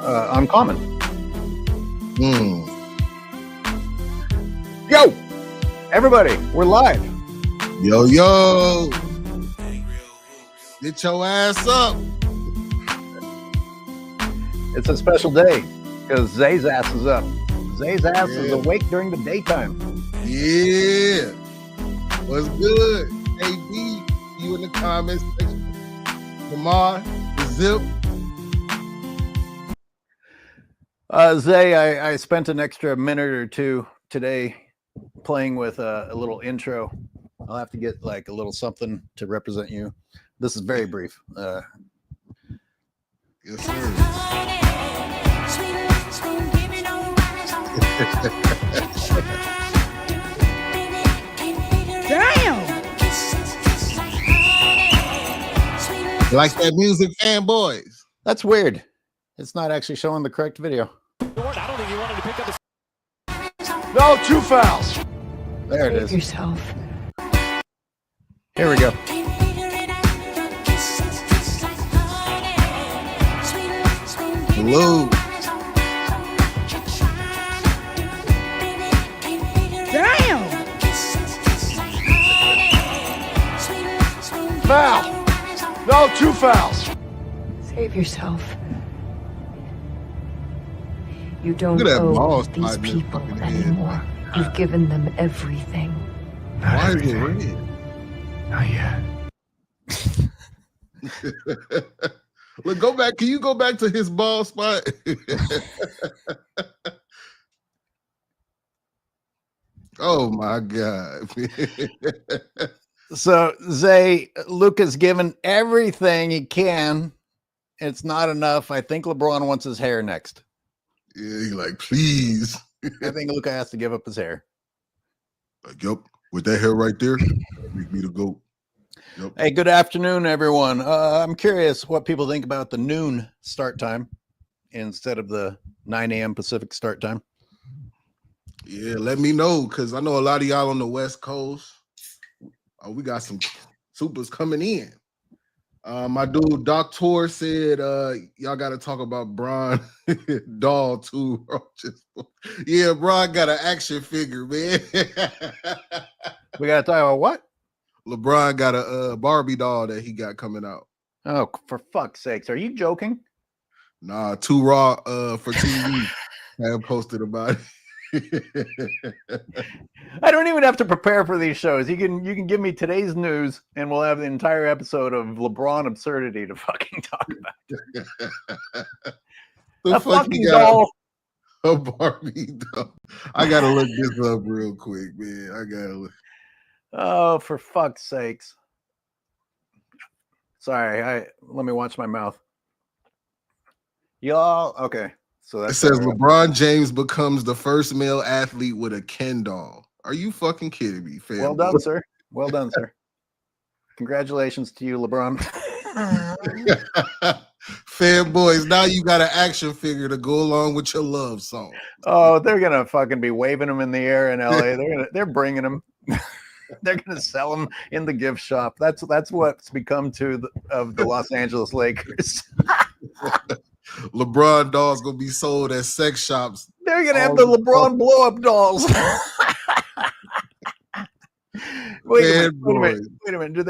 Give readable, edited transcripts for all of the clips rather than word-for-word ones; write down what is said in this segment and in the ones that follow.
uncommon. Yo, everybody, we're live. Yo. Get your ass up. It's a special day because Zay's ass is up. Zay's ass is awake during the daytime. Yeah. What's good? AB, you in the comments section. Lamar, the Zip. Zay, I spent an extra minute or two today playing with a little intro. I'll have to get like a little something to represent you. This is very brief. Yes, sir. Damn. You like that music, fanboys? That's weird. It's not actually showing the correct video. I don't think he wanted to pick up the... No, 2 fouls. There it is. Yourself. Here we go. Hello. Damn. Foul. No, 2 fouls. Save yourself. You don't Look at that ball owe these sliding in people fucking head. anymore. You've given them everything. Why is it red? Not yet. Look, go back. Can you go back to his ball spot? Oh my God. So Zay, Luka's given everything he can. It's not enough. I think LeBron wants his hair next. Yeah, he like, please. I think Luka has to give up his hair. Like, yep, with that hair right there, that make me the GOAT. Yep. Hey, good afternoon, everyone. I'm curious what people think about the noon start time instead of the 9 a.m. Pacific start time. Yeah, let me know, because I know a lot of y'all on the West Coast. We got some supers coming in. My dude, Doctor, said y'all got to talk about Bron doll too. Yeah, Bron got an action figure, man. We got to talk about what? LeBron got a Barbie doll that he got coming out. Oh, for fuck's sakes. Are you joking? Nah, Too Raw for TV have posted about it. I don't even have to prepare for these shows. You can give me today's news and we'll have the entire episode of LeBron absurdity to fucking talk about. The fucking doll. A Barbie doll. I gotta look this up real quick, man. I gotta look. Oh, for fuck's sakes. Sorry, let me watch my mouth. Y'all, okay. So that says LeBron James becomes the first male athlete with a Ken doll. Are you fucking kidding me, fam? Well done, sir. Well done, sir. Congratulations to you, LeBron. Fanboys, now you got an action figure to go along with your love song. Oh, they're gonna fucking be waving them in the air in LA. They're bringing them. They're gonna sell them in the gift shop. That's what's become of the Los Angeles Lakers. LeBron dolls gonna be sold at sex shops. They're gonna have the LeBron blow up dolls. Wait a minute. Do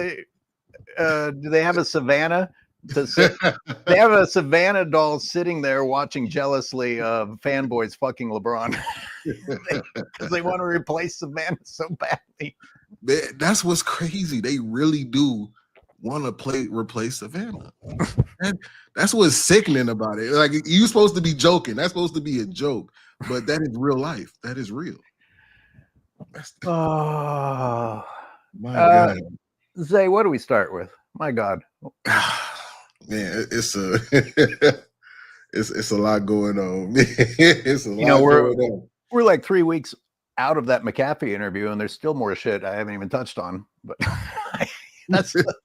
they have a Savannah? They have a Savannah doll sitting there watching jealously of fanboys fucking LeBron because they want to replace Savannah so badly. Man, that's what's crazy. They really do want to replace Savannah. And that's what's sickening about it. Like, you're supposed to be joking. That's supposed to be a joke, but that is real life. That is real. Oh my God. Zay, what do we start with? My God. Man, it's a it's a lot going on. It's a lot going on. We're like 3 weeks out of that McAfee interview, and there's still more shit I haven't even touched on. But that's the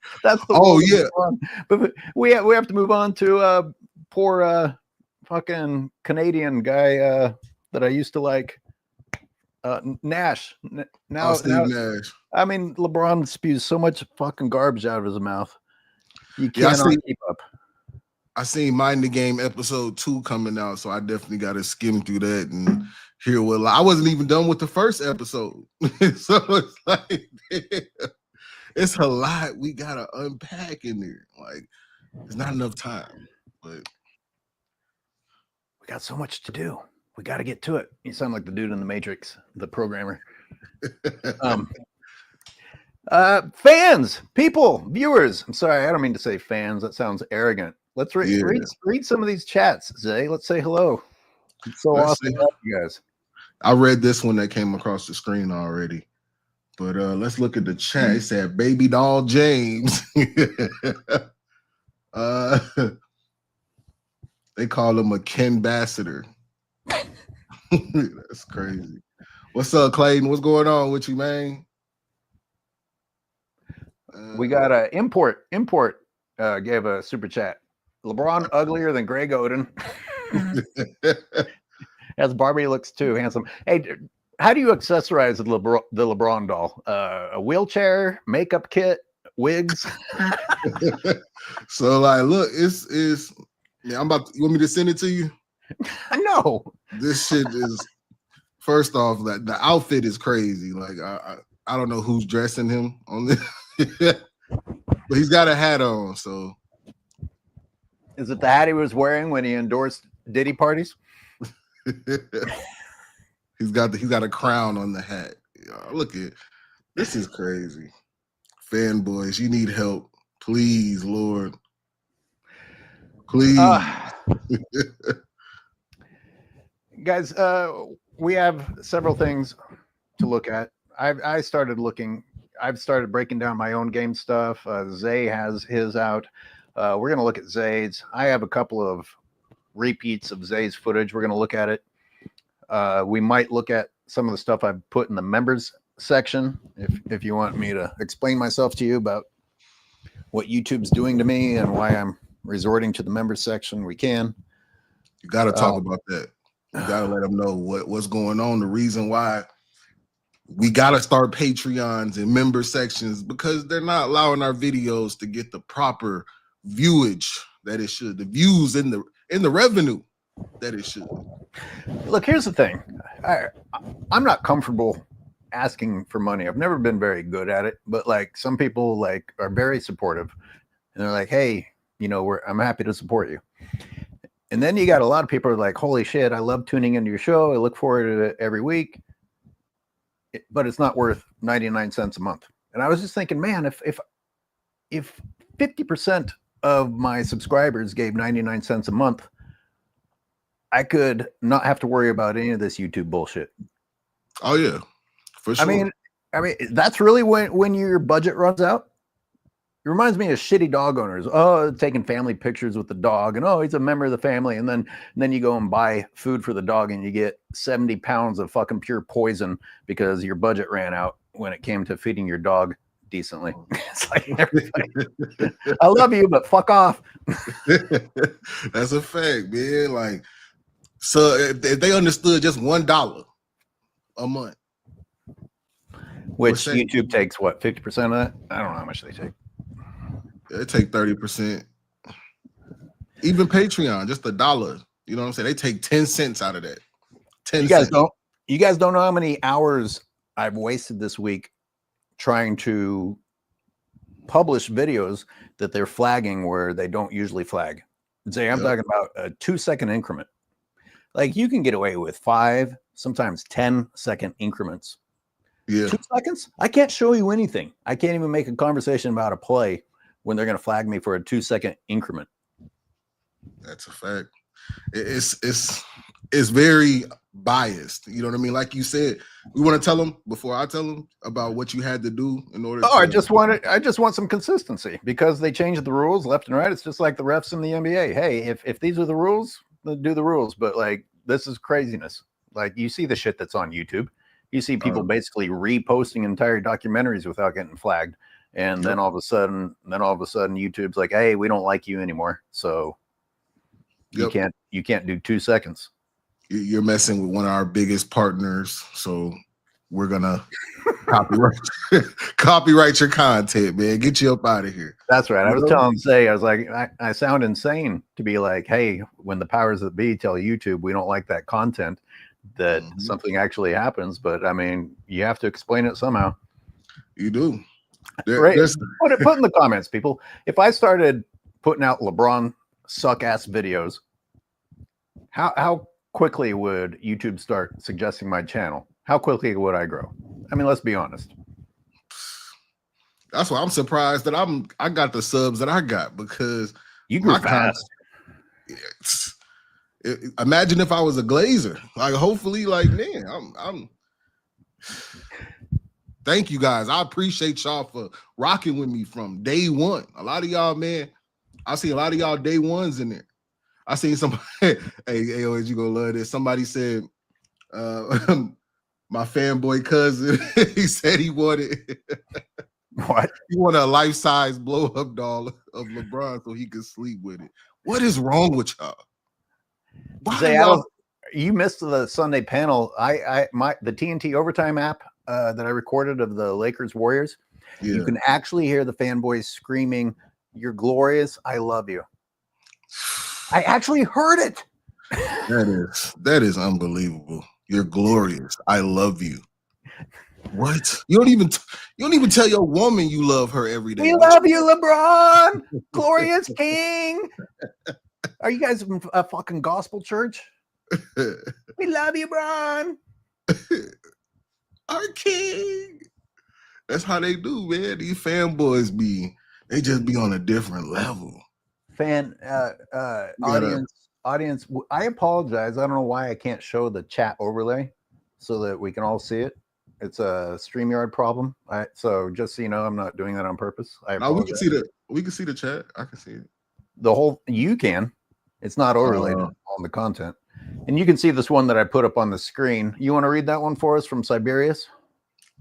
But we have to move on to poor fucking Canadian guy that I used to like. Nash. Now, Nash. I mean, LeBron spews so much fucking garbage out of his mouth. You cannot keep up. I seen Mind the Game episode 2 coming out, so I definitely got to skim through that and hear what. I wasn't even done with the first episode, so it's like it's a lot we gotta unpack in there. Like, there's not enough time, but we got so much to do. We got to get to it. You sound like the dude in the Matrix, the programmer. Fans, people, viewers. I'm sorry, I don't mean to say fans. That sounds arrogant. Let's read some of these chats, Zay. Let's say hello. It's so awesome to have you guys. I read this one that came across the screen already, but let's look at the chat. It said Baby Doll James. They call him a Ken Bassiter. That's crazy. What's up, Clayton? What's going on with you, man? We got a import gave a super chat. LeBron uglier than Greg Oden. As Barbie looks too handsome. Hey, how do you accessorize the LeBron doll? A wheelchair, makeup kit, wigs. So like, look, it's yeah. I'm about. You want me to send it to you? No. This shit is. First off, like the outfit is crazy. Like I don't know who's dressing him on this, but he's got a hat on. So. Is it the hat he was wearing when he endorsed Diddy parties? He's got a crown on the hat. Look at this is crazy. Fanboys, you need help, please, Lord, please. Guys, we have several things to look at. I've started breaking down my own game stuff. Zay has his out. We're going to look at Zay's. I have a couple of repeats of Zay's footage. We're going to look at it. We might look at some of the stuff I've put in the members section. If you want me to explain myself to you about what YouTube's doing to me and why I'm resorting to the members section, we can. You got to talk about that. You got to let them know what's going on. The reason why we got to start Patreons and member sections, because they're not allowing our videos to get the proper viewage that it should, the views in the revenue that it should. Look, here's the thing. I'm not comfortable asking for money. I've never been very good at it, but like some people like are very supportive and they're like, hey, you know, I'm happy to support you. And then you got a lot of people who are like, holy shit, I love tuning into your show. I look forward to it every week, but it's not worth 99 cents a month. And I was just thinking, man, if 50% of my subscribers gave 99 cents a month, I could not have to worry about any of this YouTube bullshit. Oh yeah, for sure. I mean, that's really when your budget runs out. It reminds me of shitty dog owners. Oh, taking family pictures with the dog, and oh, he's a member of the family, and then you go and buy food for the dog, and you get 70 pounds of fucking pure poison because your budget ran out when it came to feeding your dog decently. It's like everything. I love you, but fuck off. That's a fact, man. Like, so if they understood just $1 a month, which YouTube takes what, 50% of that? I don't know how much they take. They take 30%. Even Patreon, just $1. You know what I'm saying? They take 10 cents out of that. 10 cents. You guys don't know how many hours I've wasted this week trying to publish videos that they're flagging where they don't usually flag. Say, I'm talking about a 2-second increment. Like you can get away with 5, sometimes 10-second increments. Yeah. 2 seconds? I can't show you anything. I can't even make a conversation about a play when they're going to flag me for a 2-second increment. That's a fact. It's very biased. You know what I mean? Like you said, we want to tell them before I tell them about what you had to do in order. I just want some consistency because they changed the rules left and right. It's just like the refs in the NBA. Hey, if these are the rules, then do the rules. But like, this is craziness. Like you see the shit that's on YouTube. You see people basically reposting entire documentaries without getting flagged. And then all of a sudden YouTube's like, hey, we don't like you anymore. So you can't do 2 seconds. You're messing with one of our biggest partners. So we're gonna Copyright your content, man. Get you up out of here. That's right. I was telling Zay, I was like, I sound insane to be like, hey, when the powers that be tell YouTube we don't like that content, that something actually happens. But I mean, you have to explain it somehow. You do. Right. Put in the comments, people. If I started putting out LeBron suck ass videos, how quickly would YouTube start suggesting my channel? How quickly would I grow? I mean, let's be honest. That's why I'm surprised that I got the subs that I got, because you grew fast. Imagine if I was a Glazer. Like, hopefully, like, man, I'm thank you guys. I appreciate y'all for rocking with me from day one. A lot of y'all, man, I see a lot of y'all day ones in there. I seen somebody, hey, AOS, you gonna love this. Somebody said, my fanboy cousin, he said he wanted what? He wanted a life-size blow-up doll of LeBron so he could sleep with it. What is wrong with y'all? You missed the Sunday panel. The TNT overtime app that I recorded of the Lakers Warriors. Yeah. You can actually hear the fanboys screaming, "You're glorious. I love you." I actually heard it. That is unbelievable. You're glorious. I love you. What? You don't even tell your woman you love her every day. We love you, LeBron. Glorious King. Are you guys from a fucking gospel church? We love you, Bron. Our king. That's how they do, man. These fanboys they just be on a different level. Audience, I apologize. I don't know why I can't show the chat overlay so that we can all see it. It's a StreamYard problem. So just so you know, I'm not doing that on purpose. We can see the chat. I can see it. You can. It's not overlaid on the content. And you can see this one that I put up on the screen. You want to read that one for us from Siberius?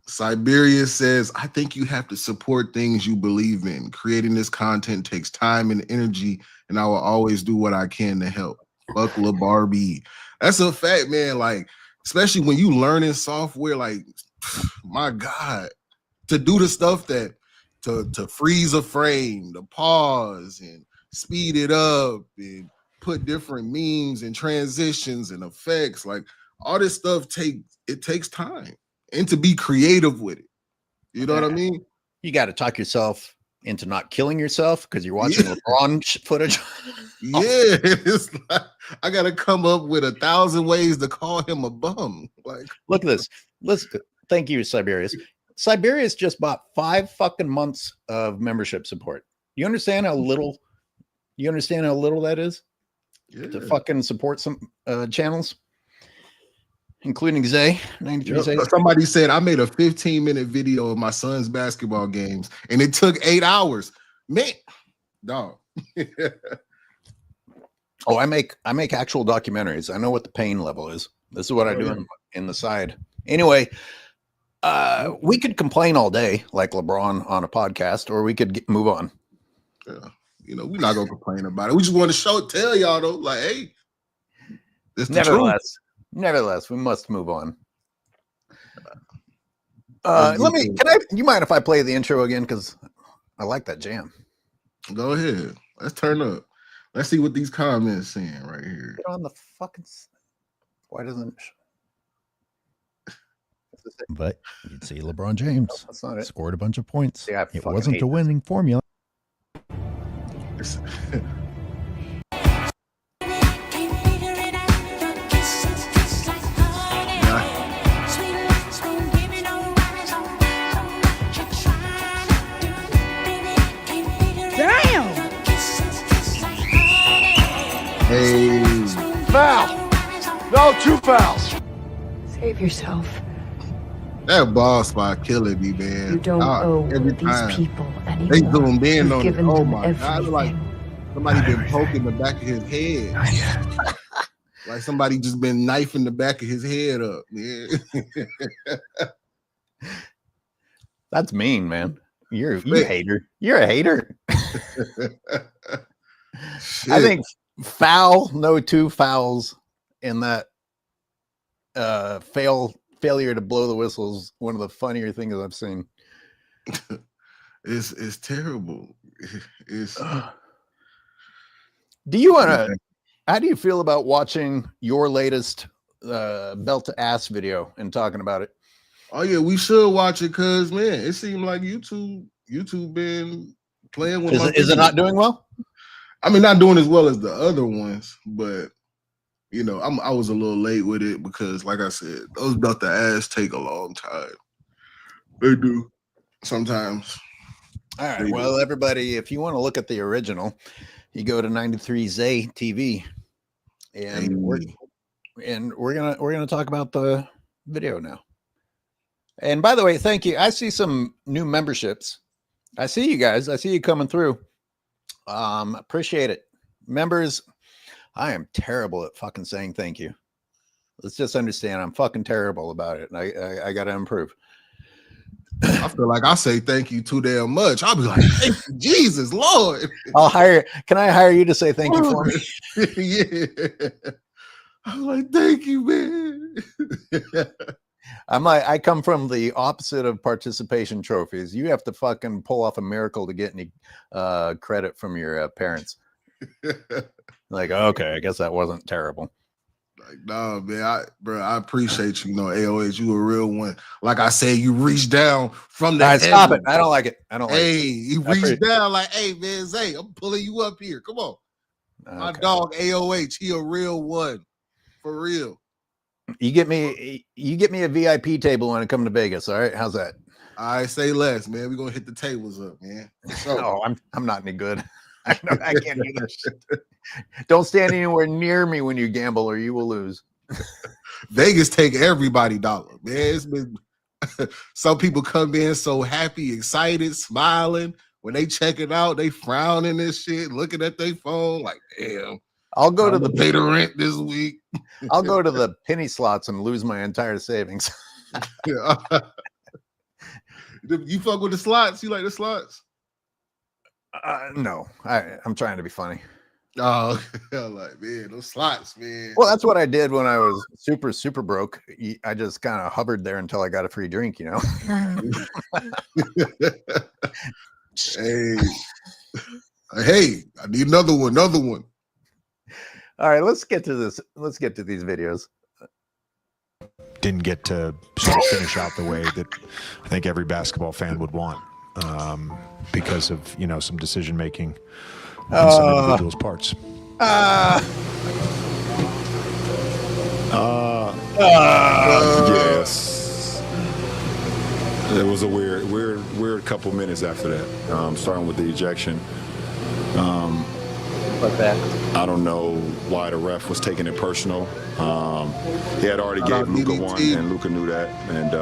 Siberius says, I think you have to support things you believe in. Creating this content takes time and energy, and I will always do what I can to help. Fuck LaBarbie. That's a fact, man. Like, especially when you learning software, like, my God, to do the stuff that to freeze a frame, to pause and speed it up and put different memes and transitions and effects, like all this stuff takes time, and to be creative with it. You know what I mean? You got to talk yourself into not killing yourself because you're watching LeBron footage. Yeah, it's like, I got to come up with 1,000 ways to call him a bum. Like, look at this. Listen, thank you, Siberius. Siberius just bought 5 fucking months of membership support. You understand how little? You understand how little that is? Yeah. To fucking support some channels, including Zay 93 Zay. Somebody said I made a 15-minute video of my son's basketball games, and it took 8 hours. Man, dog. Oh, I make actual documentaries. I know what the pain level is. This is what I do in the side. Anyway, we could complain all day like LeBron on a podcast, or we could move on. Yeah. You know, we're not gonna complain about it. We just want to tell y'all though, like, hey, this the truth. Nevertheless, we must move on. You mind if I play the intro again? Because I like that jam. Go ahead. Let's turn up. Let's see what these comments saying right here. Get on the fucking. Why doesn't? But you'd see LeBron James that's not it. Scored a bunch of points. Yeah, it wasn't a winning formula. Damn! Hey. Foul! No, 2 fouls. Save yourself. That ball spot killing me, man. You don't owe these people anymore. They zoomed in on it. Oh my God. Like somebody been poking the back of his head. Like somebody just been knifing the back of his head up. Yeah. That's mean, man. You're a hater. You're a hater. I think no 2 fouls in that failure to blow the whistle is one of the funnier things I've seen. It's terrible. It's. Do you want to? How do you feel about watching your latest belt to ass video and talking about it? Oh yeah, we should watch it because man, it seemed like YouTube been playing with. Is it not doing well? I mean, not doing as well as the other ones, but you know, I was a little late with it because, like I said, those belt to ass take a long time. They do sometimes. All right. Well, everybody, if you want to look at the original, you go to 93Zay TV, and we're gonna talk about the video now. And by the way, thank you. I see some new memberships. I see you guys. I see you coming through. Appreciate it, members. I am terrible at fucking saying thank you. Let's just understand I'm fucking terrible about it, and I got to improve. I feel like I say thank you too damn much. I'll be like, thank you, Jesus, Lord. Can I hire you to say thank you for me? Yeah. I'm like, thank you, man. I come from the opposite of participation trophies. You have to fucking pull off a miracle to get any credit from your parents. Like, okay, I guess that wasn't terrible. Like, nah, man, I appreciate you. You know, AOH, you a real one. Like I said, you reach down from the. All right, stop it. I don't like it. You reach down like, hey, man, Zay, I'm pulling you up here. Come on. Okay. My dog AOH, he a real one. For real. You get me a VIP table when I come to Vegas. All right, how's that? I say less, man. We're gonna hit the tables up, man. No, I'm not any good. I can't do that shit. Don't stand anywhere near me when you gamble, or you will lose. Vegas take everybody dollar, man. It's been some people come in so happy, excited, smiling. When they check it out, they frowning this shit, looking at their phone, like, damn. I'll go to the pay the rent this week. I'll go to the penny slots and lose my entire savings. You fuck with the slots? You like the slots? No, I'm trying to be funny. Oh, like, man, those slots, man. Well, that's what I did when I was super broke. I just kind of hovered there until I got a free drink, you know. Hey, I need another one. All right, let's get to this. Let's get to these videos. Didn't get to sort of finish out the way that I think every basketball fan would want, because of, you know, some decision making on some individuals' parts. Yes. It was a weird couple minutes after that, starting with the ejection. Like that. I don't know why the ref was taking it personal. He had already gave Luka one, and Luka knew that. And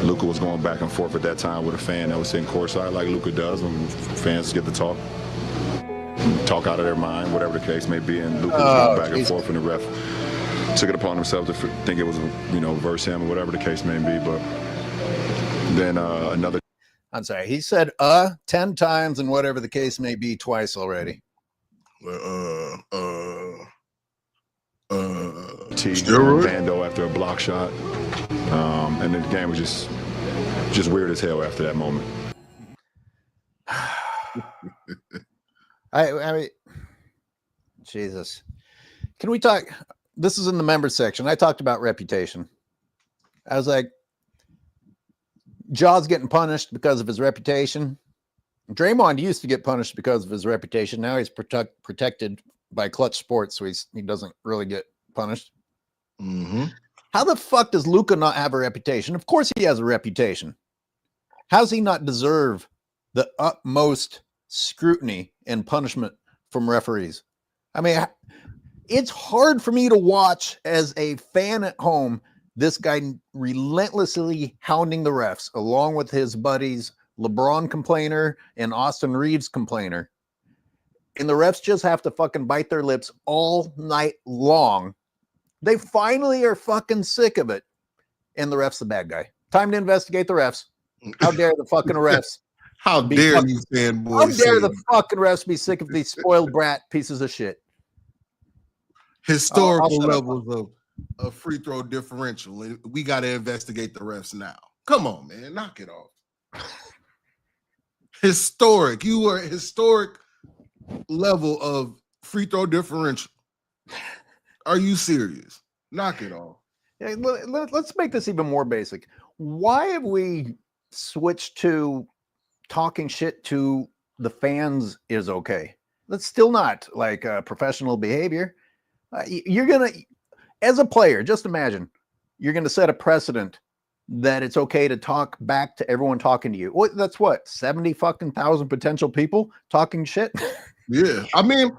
Luka was going back and forth at that time with a fan that was sitting courtside, like Luka does when fans get to talk out of their mind, whatever the case may be. And Luka was going back and forth, and the ref took it upon himself to think it was, you know, verse him or whatever the case may be. But then another. I'm sorry. He said 10 times and whatever the case may be twice already. Vando after a block shot, and then the game was just weird as hell after that moment. I mean, Jesus, can we talk? This is in the member section. I talked about reputation. I was like, Jaw's getting punished because of his reputation. Draymond used to get punished because of his reputation. Now he's protected by Clutch Sports, so he doesn't really get punished. Mm-hmm. How the fuck does Luka not have a reputation? Of course he has a reputation. How's he not deserve the utmost scrutiny and punishment from referees? I mean, it's hard for me to watch as a fan at home, this guy relentlessly hounding the refs along with his buddies, LeBron complainer and Austin Reeves complainer. And the refs just have to fucking bite their lips all night long. They finally are fucking sick of it. And the ref's the bad guy. Time to investigate the refs. How dare the fucking refs? How dare you, fanboy? How dare the fucking refs be sick of these spoiled brat pieces of shit? Historical levels a free throw differential, and we got to investigate the refs now. Come on, man, knock it off. Historic. You were historic level of free throw differential. Are you serious? Knock it off. Yeah, let's make this even more basic. Why have we switched to talking shit to the fans is okay? That's still not like professional behavior. You're going to, as a player, just imagine you're going to set a precedent that it's okay to talk back to everyone talking to you. That's what, 70,000 potential people talking shit? Yeah. I mean,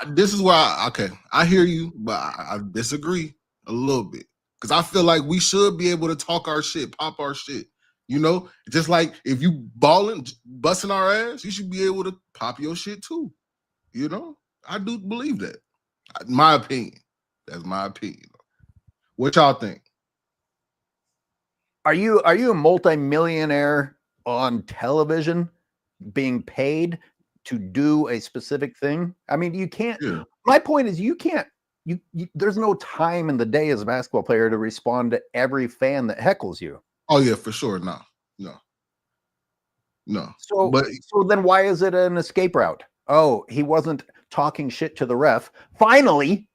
this is why, I hear you, but I disagree a little bit. Because I feel like we should be able to talk our shit, pop our shit. You know, just like if you balling, busting our ass, you should be able to pop your shit too. You know, I do believe that. My opinion. That's my opinion. What y'all think? Are you a multimillionaire on television being paid to do a specific thing? I mean, you can't. Yeah. My point is, you can't. You there's no time in the day as a basketball player to respond to every fan that heckles you. Oh yeah, for sure. No. So then why is it an escape route? Oh, he wasn't talking shit to the ref. Finally.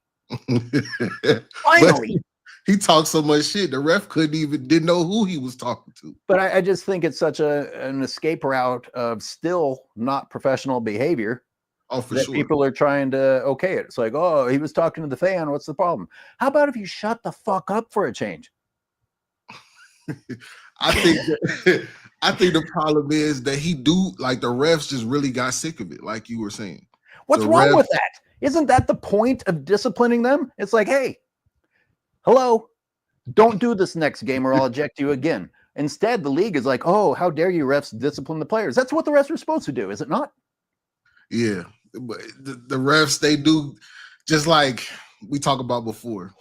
He talked so much shit, the ref didn't know who he was talking to. But I just think it's such an escape route of still not professional behavior. Oh, for that sure. People are trying to okay it. It's like, oh, he was talking to the fan. What's the problem? How about if you shut the fuck up for a change? I think the problem is that the refs just really got sick of it, like you were saying. What's wrong with that? Isn't that the point of disciplining them? It's like, hey, hello, don't do this next game or I'll eject you again. Instead, the league is like, oh, how dare you refs discipline the players? That's what the refs are supposed to do, is it not? Yeah, but the refs, they do just like we talked about before,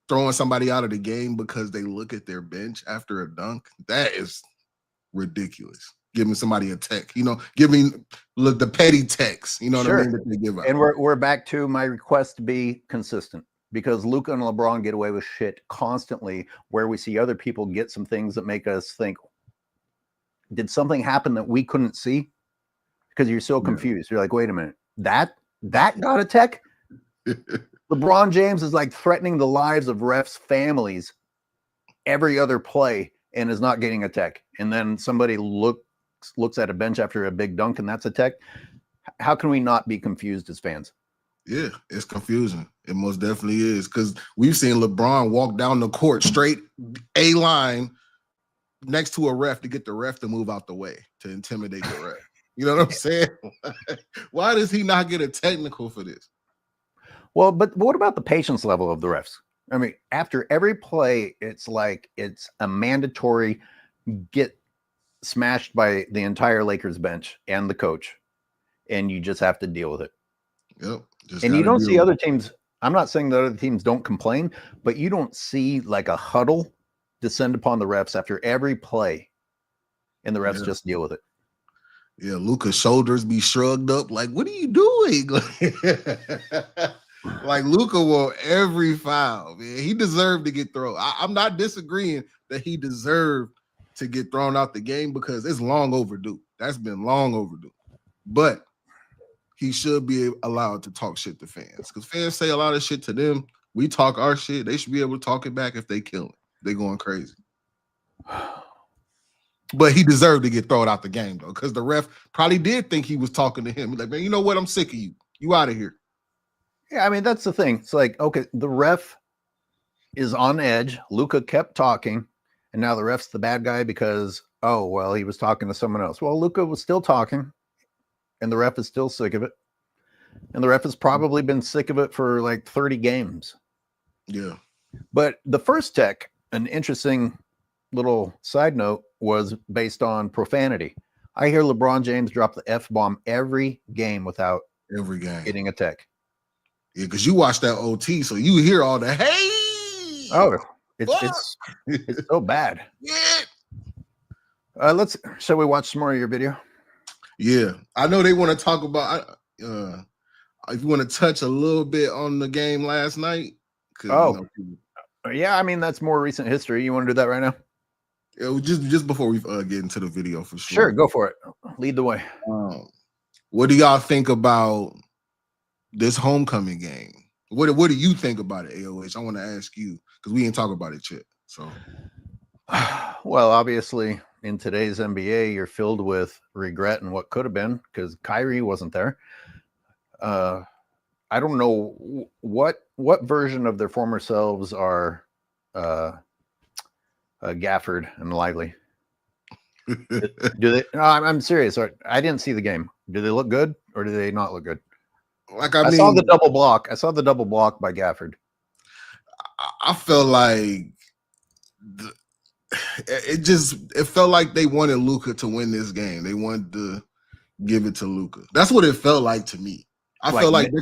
throwing somebody out of the game because they look at their bench after a dunk. That is ridiculous. Giving somebody a tech, giving the petty techs, what I mean, that they give out. And we're back to my request to be consistent, because Luka and LeBron get away with shit constantly, where we see other people get some things that make us think, did something happen that we couldn't see? Because you're so confused. You're like, wait a minute, that got a tech? LeBron James is like threatening the lives of refs' families every other play and is not getting a tech. And then somebody looks at a bench after a big dunk and that's a tech. How can we not be confused as fans? Yeah, it's confusing. It most definitely is, because we've seen LeBron walk down the court straight A line next to a ref to get the ref to move out the way to intimidate the ref. You know what I'm saying? Why does he not get a technical for this? Well, but what about the patience level of the refs? I mean, after every play, it's like it's a mandatory get smashed by the entire Lakers bench and the coach, and you just have to deal with it. Yep. And you don't see other teams. I'm not saying that other teams don't complain, but you don't see like a huddle descend upon the refs after every play, and the refs just deal with it. Yeah, Luka's shoulders be shrugged up. Like, what are you doing? Like Luka won every foul, man. He deserved to get thrown. I'm not disagreeing that he deserved to get thrown out the game, because it's long overdue. That's been long overdue. But he should be allowed to talk shit to fans, because fans say a lot of shit to them. We talk our shit. They should be able to talk it back if they kill it. They going crazy. But he deserved to get thrown out the game, though, because the ref probably did think he was talking to him. He's like, man, you know what? I'm sick of you. You out of here. Yeah, I mean, that's the thing. It's like, okay, the ref is on edge. Luka kept talking, and now the ref's the bad guy because, oh, well, he was talking to someone else. Well, Luka was still talking, and the ref is still sick of it. And the ref has probably been sick of it for like 30 games. Yeah. But the first tech, an interesting little side note, was based on profanity. I hear LeBron James drop the F-bomb every game without getting a tech. Yeah, because you watch that OT, so you hear all the hey. Oh, it's so bad. Yeah. Shall we watch some more of your video? Yeah, I know they want to talk about. If you want to touch a little bit on the game last night. Yeah, I mean, that's more recent history. You want to do that right now? Just before we get into the video, for sure. Sure, go for it. Lead the way. What do y'all think about this homecoming game? What do you think about it, AOH? I want to ask you because we ain't talk about it yet. So, well, obviously, in today's NBA, you're filled with regret and what could have been because Kyrie wasn't there. I don't know what version of their former selves are Gafford and Lively. Do they? No, I'm serious. I didn't see the game. Do they look good or do they not look good? Like I saw the double block. I saw the double block by Gafford. I felt like it felt like they wanted Luka to win this game. They wanted to give it to Luka. That's what it felt like to me. I felt like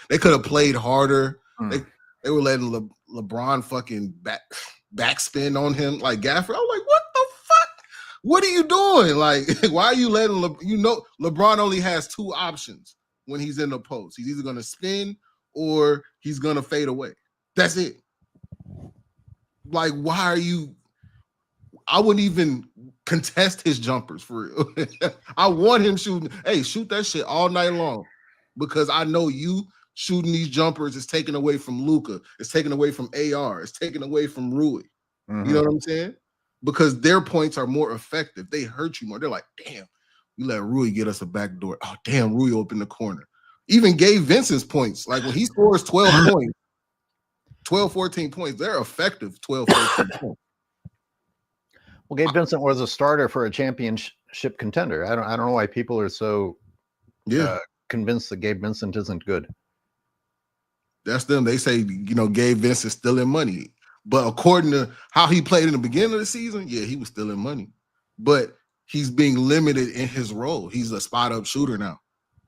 they could have played harder. They were letting LeBron fucking backspin on him like Gafford. I was like, what the fuck? What are you doing? Like, why are you letting LeBron only has two options when he's in the post. He's either gonna spin or he's gonna fade away. That's it. Like, why are you? I wouldn't even contest his jumpers for real. I want him shooting. Hey, shoot that shit all night long because I know you shooting these jumpers is taken away from Luka. It's taken away from AR. It's taken away from Rui. Mm-hmm. You know what I'm saying? Because their points are more effective. They hurt you more. They're like, damn, we let Rui get us a back door. Oh, damn, Rui opened the corner. Even Gabe Vincent's points. Like when he scores 12 points, 12, 14 points, they're effective 12, 14 points. Well, Gabe Vincent was a starter for a championship contender. I don't know why people are so convinced that Gabe Vincent isn't good. That's them. They say, Gabe Vincent's stealing money. But according to how he played in the beginning of the season, yeah, he was stealing money. But he's being limited in his role. He's a spot-up shooter now.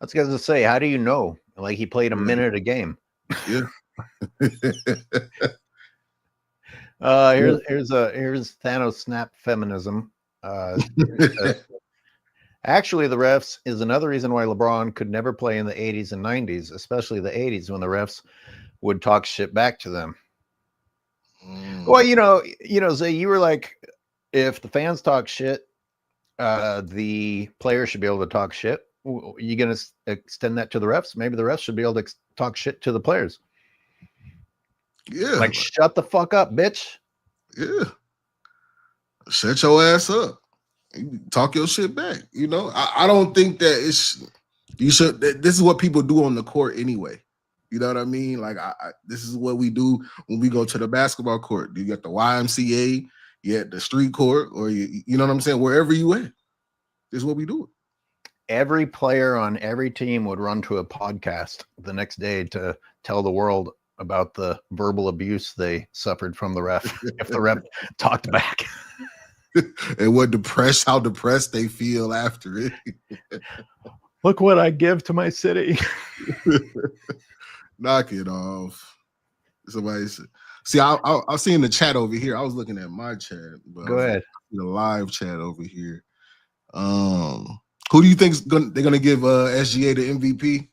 I was going to say, how do you know? Like he played a minute a game. Yeah. Here's Thanos snap feminism. Actually, the refs is another reason why LeBron could never play in the 80s and 90s, especially the 80s when the refs would talk shit back to them. Well, Zay, you were like, if the fans talk shit, the players should be able to talk shit. You going to extend that to the refs? Maybe the refs should be able to talk shit to the players. Yeah. Like, shut the fuck up, bitch. Yeah. Shut your ass up. Talk your shit back. I don't think that you should. This is what people do on the court anyway. You know what I mean? Like, this is what we do when we go to the basketball court. You get the YMCA, you at the street court, or you know what I'm saying? Wherever you at, this is what we do. Every player on every team would run to a podcast the next day to tell the world about the verbal abuse they suffered from the ref if the ref talked back. And how depressed they feel after it. Look what I give to my city. Knock it off. Somebody said, see, I see in the chat over here. I was looking at my chat. But go ahead. The live chat over here. Who do you think they're gonna give SGA the MVP?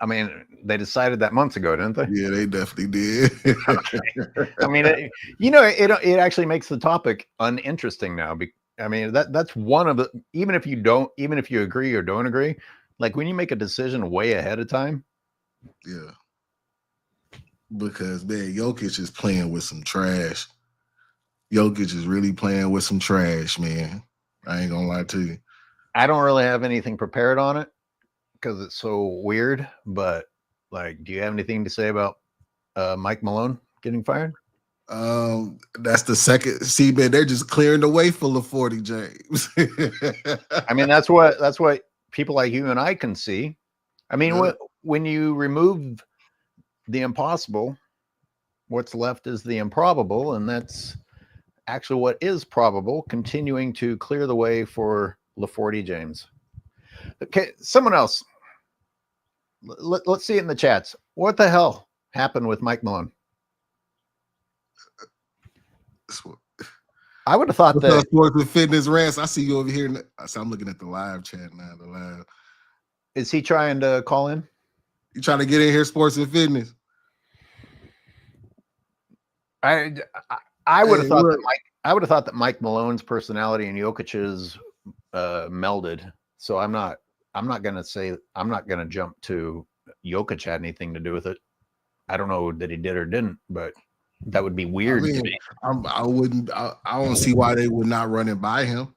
I mean, they decided that months ago, didn't they? Yeah, they definitely did. I mean, it actually makes the topic uninteresting now. I mean, that's one of the, even if you agree or don't agree, like when you make a decision way ahead of time. Yeah. Because, man, Jokic is playing with some trash. Jokic is really playing with some trash, man. I ain't gonna lie to you. I don't really have anything prepared on it because it's so weird, but like, do you have anything to say about Mike Malone getting fired? That's the second. See, man, they're just clearing the way for LaForty James. I mean, that's what people like you and I can see. I mean, when you remove the impossible, what's left is the improbable, and that's actually what is probable, continuing to clear the way for LaForty James. Okay, someone else. Let's see it in the chats. What the hell happened with Mike Malone? I would have thought that sports and fitness rants. I see you over here. I'm looking at the live chat now. Is he trying to call in? You trying to get in here, sports and fitness? I would have thought that Mike Malone's personality and Jokic's melded. So I'm not gonna jump to Jokic had anything to do with it. I don't know that he did or didn't, but that would be weird to me. I don't see why they would not run it by him.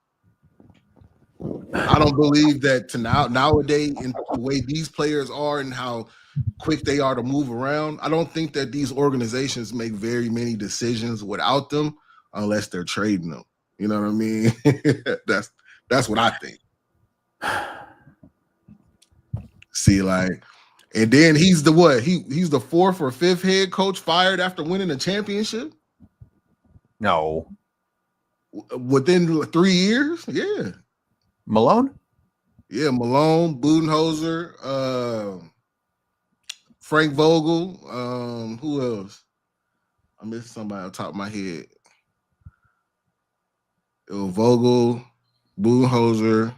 I don't believe that nowadays, in the way these players are and how quick they are to move around, I don't think that these organizations make very many decisions without them unless they're trading them. You know what I mean? That's what I think. See, like, and then he's the what? He's the fourth or fifth head coach fired after winning a championship? No. Within 3 years? Yeah. Malone? Yeah, Malone, Budenholzer, Frank Vogel, who else? I missed somebody on top of my head. It was Vogel, Budenholzer.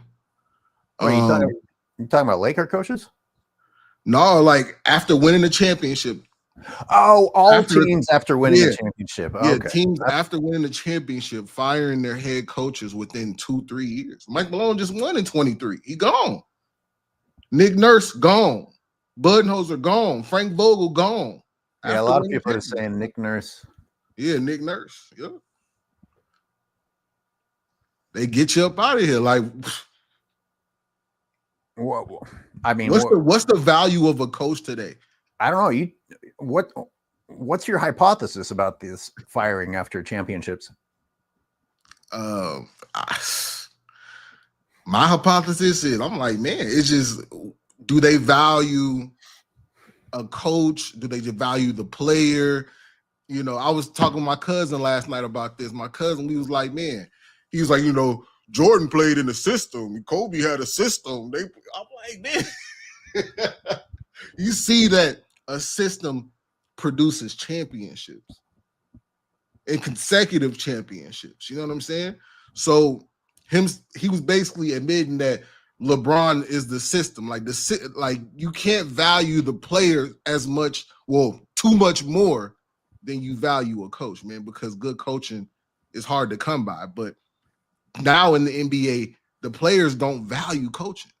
You talking about Laker coaches? No, like after winning the championship. Oh, teams after winning the championship. Yeah, teams after winning the championship firing their head coaches within 2-3 years. Mike Malone just won in 23. He gone. Nick Nurse gone. Budenholzer gone. Frank Vogel gone. Yeah, a lot of people are saying Nick Nurse. Yeah, Nick Nurse. Yeah. They get you up out of here. Like, whoa. I mean, what's the value of a coach today? I don't know. What's your hypothesis about this firing after championships? My hypothesis is, I'm like, man, it's just, do they value a coach? Do they value the player? You know, I was talking to my cousin last night about this. My cousin, he was like, you know, Jordan played in the system. Kobe had a system. I'm like, man, you see that a system produces championships and consecutive championships. You know what I'm saying? So he was basically admitting that LeBron is the system. Like you can't value the player as much, too much more than you value a coach, man, because good coaching is hard to come by. But now in the NBA, the players don't value coaching.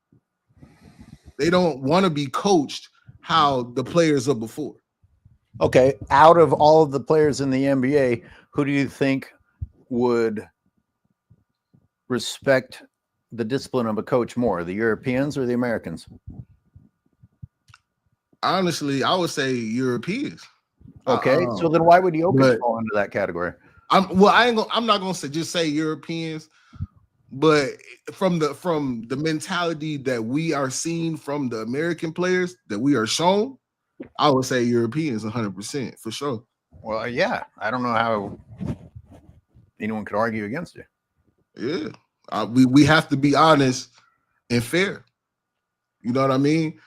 They don't want to be coached how the players of before. Okay, out of all of the players in the NBA, who do you think would respect the discipline of a coach more, the Europeans or the Americans? Honestly, I would say Europeans. Okay, so then why would Jokic fall into that category? I'm not gonna say Europeans, but from the mentality that we are seeing from the American players that we are shown, I would say Europeans 100% for sure. Well, yeah, I don't know how anyone could argue against you. Yeah, we have to be honest and fair. You know what I mean?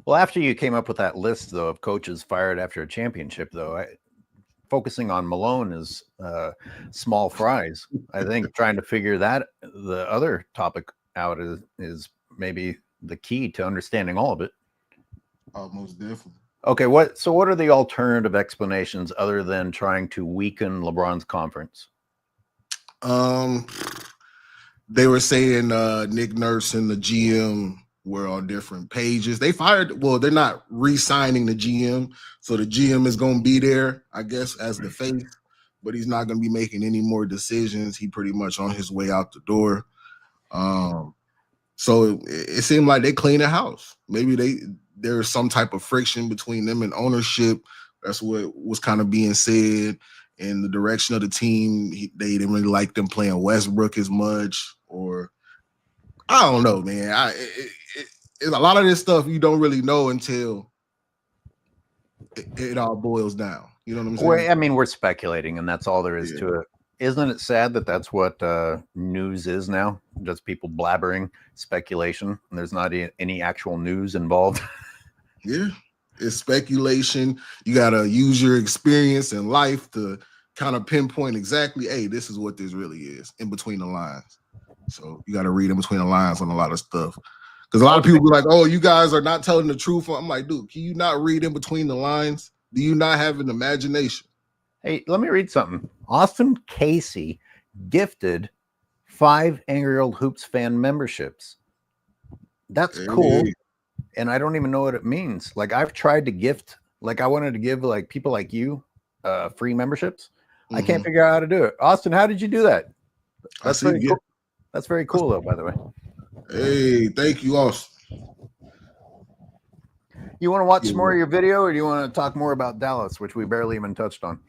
Well, after you came up with that list, though, of coaches fired after a championship, though, focusing on Malone is small fries. I think trying to figure the other topic out is maybe the key to understanding all of it. Oh, most definitely. Okay, what are the alternative explanations other than trying to weaken LeBron's conference? They were saying Nick Nurse and the GM were on different pages. They're not re-signing the GM, so the GM is going to be there, I guess, as the face, but he's not going to be making any more decisions. He pretty much on his way out the door. So it seemed like they cleaned the house. Maybe there's some type of friction between them and ownership. That's what was kind of being said. In the direction of the team, they didn't really like them playing Westbrook as much, or I don't know, man. It's a lot of this stuff you don't really know until it all boils down. You know what I'm saying? Well, I mean, we're speculating, and that's all there is to it. Isn't it sad that that's what news is now? Just people blabbering speculation, and there's not any actual news involved. Yeah, it's speculation. You got to use your experience in life to kind of pinpoint exactly, hey, this is what this really is in between the lines. So you got to read in between the lines on a lot of stuff. Because a lot of people be like, oh, you guys are not telling the truth. I'm like, dude, can you not read in between the lines? Do you not have an imagination? Hey, let me read something. Austin Casey gifted 5 Angry Old Hoops fan memberships. That's cool. And I don't even know what it means. Like, I've tried to gift, like, I wanted to give like people like you free memberships. I can't figure out how to do it. Austin, how did you do that? That's very cool. That's very cool, though, by the way. Hey, thank you, Austin. You want to watch more of your video, or do you want to talk more about Dallas, which we barely even touched on?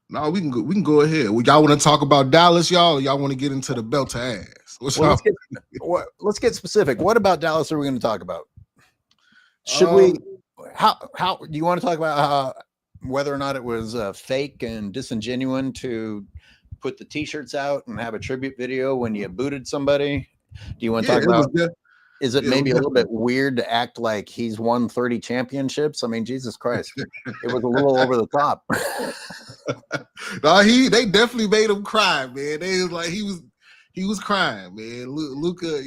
No, we can go ahead. Y'all want to talk about Dallas, y'all? Or y'all want to get into the belt to ass? Let's get specific. What about Dallas are we going to talk about? Should we? How do you want to talk about whether or not it was fake and disingenuous to put the T-shirts out and have a tribute video when you booted somebody? Do you want to talk about? Is it maybe a little bit weird to act like he's won 30 championships? I mean, Jesus Christ, it was a little over the top. No, they definitely made him cry, man. They was like he was crying, man. Luka,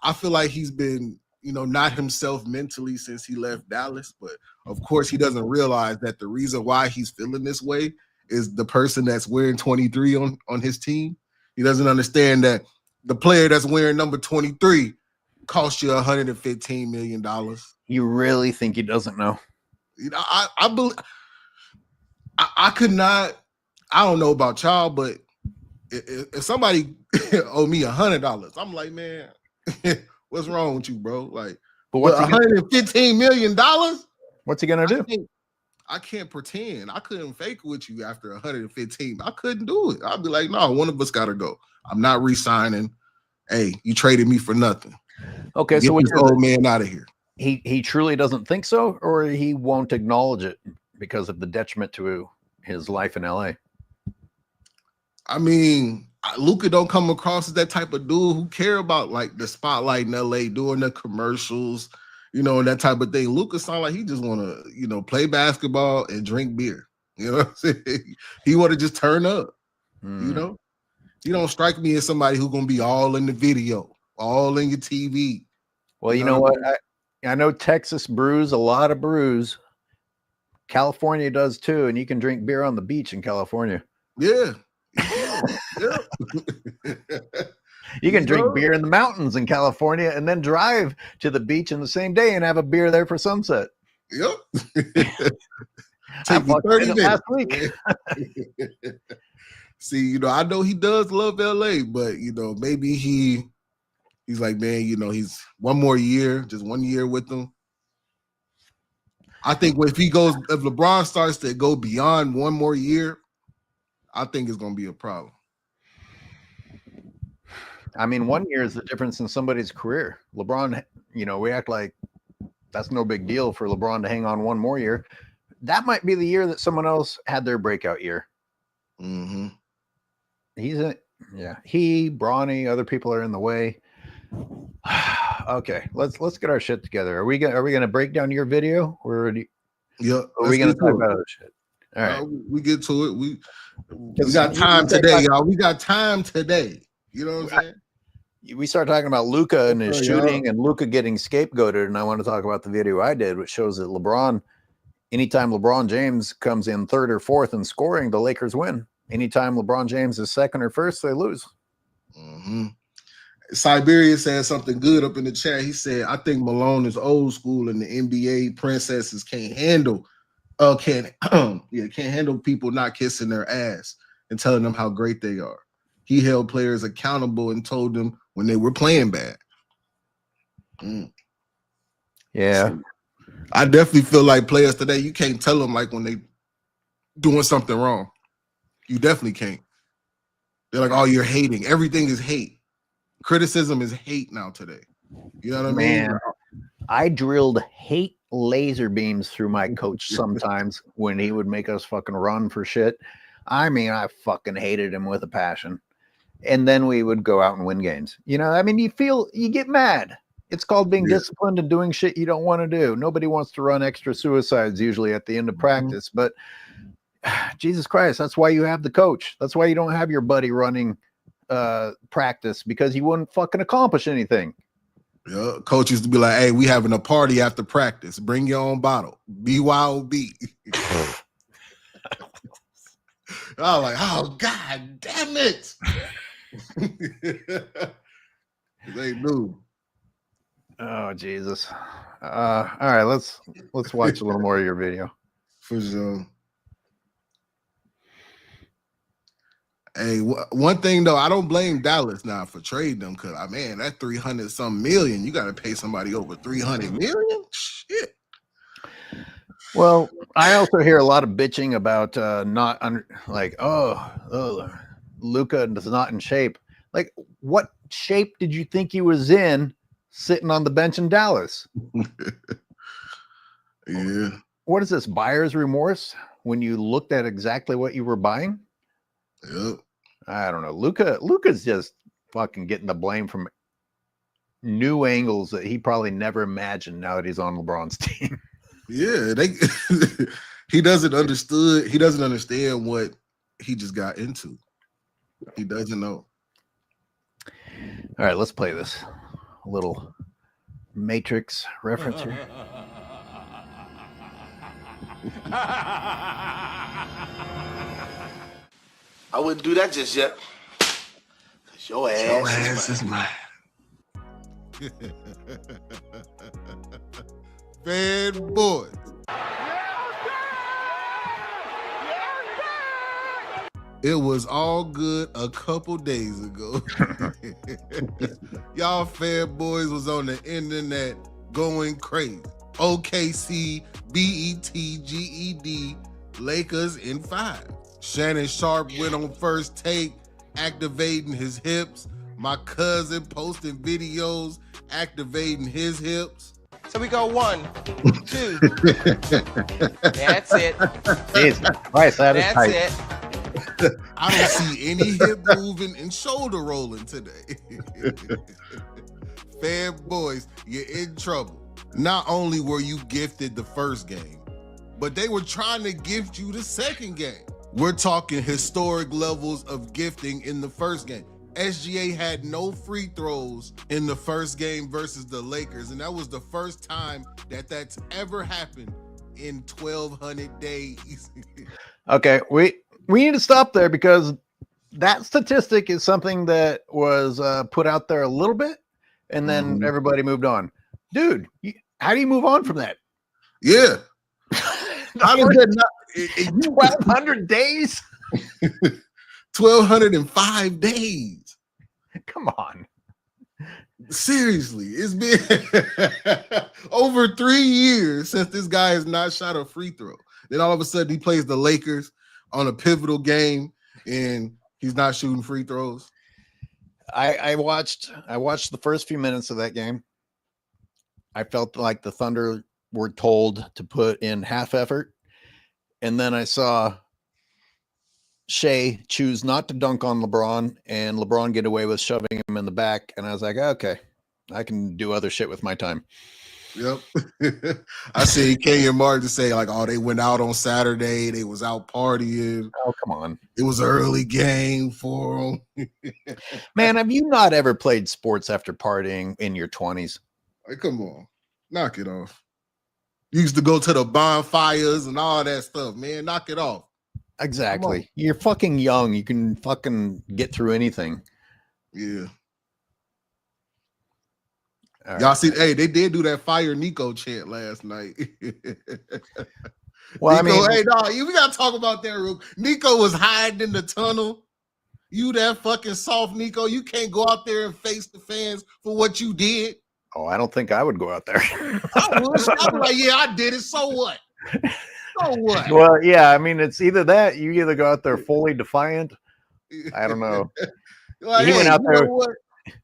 I feel like he's been, not himself mentally since he left Dallas, but of course he doesn't realize that the reason why he's feeling this way is the person that's wearing 23 on his team. He doesn't understand that the player that's wearing number 23 cost you $115 million. You really think he doesn't know? I believe I could not. I don't know about y'all, but if somebody owe me $100, I'm like, man, what's wrong with you, bro? Like, but what's $115 million? What's he gonna do? I can't pretend. I couldn't fake with you after 115. I couldn't do it. I'd be like, no, one of us gotta go. I'm not re-signing. Hey, you traded me for nothing. Okay, get so this old man out of here. He truly doesn't think so, or he won't acknowledge it because of the detriment to his life in LA. I mean, Luka don't come across as that type of dude who care about like the spotlight in LA, doing the commercials, and that type of thing. Luka sound like he just want to, play basketball and drink beer. You know what I'm saying? He want to just turn up. He don't strike me as somebody who's gonna be all in the video, all in your TV. Well, you know what? I know Texas brews a lot of brews. California does too, and you can drink beer on the beach in California. Yeah. You can drink beer in the mountains in California and then drive to the beach in the same day and have a beer there for sunset. Yep. Take 30 minutes last week. See, I know he does love LA, but maybe he's like, man, he's one more year, just 1 year with them. I think if LeBron starts to go beyond one more year, I think it's going to be a problem. I mean, 1 year is the difference in somebody's career. LeBron, we act like that's no big deal for LeBron to hang on one more year. That might be the year that someone else had their breakout year. Mm-hmm. He, Bronny, other people are in the way. Okay, let's get our shit together. Are we gonna break down your video, or are we gonna talk about other shit? All right, we get to it. We got time today, y'all. We got time today. You know what I'm saying? We start talking about Luka and his shooting and Luka getting scapegoated, and I want to talk about the video I did, which shows that anytime LeBron James comes in third or fourth in scoring, the Lakers win. Anytime LeBron James is second or first, they lose. Mm-hmm. Siberia said something good up in the chat. He said, I think Malone is old school and the NBA princesses can't handle people not kissing their ass and telling them how great they are. He held players accountable and told them when they were playing bad. Yeah. So, I definitely feel like players today, you can't tell them like when they doing something wrong. You definitely can't. They're like, oh, you're hating. Everything is hate. Criticism is hate now today. You know what I mean? I drilled hate laser beams through my coach sometimes when he would make us fucking run for shit. I mean, I fucking hated him with a passion. And then we would go out and win games. You get mad. It's called being disciplined and doing shit you don't want to do. Nobody wants to run extra suicides usually at the end of practice, but Jesus Christ, that's why you have the coach. That's why you don't have your buddy running practice, because he wouldn't fucking accomplish anything. Yeah, coach used to be like, hey, we having a party after practice. Bring your own bottle. BYOB. I was like, oh God damn it. They knew. Oh Jesus. All right, let's watch a little more of your video. For sure. Hey, one thing though, I don't blame Dallas now for trading them because man, that 300-some million, you got to pay somebody over 300 million. Shit. Well, I also hear a lot of bitching about Luka is not in shape. Like, what shape did you think he was in sitting on the bench in Dallas? Yeah. What is this, buyer's remorse when you looked at exactly what you were buying? Yep. I don't know. Luka's just fucking getting the blame from new angles that he probably never imagined now that he's on LeBron's team. Yeah, he doesn't understand what he just got into. He doesn't know. All right, let's play this. A little Matrix reference here. I wouldn't do that just yet. Cause your ass is mine. Fanboy. It was all good a couple days ago. Y'all fanboys was on the internet going crazy. OKC, BET, GED, Lakers in 5. Shannon Sharp went on First Take, activating his hips. My cousin posting videos, activating his hips. So we go 1, 2. That's it. Jesus Christ, That's tight. it. I don't see any hip moving and shoulder rolling today. Fanboys, you're in trouble. Not only were you gifted the first game, but they were trying to gift you the second game. We're talking historic levels of gifting in the first game. SGA had no free throws in the first game versus the Lakers, and that was the first time that's ever happened in 1,200 days. Okay, we need to stop there because that statistic is something that was put out there a little bit, and then everybody moved on. Dude, how do you move on from that? Yeah. How did that not? 1,200 days? 1,205 days. Come on. Seriously, it's been over 3 years since this guy has not shot a free throw. Then all of a sudden he plays the Lakers on a pivotal game and he's not shooting free throws. I watched the first few minutes of that game. I felt like the Thunder were told to put in half effort. And then I saw Shea choose not to dunk on LeBron and LeBron get away with shoving him in the back. And I was like, okay, I can do other shit with my time. Yep. I see Kenyon Martin say like, oh, they went out on Saturday. They was out partying. Oh, come on. It was an early game for them. Man, have you not ever played sports after partying in your 20s? Like, come on. Knock it off. You used to go to the bonfires and all that stuff, man. Knock it off. Exactly. You're fucking young. You can fucking get through anything. Yeah. All Y'all right. see, hey, they did do that fire Nico chant last night. Well, Nico, I mean, hey, dog, we gotta talk about that real. Nico was hiding in the tunnel. You that fucking soft, Nico. You can't go out there and face the fans for what you did. oh, I don't think I would go out there. I was like, yeah, I did it. So what? So what? Well, yeah, I mean, it's either that you either go out there fully defiant. I don't know. Like, He hey, went out you there- know what?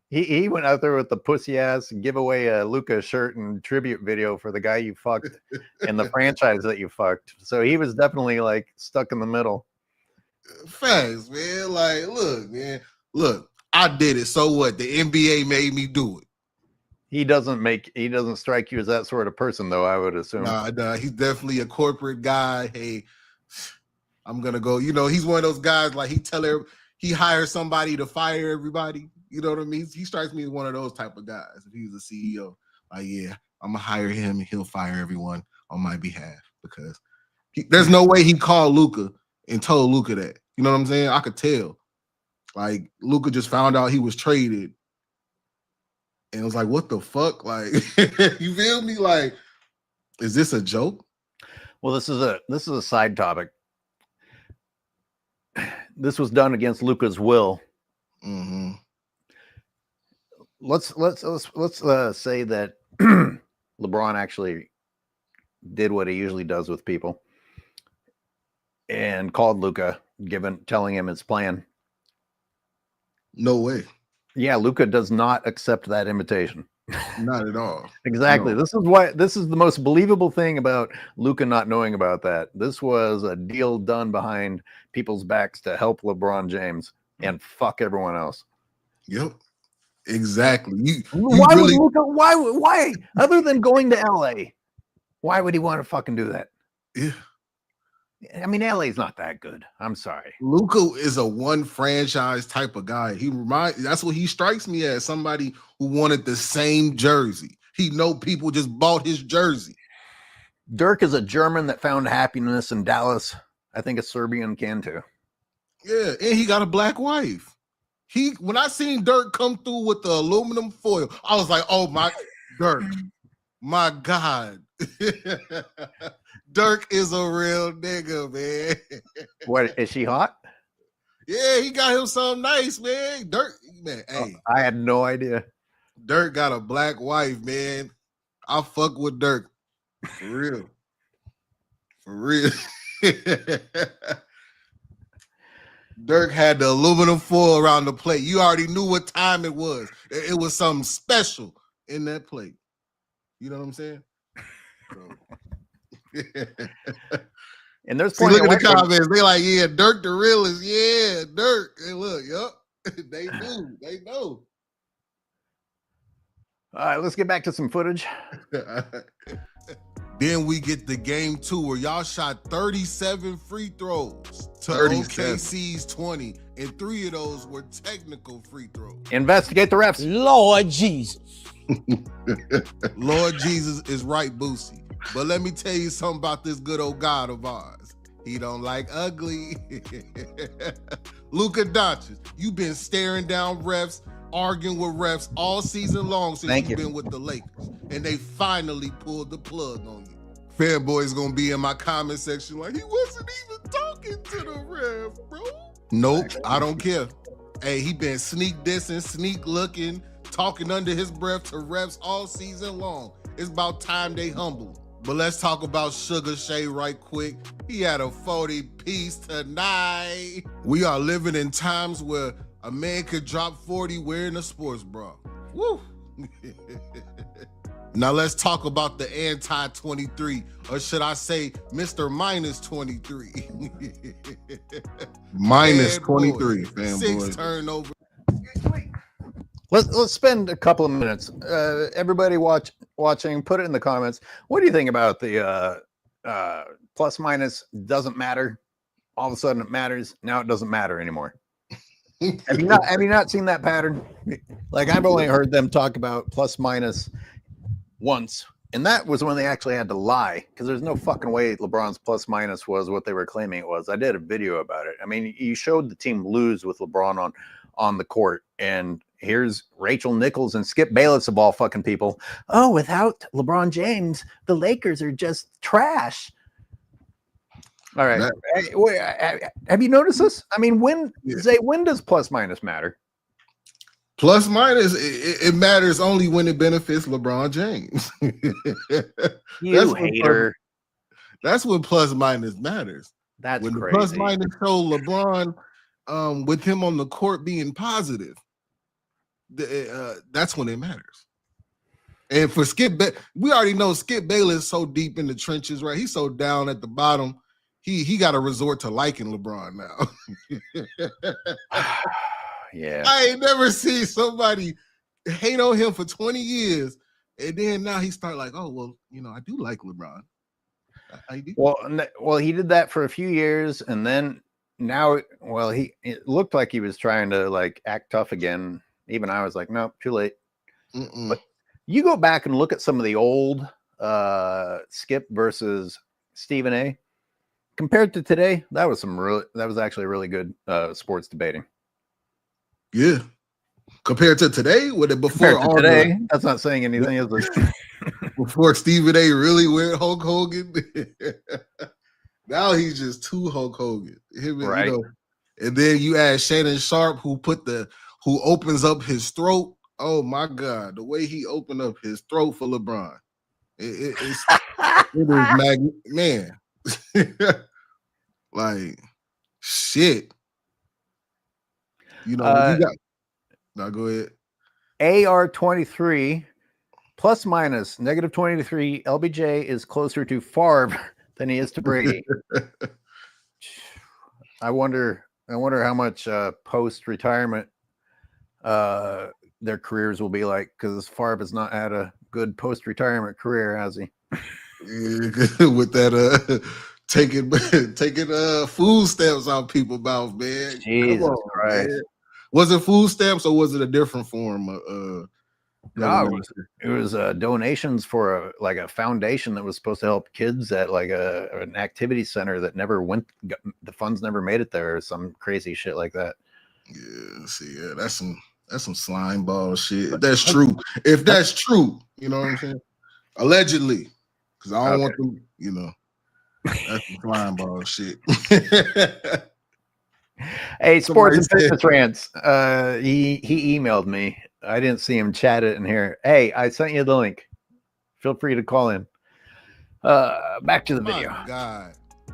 He went out there with the pussy ass and give away a Luka shirt and tribute video for the guy you fucked and the franchise that you fucked. So he was definitely like stuck in the middle. Facts, man. Like, look, man. Look, I did it. So what? The NBA made me do it. He doesn't strike you as that sort of person, though, I would assume. Nah, he's definitely a corporate guy. Hey, I'm gonna go. You know, he's one of those guys like he hires somebody to fire everybody. You know what I mean? He strikes me as one of those type of guys. If he's a CEO, like, yeah, I'm gonna hire him and he'll fire everyone on my behalf because there's no way he called Luka and told Luka that. You know what I'm saying? I could tell. Like Luka just found out he was traded, and it was like, what the fuck? Like, you feel me? Like, is this a joke? Well, this is a side topic. This was done against Luka's will. Mm-hmm. Let's say that LeBron actually did what he usually does with people and called Luka, telling him his plan. No way. Yeah, Luka does not accept that invitation. Not at all. Exactly. No. This is the most believable thing about Luka not knowing about that. This was a deal done behind people's backs to help LeBron James and fuck everyone else. Yep. Exactly. Why would Luka? Why? Other than going to LA, why would he want to fucking do that? Yeah. I mean, LA's not that good. I'm sorry. Luka is a one franchise type of guy. That's what he strikes me as, somebody who wanted the same jersey. He know people just bought his jersey. Dirk is a German that found happiness in Dallas. I think a Serbian can too. Yeah, and he got a black wife. When I seen Dirk come through with the aluminum foil, I was like, oh my Dirk, my God. Dirk is a real nigga, man. What, is she hot? Yeah, he got him something nice, man. Dirk, man, hey. I had no idea. Dirk got a black wife, man. I fuck with Dirk. For real. For real. Dirk had the aluminum foil around the plate. You already knew what time it was. It was something special in that plate. You know what I'm saying? So. And there's look at the comments. They like, yeah, Dirk the realest. Yeah, Dirk. Hey, look, yup. They know. All right, let's get back to some footage. Then we get the game 2 where y'all shot 37 free throws to OKC's 20, and 3 of those were technical free throws. Investigate the refs. Lord Jesus. Lord Jesus is right, Boosie. But let me tell you something about this good old God of ours. He don't like ugly. Luka Dončić, you've been staring down refs, arguing with refs all season long since you've been with the Lakers. And they finally pulled the plug on you. Fanboy's gonna be in my comment section like, he wasn't even talking to the ref, bro. Nope, I don't care. Hey, he been sneak dissing, sneak looking, talking under his breath to refs all season long. It's about time they humble him. But let's talk about Sugar Shea right quick. He had a 40-piece tonight. We are living in times where a man could drop 40 wearing a sports bra. Woo. Now let's talk about the anti-23, or should I say Mr. Minus 23. Minus 23, fanboy. 6 turnovers. Let's spend a couple of minutes. Everybody watching, put it in the comments. What do you think about the plus minus doesn't matter? All of a sudden it matters. Now it doesn't matter anymore. Have you not seen that pattern? Like, I've only heard them talk about plus minus once, and that was when they actually had to lie, because there's no fucking way LeBron's plus minus was what they were claiming it was. I did a video about it. I mean, you showed the team lose with LeBron on the court, and here's Rachel Nichols and Skip Bayless of all fucking people. Oh, without LeBron James, the Lakers are just trash. All right. Have you noticed this? I mean, when does plus minus matter? Plus minus, it matters only when it benefits LeBron James. You hater. That's when plus minus matters. That's when crazy. The plus minus show LeBron with him on the court being positive. That's when it matters. And for Skip, we already know Skip Bayless is so deep in the trenches, right? He's so down at the bottom. He got to resort to liking LeBron now. Yeah, I ain't never seen somebody hate on him for 20 years, and then now he start like, oh well, I do like LeBron. I do. Well, he did that for a few years, and then now, it looked like he was trying to like act tough again. Even I was like, no, too late. But you go back and look at some of the old Skip versus Stephen A. compared to today, that was actually really good sports debating. Yeah. Compared to today, with it before all today, that's not saying anything, is it? Before Stephen A really went Hulk Hogan. Now he's just too Hulk Hogan. Right. You know, and then you add Shannon Sharp, who opens up his throat. Oh my God, the way he opened up his throat for LeBron. It is man. Like shit. You know, you got now go ahead. AR23 plus minus negative 23. LBJ is closer to Favre than he is to Brady. I wonder how much post-retirement their careers will be like, because Favre has not had a good post-retirement career, has he? Yeah, with that taking food stamps out people's mouth, man. Jesus Christ. Man. Was it food stamps or was it a different form of no, it was donations for a foundation that was supposed to help kids at like an activity center that never went. The funds never made it there, or some crazy shit like that. Yeah, see, that's some slime ball shit. If that's true, you know what I'm saying? Allegedly, because I don't want them, you know. That's some slime ball shit. Hey, sports and fitness rants. He emailed me. I didn't see him chat it in here. Hey, I sent you the link. Feel free to call in. Back to the video. My God.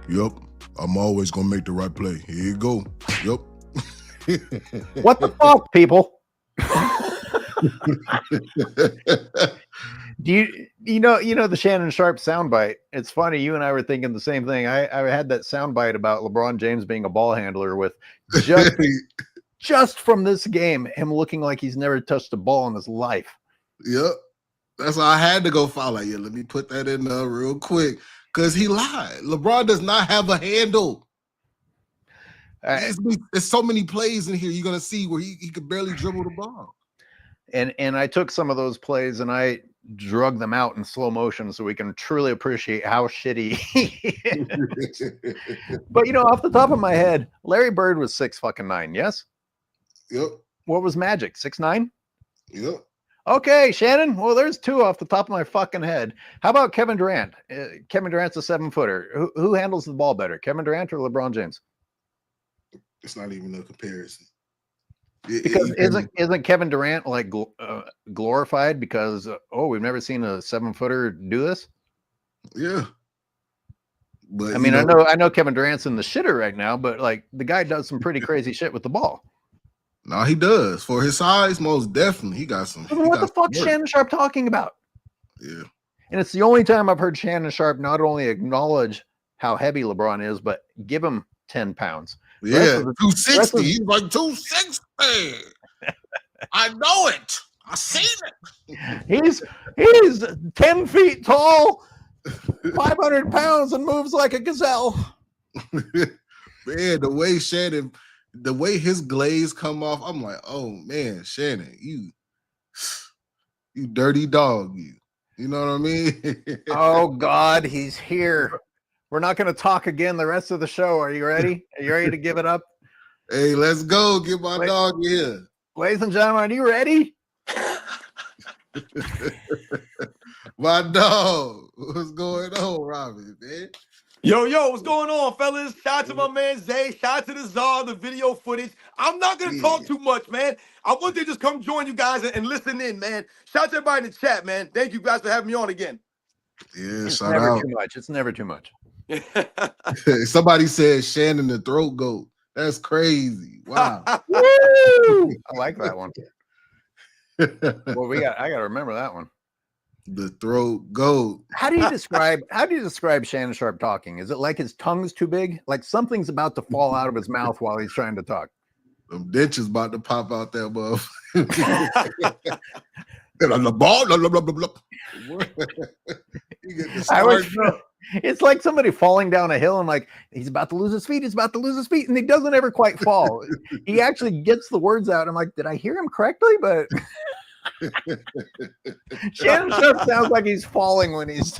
Yep. I'm always gonna make the right play. Here you go. Yep. What the fuck, people? Do you know the Shannon Sharp soundbite? It's funny. You and I were thinking the same thing. I had that soundbite about LeBron James being a ball handler with just from this game, him looking like he's never touched a ball in his life. Yep. That's why I had to go follow. Yeah, let me put that in there real quick. Because he lied. LeBron does not have a handle. There's so many plays in here you're going to see where he could barely dribble the ball. And I took some of those plays and I drug them out in slow motion so we can truly appreciate how shitty he is. But, off the top of my head, Larry Bird was 6'9", yes? Yep. What was Magic, 6'9"? Yep. Okay, Shannon. Well, there's two off the top of my fucking head. How about Kevin Durant? Kevin Durant's a 7-footer. Who handles the ball better, Kevin Durant or LeBron James? It's not even a comparison. Because isn't Kevin Durant like glorified because we've never seen a 7-footer do this? Yeah. But I mean, I know Kevin Durant's in the shitter right now, but like the guy does some pretty crazy shit with the ball. No, he does. For his size, most definitely. He got some. What the fuck's Shannon Sharp talking about? Yeah. And it's the only time I've heard Shannon Sharp not only acknowledge how heavy LeBron is, but give him 10 pounds. Yeah, 260. He's like 260. I know it. I seen it. He's 10 feet tall, 500 pounds, and moves like a gazelle. Man, the way his glaze come off, I'm like, oh man, Shannon, you dirty dog, you know what I mean? Oh God, he's here. We're not going to talk again the rest of the show. Are you ready? Are you ready to give it up? Hey, let's go. Get my dog here. Ladies and gentlemen, are you ready? My dog. What's going on, Robin, man? Yo, what's going on, fellas? Shout out to my man Zay. Shout out to the Czar, the video footage. I'm not going to talk too much, man. I want to just come join you guys and listen in, man. Shout out to everybody in the chat, man. Thank you guys for having me on again. Yeah, it's never too much. It's never too much. Somebody said Shannon the throat goat. That's crazy. Wow. Woo! I like that one. Well, I got to remember that one. The throat goat. How do you describe Shannon Sharp talking? Is it like his tongue's too big? Like something's about to fall out of his mouth while he's trying to talk? Them dentures about to pop out there, bro. The ball, blah, blah, blah, blah. It's like somebody falling down a hill and like he's about to lose his feet, and he doesn't ever quite fall. He actually gets the words out. I'm like, did I hear him correctly? But Shannon Sharp sounds like he's falling when he's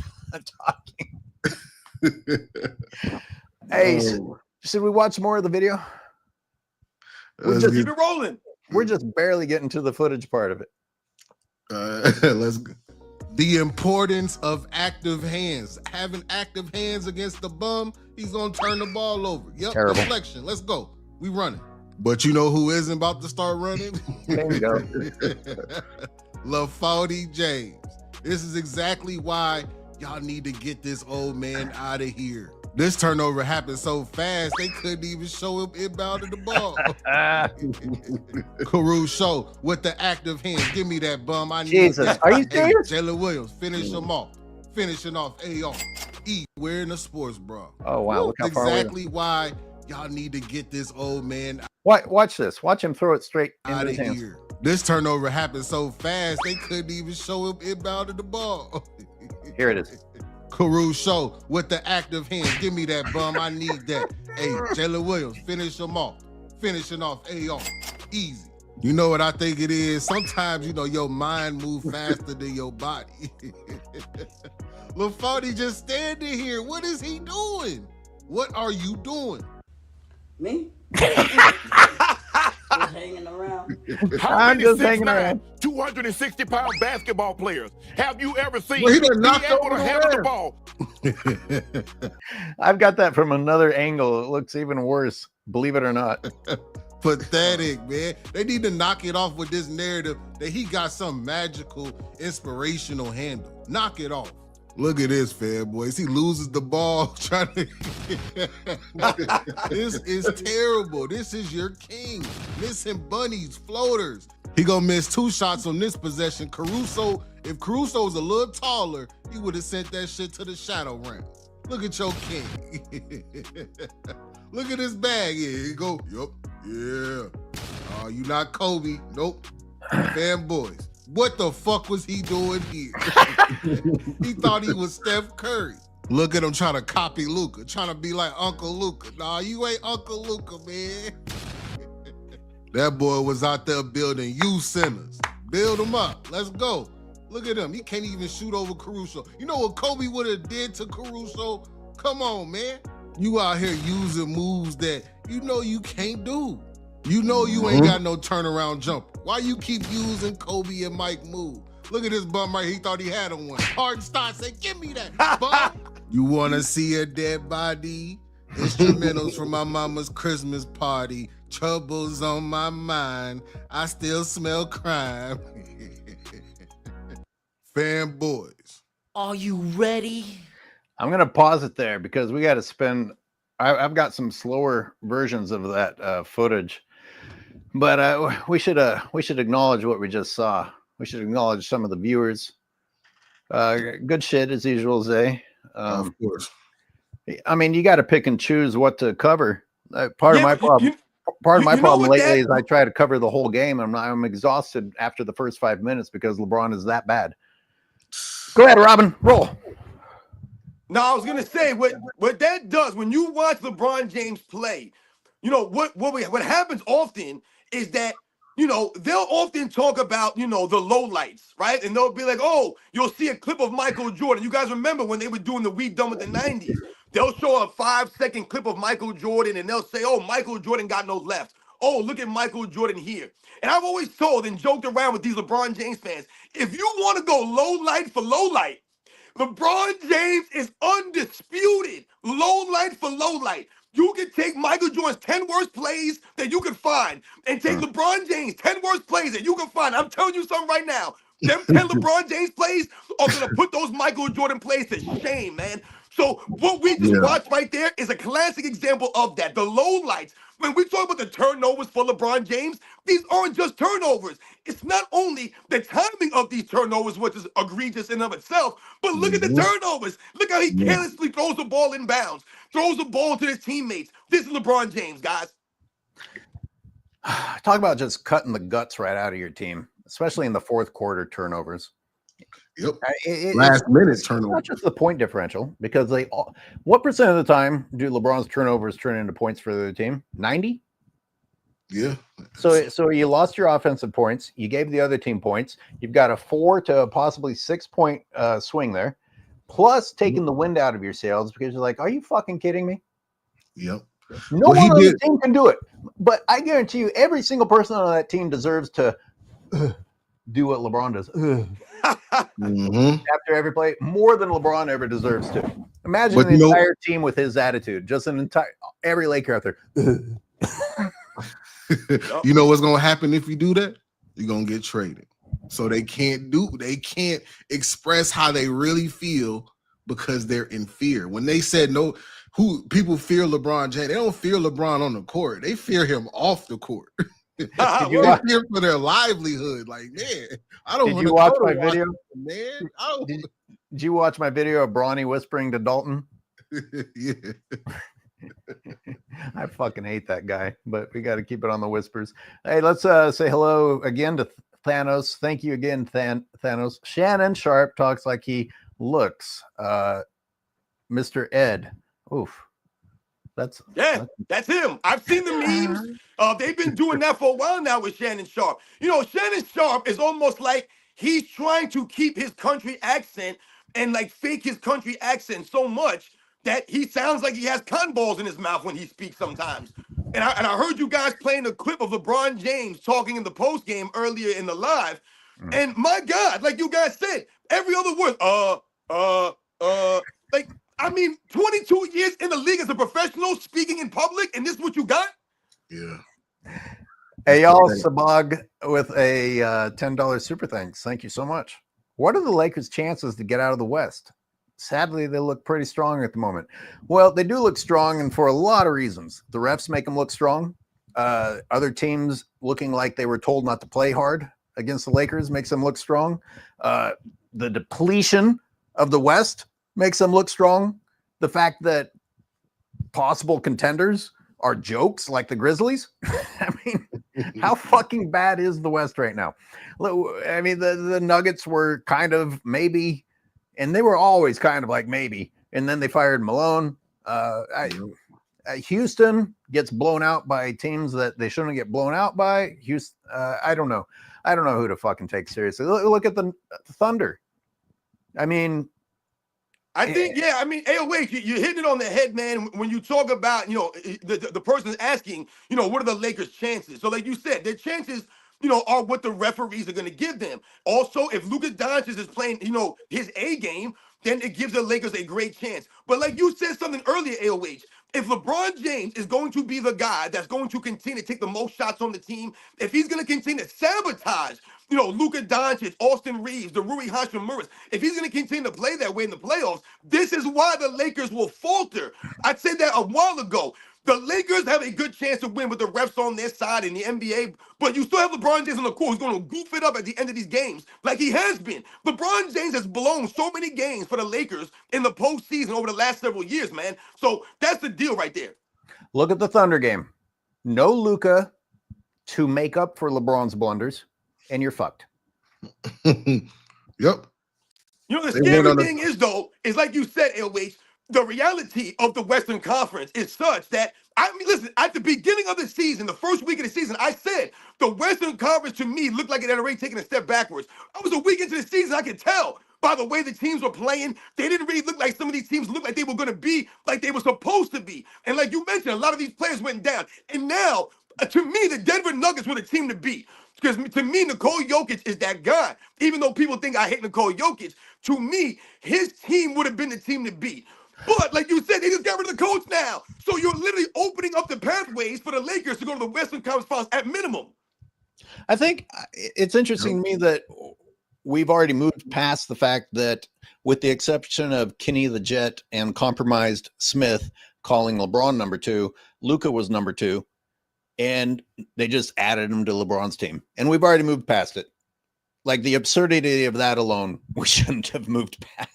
talking. Hey, should we watch more of the video? Keep it rolling. We're just barely getting to the footage part of it. Let's go. The importance of active hands. Having active hands against the bum, he's gonna turn the ball over. Yep, terrible. Deflection. Let's go. We running. But you know who isn't about to start running? Bingo. LeBron James. This is exactly why y'all need to get this old man out of here. This turnover happened so fast, they couldn't even show him inbounding the ball. Caruso with the active hands. Give me that bum. I need Jesus, that. are you serious? Jalen Williams, finish him off. Finishing off AR. Wearing a sports bra. Oh, wow. Look how far exactly why y'all need to get this old man Watch this. Watch him throw it straight out into of his hands. here. This turnover happened so fast, they couldn't even show him inbounding the ball. Here it is. Caruso with the active hands. Give me that bum. I need that. Hey, Jalen Williams, finish him off. Finishing off AR. Easy. You know what I think it is? Sometimes, your mind moves faster than your body. LeBron just standing here. What is he doing? What are you doing? Me? Just hanging around. I'm just hanging around. 260-pound basketball players. Have you ever seen Well, he me done knocked able to over the handle the ref. ball? I've got that from another angle. It looks even worse, believe it or not. Pathetic, man. They need to knock it off with this narrative that he got some magical, inspirational handle. Knock it off. Look at this, fanboys. He loses the ball trying to. This is terrible. This is your king. Missing bunnies, floaters. He gonna miss 2 shots on this possession. Caruso, if Caruso was a little taller, he would have sent that shit to the shadow round. Look at your king. Look at his bag. Yeah, he go. Yup. Yeah. You not Kobe. Nope. Fanboys. What the fuck was he doing here? He thought he was Steph Curry. Look at him trying to copy Luka, trying to be like Uncle Luka. Nah, you ain't Uncle Luka, man. That boy was out there building youth centers. Build him up. Let's go. Look at him. He can't even shoot over Caruso. You know what Kobe would have did to Caruso? Come on, man. You out here using moves that you can't do. You ain't got no turnaround jumper. Why you keep using Kobe and Mike move? Look at this bum right here. He thought he had him one. Hard start, say, give me that, bum. You want to see a dead body? Instrumentals from my mama's Christmas party. Troubles on my mind. I still smell crime. Fanboys. Are you ready? I'm going to pause it there because we got to spend. I've got some slower versions of that footage. But we should acknowledge what we just saw. We should acknowledge some of the viewers. Good shit as usual, Zay. Of course. I mean, you got to pick and choose what to cover. Part of my problem lately is I try to cover the whole game. I'm exhausted after the first 5 minutes because LeBron is that bad. Go ahead, Robin. Roll. No, I was gonna say what that does when you watch LeBron James play. What happens often is that, they'll often talk about, the lowlights, right? And they'll be like, oh, you'll see a clip of Michael Jordan. You guys remember when they were doing the We Done with the 90s? They'll show a 5-second clip of Michael Jordan and they'll say, oh, Michael Jordan got no left. Oh, look at Michael Jordan here. And I've always told and joked around with these LeBron James fans, if you want to go low light for low light, LeBron James is undisputed low light for low light. You can take Michael Jordan's 10 worst plays that you can find and take LeBron James' 10 worst plays that you can find. I'm telling you something right now. Them 10 LeBron James plays are going to put those Michael Jordan plays to shame, man. So what we just watched right there is a classic example of that. The low lights. When we talk about the turnovers for LeBron James, these aren't just turnovers. It's not only the timing of these turnovers, which is egregious in of itself, but look at the turnovers. Look how he carelessly throws the ball in bounds, throws the ball to his teammates. This is LeBron James, guys. Talk about just cutting the guts right out of your team, especially in the fourth quarter turnovers. Yep. Last minute turnover. Not just the point differential, because what percent of the time do LeBron's turnovers turn into points for the team? 90? Yeah. So you lost your offensive points. You gave the other team points. You've got a 4 to possibly 6 point swing there, plus taking the wind out of your sails because you're like, are you fucking kidding me? Yep. No one on the team can do it. But I guarantee you, every single person on that team deserves to do what LeBron does. After every play, more than LeBron ever deserves to. Imagine the entire team with his attitude. Just every Laker out there. You know what's gonna happen if you do that? You're gonna get traded. So they can't express how they really feel because they're in fear. When they said no, people fear LeBron James. They don't fear LeBron on the court. They fear him off the court. They fear for their livelihood. Like, man, I don't want to watch my video. Man, did you watch my video of Bronny whispering to Dalton? Yeah. I fucking hate that guy, but we got to keep it on the whispers. Hey, let's say hello again to Thanos. Thank you again, Thanos. Shannon Sharp talks like he looks. Mr. Ed. Oof. That's him. I've seen the memes. They've been doing that for a while now with Shannon Sharp. You know, Shannon Sharp is almost like he's trying to keep his country accent and like fake his country accent so much that he sounds like he has cotton balls in his mouth when he speaks sometimes. And I heard you guys playing a clip of LeBron James talking in the post game earlier in the live. And my God, like you guys said, every other word, like, I mean, 22 years in the league as a professional speaking in public, and this is what you got? Yeah. Hey, y'all, Sabag with a $10 super thanks. Thank you so much. What are the Lakers' chances to get out of the West? Sadly, they look pretty strong at the moment. Well, they do look strong, and for a lot of reasons. The refs make them look strong. Other teams looking like they were told not to play hard against the Lakers makes them look strong. The depletion of the West makes them look strong. The fact that possible contenders are jokes like the Grizzlies. I mean, how fucking bad is the West right now? I mean, the Nuggets were kind of maybe, and they were always kind of like maybe, and then they fired Malone. Houston gets blown out by teams that they shouldn't get blown out by. Houston, I don't know. I don't know who to fucking take seriously. Look at the Thunder. I mean, I think, yeah, I mean, AOH, you're hitting it on the head, man, when you talk about, you know, the person's asking, you know, what are the Lakers' chances? So like you said, their chances, you know, are what the referees are going to give them. Also, if Luka Dončić is playing, you know, his A game, then it gives the Lakers a great chance. But like you said something earlier, AOH, if LeBron James is going to be the guy that's going to continue to take the most shots on the team, if he's going to continue to sabotage, you know, Luka Dončić, Austin Reeves, the Rui Hachimura's, if he's going to continue to play that way in the playoffs, this is why the Lakers will falter. I said that a while ago. The Lakers have a good chance to win with the refs on their side in the NBA, but you still have LeBron James on the court who's going to goof it up at the end of these games like he has been. LeBron James has blown so many games for the Lakers in the postseason over the last several years, man. So that's the deal right there. Look at the Thunder game. No Luka to make up for LeBron's blunders, and you're fucked. Yep. You know, the scary thing is, though, is like you said, LH, the reality of the Western Conference is such that, I mean, listen, at the beginning of the season, the first week of the season, I said the Western Conference to me looked like it had already taken a step backwards. I was a week into the season, I could tell by the way the teams were playing. They didn't really look like some of these teams looked like they were going to be like they were supposed to be. And like you mentioned, a lot of these players went down. And now, to me, the Denver Nuggets were the team to beat. Because to me, Nikola Jokic is that guy. Even though people think I hate Nikola Jokic, to me, his team would have been the team to beat. But like you said, they just got rid of the coach now. So you're literally opening up the pathways for the Lakers to go to the Western Conference Finals at minimum. I think it's interesting to me that we've already moved past the fact that, with the exception of Kenny the Jet and compromised Smith calling LeBron number 2, Luka was number 2, and they just added him to LeBron's team. And we've already moved past it. Like, the absurdity of that alone, we shouldn't have moved past.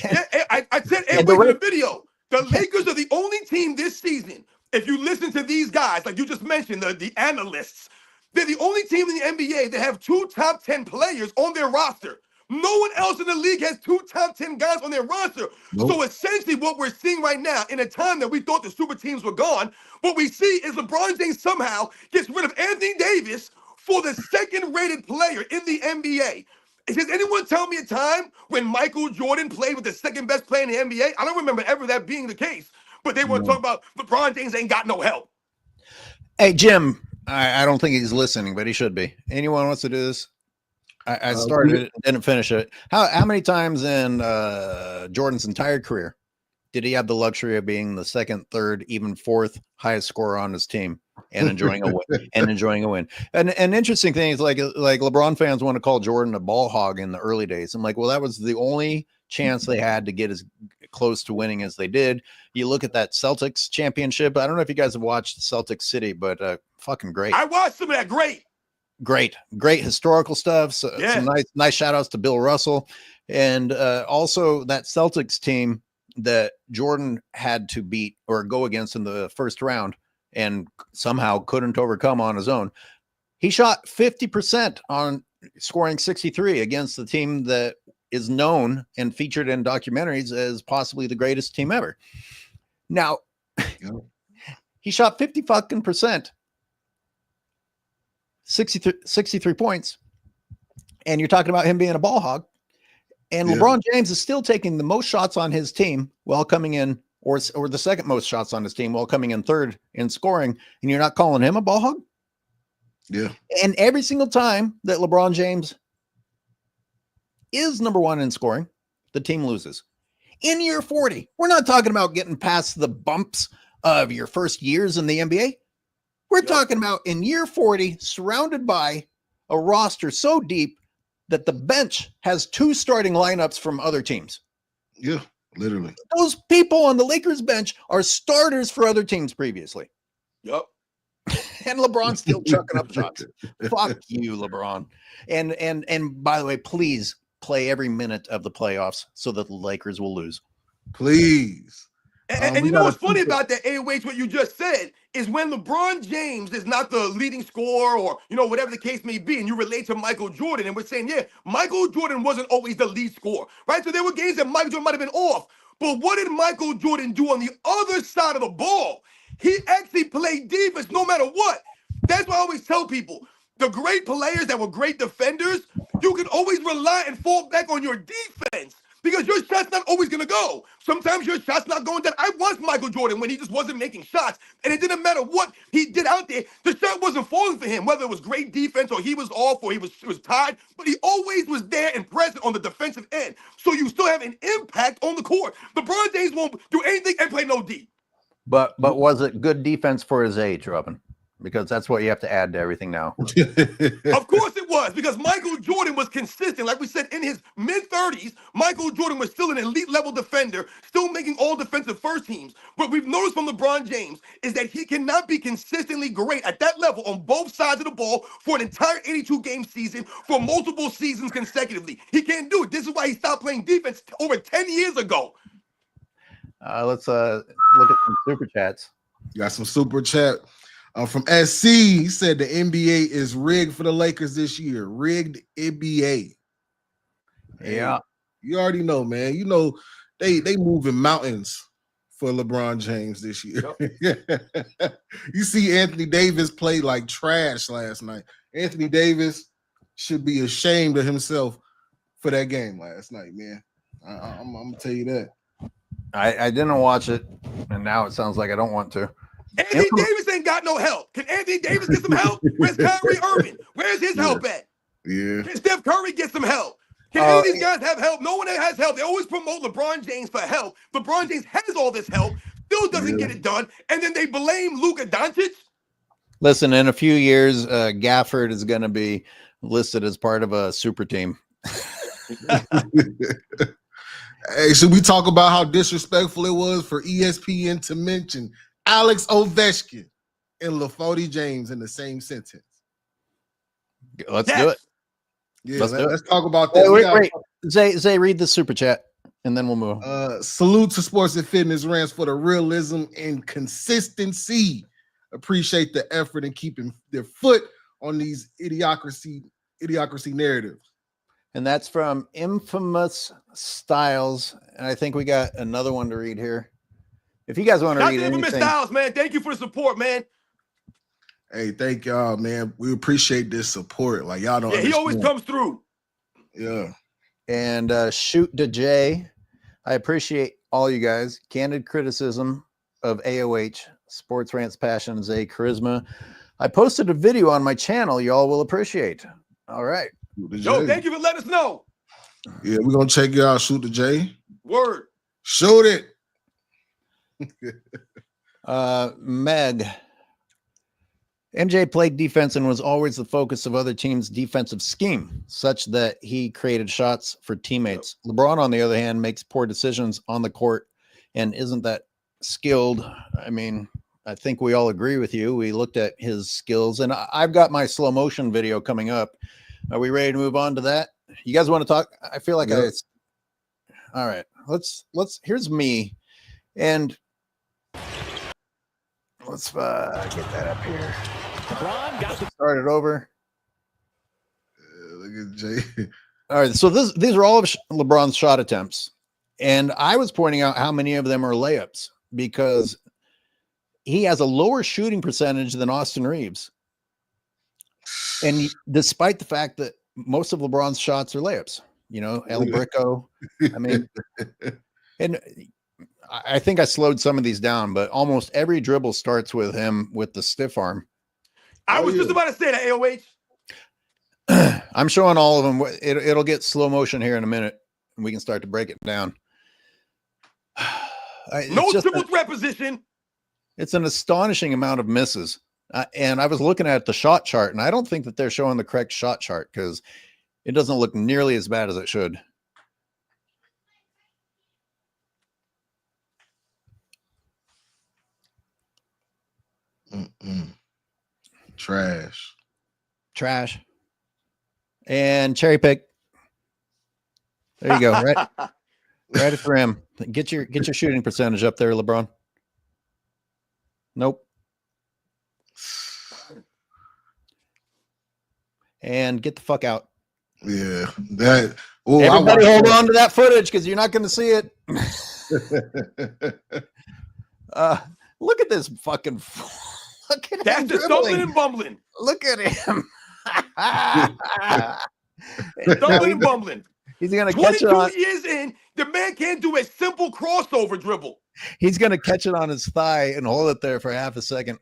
Yeah, I said in the video, the Lakers are the only team this season, if you listen to these guys, like you just mentioned, the analysts, they're the only team in the NBA that have 2 top 10 players on their roster. No one else in the league has 2 top 10 guys on their roster. Nope. So essentially what we're seeing right now, in a time that we thought the super teams were gone, what we see is LeBron James somehow gets rid of Anthony Davis for the second-rated player in the NBA. Does anyone tell me a time when Michael Jordan played with the second best player in the NBA? I don't remember ever that being the case. but they want to talk about LeBron James ain't got no help. Hey, Jim, I don't think he's listening, but he should be. Anyone wants to do this? I started it, didn't finish it. How many times in Jordan's entire career did he have the luxury of being the second, third, even fourth highest scorer on his team and enjoying a win? And an interesting thing is like LeBron fans want to call Jordan a ball hog in the early days. I'm like, well, that was the only chance they had to get as close to winning as they did. You look at that Celtics championship. I don't know if you guys have watched Celtics City, but fucking great. I watched some of that. Great historical stuff. So some nice shout outs to Bill Russell. And also that Celtics team that Jordan had to beat or go against in the first round and somehow couldn't overcome on his own. He shot 50% on scoring 63 against the team that is known and featured in documentaries as possibly the greatest team ever. Now, he shot 50 fucking percent, 63 points, and you're talking about him being a ball hog. And LeBron James is still taking the most shots on his team while coming in, or the second most shots on his team while coming in third in scoring, and you're not calling him a ball hog? Yeah. And every single time that LeBron James is number one in scoring, the team loses. In year 40, we're not talking about getting past the bumps of your first years in the NBA. We're talking about in year 40, surrounded by a roster so deep that the bench has two starting lineups from other teams. Yeah, literally. Those people on the Lakers bench are starters for other teams previously. Yep. And LeBron's still chucking up shots. Fuck you, LeBron. And by the way, please play every minute of the playoffs so that the Lakers will lose. Please. And you know what's funny about that, AOH, what you just said, is when LeBron James is not the leading scorer or, whatever the case may be, and you relate to Michael Jordan, and we're saying, Michael Jordan wasn't always the lead scorer, right? So there were games that Michael Jordan might have been off. But what did Michael Jordan do on the other side of the ball? He actually played defense no matter what. That's why I always tell people, the great players that were great defenders, you can always rely and fall back on your defense. Because your shot's not always going to go. Sometimes your shot's not going down. I watched Michael Jordan when he just wasn't making shots. And it didn't matter what he did out there. The shot wasn't falling for him, whether it was great defense or he was off or he was tied. But he always was there and present on the defensive end. So you still have an impact on the court. LeBron James won't do anything and play no D. But was it good defense for his age, Robin? Because that's what you have to add to everything now. Of course it was, because Michael Jordan was consistent. Like we said, in his mid-30s, Michael Jordan was still an elite-level defender, still making all defensive first teams. What we've noticed from LeBron James is that he cannot be consistently great at that level on both sides of the ball for an entire 82-game season for multiple seasons consecutively. He can't do it. This is why he stopped playing defense over 10 years ago. Let's look at some super chats. You got some super chat. From SC, he said the NBA is rigged for the Lakers this year. Rigged NBA. Yeah. You already know, man. You know, they moving mountains for LeBron James this year. Yep. You see Anthony Davis play like trash last night. Anthony Davis should be ashamed of himself for that game last night, man. I'm going to tell you that. I didn't watch it, and now it sounds like I don't want to. Anthony Davis ain't got no help. Can Anthony Davis get some help? Where's Kyrie Irving? Where's his help at? Yeah. Can Steph Curry get some help? Can any of these guys have help? No one has help. They always promote LeBron James for help. LeBron James has all this help, still doesn't get it done, and then they blame Luka Dončić. Listen, in a few years, Gafford is going to be listed as part of a super team. Hey, should we talk about how disrespectful it was for ESPN to mention Alex Ovechkin and LaFody James in the same sentence? Let's do it. Yeah, let's talk about that. Wait. Zay, read the super chat, and then we'll move on. Salute to Sports and Fitness Rants for the realism and consistency. Appreciate the effort in keeping their foot on these idiocracy narratives. And that's from Infamous Styles. And I think we got another one to read here. If you guys want to read anything. Infamous Styles, man. Thank you for the support, man. Hey, thank y'all, man. We appreciate this support. Like, y'all don't understand. He always comes through. Yeah. And Shoot to Jay. I appreciate all you guys. Candid criticism of AOH, Sports Rants, Passion, Zay, Charisma. I posted a video on my channel y'all will appreciate. All right. Yo, thank you for letting us know. Yeah, we're going to check you out. Shoot the J. Word. Shoot it. Meg. MJ played defense and was always the focus of other teams' defensive scheme, such that he created shots for teammates. LeBron, on the other hand, makes poor decisions on the court and isn't that skilled. I mean, I think we all agree with you. We looked at his skills, and I've got my slow motion video coming up. Are we ready to move on to that? You guys want to talk? I feel like all right, let's here's me, and let's get that up here. LeBron got to start it over. Look at Jay. All right, so these are all of LeBron's shot attempts, and I was pointing out how many of them are layups because he has a lower shooting percentage than Austin Reeves, and despite the fact that most of LeBron's shots are layups, you know, El Brico. I mean, and I think I slowed some of these down, but almost every dribble starts with him with the stiff arm. I was just about to say that, AOH. I'm showing all of them. It'll get slow motion here in a minute, and we can start to break it down. No triple threat position. It's an astonishing amount of misses. And I was looking at the shot chart, and I don't think that they're showing the correct shot chart because it doesn't look nearly as bad as it should. Trash. And cherry pick. There you go. Right at the rim. Get your shooting percentage up there, LeBron. Nope. And get the fuck out. Yeah. That. Oh, everybody hold on to that footage because you're not going to see it. Look at this fucking. Look at that's him the stumbling and bumbling. Look at him. Stumbling and bumbling. He's going to catch it on. 22 years in, the man can't do a simple crossover dribble. He's going to catch it on his thigh and hold it there for half a second.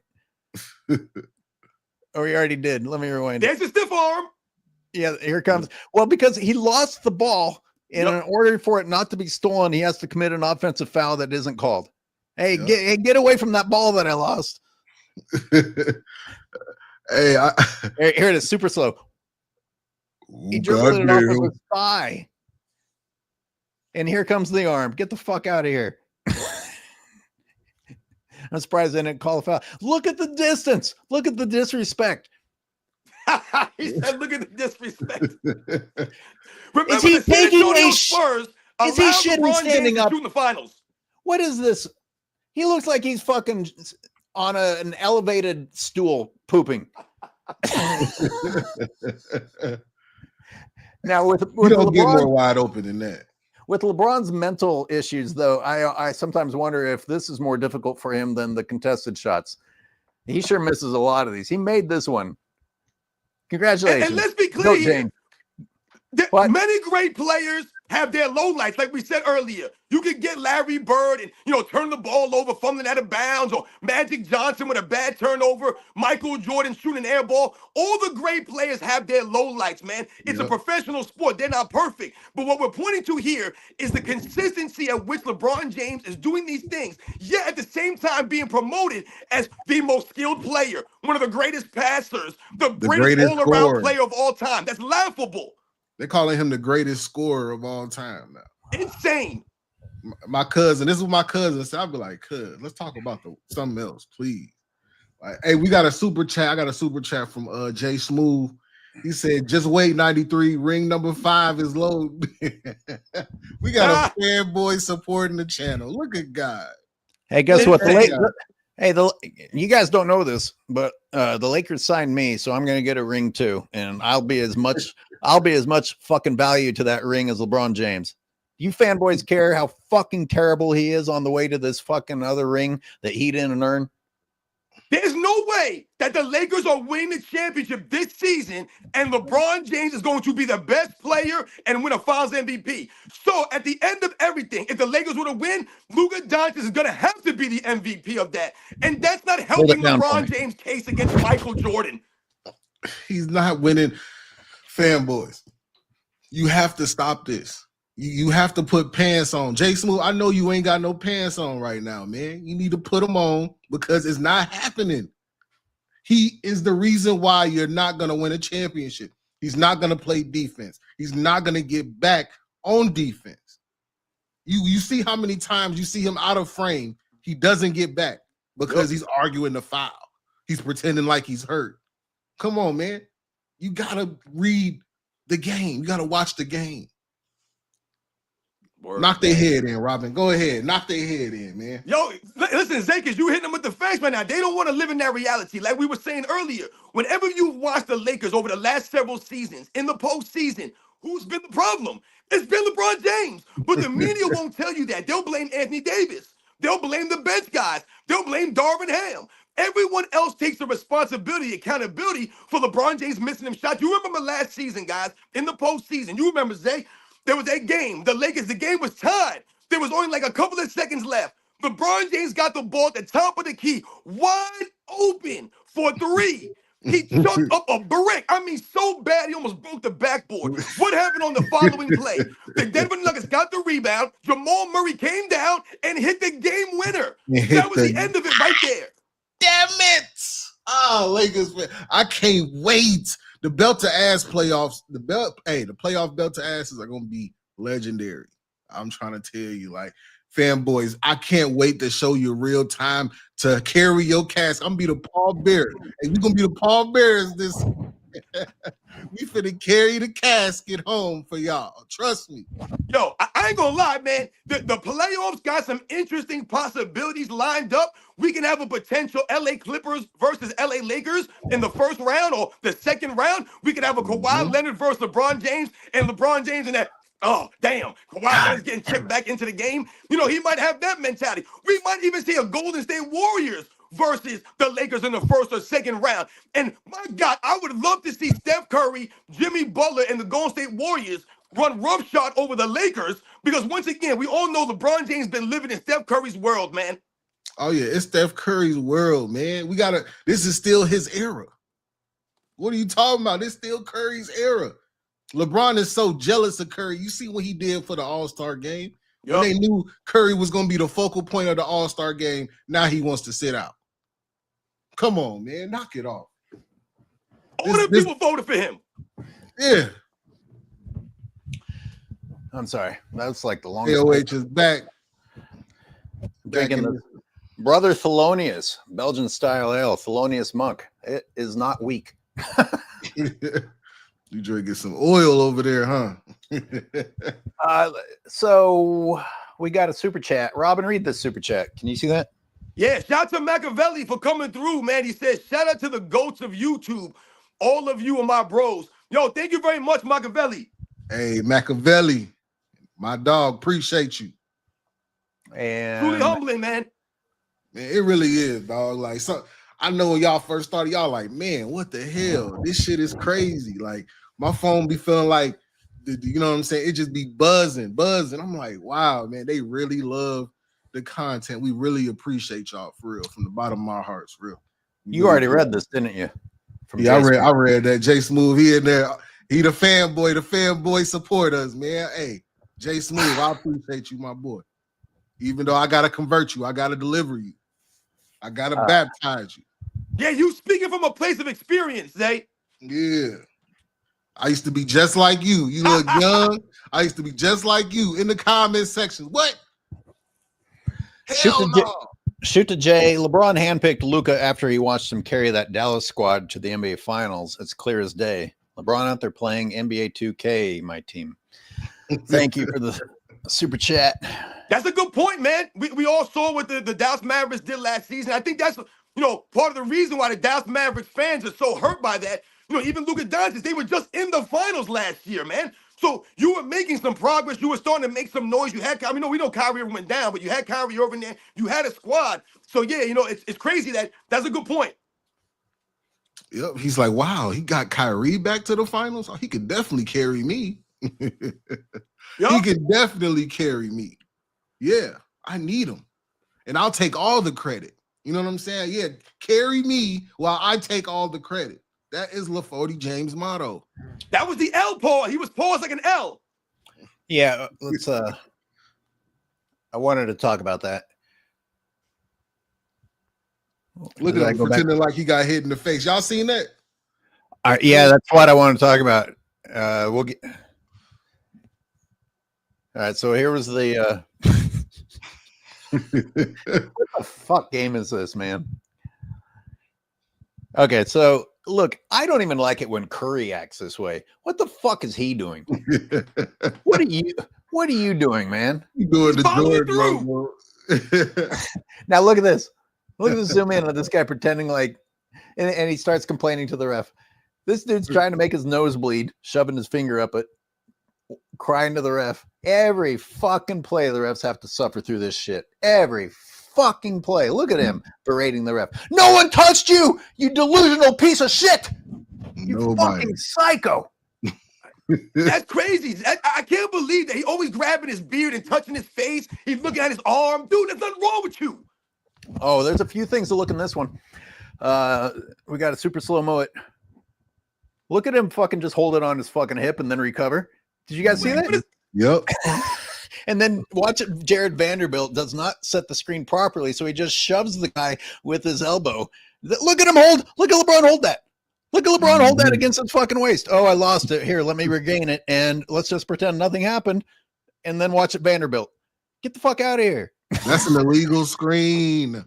Oh, he already did. Let me rewind. There's a stiff arm. Yeah, here comes. Well, because he lost the ball, and in order for it not to be stolen, he has to commit an offensive foul that isn't called. Hey, get away from that ball that I lost. Hey, here it is, super slow. He dribbled it off of his thigh. And here comes the arm. Get the fuck out of here. I'm surprised they didn't call a foul. Look at the distance. Look at the disrespect. He said, look at the disrespect. Remember, is he taking a Spurs is he shitting standing up? In the finals. What is this? He looks like he's fucking on an elevated stool pooping. Now with you don't LeBron, get more wide open than that. With LeBron's mental issues, though, I sometimes wonder if this is more difficult for him than the contested shots. He sure misses a lot of these. He made this one. Congratulations. And let's be clear, James. Many great players have their lowlights, like we said earlier. You could get Larry Bird and, turn the ball over, fumbling out of bounds, or Magic Johnson with a bad turnover, Michael Jordan shooting an air ball. All the great players have their lowlights, man. It's a professional sport. They're not perfect. But what we're pointing to here is the consistency at which LeBron James is doing these things, yet at the same time being promoted as the most skilled player, one of the greatest passers, the greatest all-around player of all time. That's laughable. They're calling him the greatest scorer of all time now. Insane. My cousin, this is what my cousin said. I'll be like, cuz, let's talk about something else, please. Like, hey, we got a super chat. I got a super chat from Jay Smooth. He said, just wait, 93. Ring number 5 is low. We got a fanboy supporting the channel. Look at God. Hey, guess what? You guys don't know this, but the Lakers signed me, so I'm going to get a ring too, and I'll be as much fucking value to that ring as LeBron James. You fanboys care how fucking terrible he is on the way to this fucking other ring that he didn't earn? There's no way that the Lakers are winning the championship this season and LeBron James is going to be the best player and win a Finals MVP. So at the end of everything, if the Lakers were to win, Luka Dončić is going to have to be the MVP of that. And that's not helping LeBron James' case against Michael Jordan. He's not winning. Fanboys, you have to stop this. You have to put pants on. Jay Smooth, I know you ain't got no pants on right now, man. You need to put them on because it's not happening. He is the reason why you're not going to win a championship. He's not going to play defense. He's not going to get back on defense. You see how many times you see him out of frame, he doesn't get back because he's arguing the foul. He's pretending like he's hurt. Come on, man. You got to read the game. You got to watch the game. Knock their head in, Robin. Go ahead. Knock their head in, man. Yo, listen, Zakis, you hitting them with the facts right now. They don't want to live in that reality. Like we were saying earlier, whenever you've watched the Lakers over the last several seasons, in the postseason, who's been the problem? It's been LeBron James. But the media won't tell you that. They'll blame Anthony Davis. They'll blame the bench guys. They'll blame Darvin Ham. Everyone else takes the responsibility, accountability for LeBron James missing them shots. You remember last season, guys, in the postseason. You remember, Zay? There was a game. The game was tied. There was only like a couple of seconds left. LeBron James got the ball at the top of the key, wide open for three. He chucked up a brick. I mean, so bad he almost broke the backboard. What happened on the following play? The Denver Nuggets got the rebound. Jamal Murray came down and hit the game winner. That was the end of it right there. Damn it. Oh, Lakers, man. I can't wait. The belt to ass playoffs, the playoff belt to asses are gonna be legendary. I'm trying to tell you, like, fanboys, I can't wait to show you real time to carry your cast. I'm gonna be the pallbearer, and you're gonna be the pallbearers this. We finna carry the casket home for y'all. Trust me. Yo, I ain't gonna lie, man. The playoffs got some interesting possibilities lined up. We can have a potential LA Clippers versus LA Lakers in the first round or the second round. We could have a Kawhi Leonard versus LeBron James and LeBron James in that. Oh, damn. Kawhi Leonard's getting checked back into the game. You know, he might have that mentality. We might even see a Golden State Warriors versus the Lakers in the first or second round. And my God, I would love to see Steph Curry, Jimmy Butler, and the Golden State Warriors run roughshod over the Lakers because once again, we all know LeBron James been living in Steph Curry's world, man. Oh, yeah, it's Steph Curry's world, man. This is still his era. What are you talking about? This is still Curry's era. LeBron is so jealous of Curry. You see what he did for the All-Star game? When they knew Curry was going to be the focal point of the All-Star game, now he wants to sit out. Come on, man. Knock it off. All the people voted for him. Yeah. I'm sorry. That's like the longest. KOH is back. Drinking the Brother Thelonious, Belgian style ale, Thelonious Monk. It is not weak. You drinking some oil over there, huh? So we got a super chat. Robin, read this super chat. Can you see that? Yeah, shout out to Machiavelli for coming through, man. He says, shout out to the goats of YouTube. All of you are my bros. Yo, thank you very much, Machiavelli. Hey, Machiavelli, my dog, appreciate you. And truly humbling, man. Man, it really is, dog. Like, so I know when y'all first started, y'all like, man, what the hell? This shit is crazy. Like, my phone be feeling like, you know what I'm saying? It just be buzzing. I'm like, wow, man, they really love the content. We really appreciate y'all for real, from the bottom of my heart, for real. You already read this, didn't you? Yeah, I read that. Jay Smooth, he in there. He the fanboy. The fanboy support us, man. Hey, Jay Smooth, I appreciate you, my boy. Even though I gotta convert you, I gotta deliver you, I gotta baptize you. Yeah, you speaking from a place of experience, Zay. Yeah. I used to be just like you. You look young. I used to be just like you in the comment section. What? Hell no. Shoot to Jay. LeBron handpicked Luka after he watched him carry that Dallas squad to the NBA Finals. It's clear as day. LeBron out there playing NBA 2K, my team. Thank you for the super chat. That's a good point, man. We all saw what the Dallas Mavericks did last season. I think that's, part of the reason why the Dallas Mavericks fans are so hurt by that. Even Luka Dončić, they were just in the finals last year, man. So you were making some progress. You were starting to make some noise. You had, we know Kyrie went down, but you had Kyrie Irving there. You had a squad. So yeah, it's crazy that's a good point. Yep. He's like, wow, he got Kyrie back to the finals. Oh, he could definitely carry me. He could definitely carry me. Yeah, I need him. And I'll take all the credit. You know what I'm saying? Yeah, carry me while I take all the credit. That is LaFody James' motto. That was the L, Paul. He was paused like an L. Yeah, let's I wanted to talk about that. Look at him pretending like he got hit in the face. Y'all seen that? Yeah, that's what I want to talk about. We'll get. All right, so here was the. What the fuck game is this, man? Okay, so look, I don't even like it when Curry acts this way. What the fuck is he doing? What are you doing, man? You doing the Jordan? Now look at this. Look at the zoom in on this guy pretending like, and he starts complaining to the ref. This dude's trying to make his nose bleed, shoving his finger up it, crying to the ref. Every fucking play, the refs have to suffer through this shit. Every fucking play. Look at him berating the ref. No one touched you, you delusional piece of shit. You fucking psycho. That's crazy. I can't believe that he always grabbing his beard and touching his face. He's looking at his arm. Dude, there's nothing wrong with you. Oh, there's a few things to look in this one. We got a super slow-mo it. Look at him fucking just hold it on his fucking hip and then recover. Did you guys see that? Yep. And then watch it. Jared Vanderbilt does not set the screen properly, so he just shoves the guy with his elbow. Look at him hold. Look at LeBron hold that. Look at LeBron hold that against his fucking waist. Oh, I lost it. Here, let me regain it, and let's just pretend nothing happened, and then watch it Vanderbilt. Get the fuck out of here. That's an illegal screen.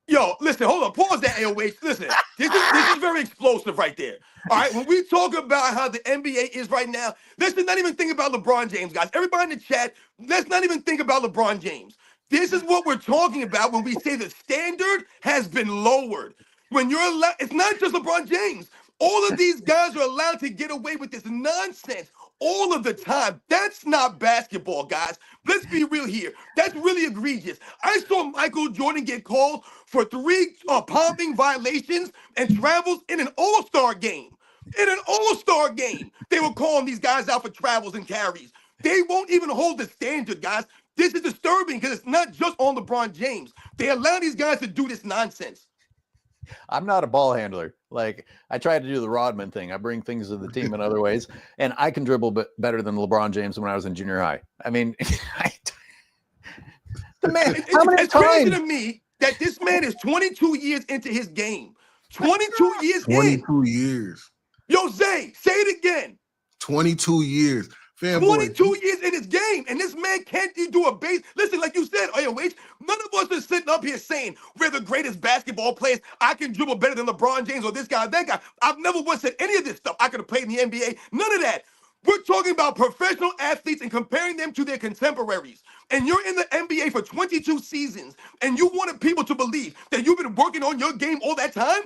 Yo, listen, hold on. Pause that, AOH. Listen, this is very explosive right there. All right, when we talk about how the NBA is right now, let's not even think about LeBron James, guys. Everybody in the chat, let's not even think about LeBron James. This is what we're talking about when we say the standard has been lowered. When you're allowed, it's not just LeBron James. All of these guys are allowed to get away with this nonsense all of the time. That's not basketball, guys. Let's be real here. That's really egregious. I saw Michael Jordan get called for 3 palming violations and travels in an all-star game. In an all-star game, they were calling these guys out for travels and carries. They won't even hold the standard, guys. This is disturbing because it's not just on LeBron James. They allow these guys to do this nonsense. I'm not a ball handler. Like, I try to do the Rodman thing. I bring things to the team in other ways, and I can dribble better than LeBron James when I was in junior high. I mean, the man. It's crazy to me that this man is 22 years into his game. 22 years 22 years. Yo, Zay, say it again. 22 years. Fanboy. 22 years in his game, and this man can't do a base. Listen, like you said, AOH, none of us are sitting up here saying we're the greatest basketball players. I can dribble better than LeBron James or this guy or that guy. I've never once said any of this stuff. I could have played in the NBA. None of that. We're talking about professional athletes and comparing them to their contemporaries. And you're in the NBA for 22 seasons, and you wanted people to believe that you've been working on your game all that time?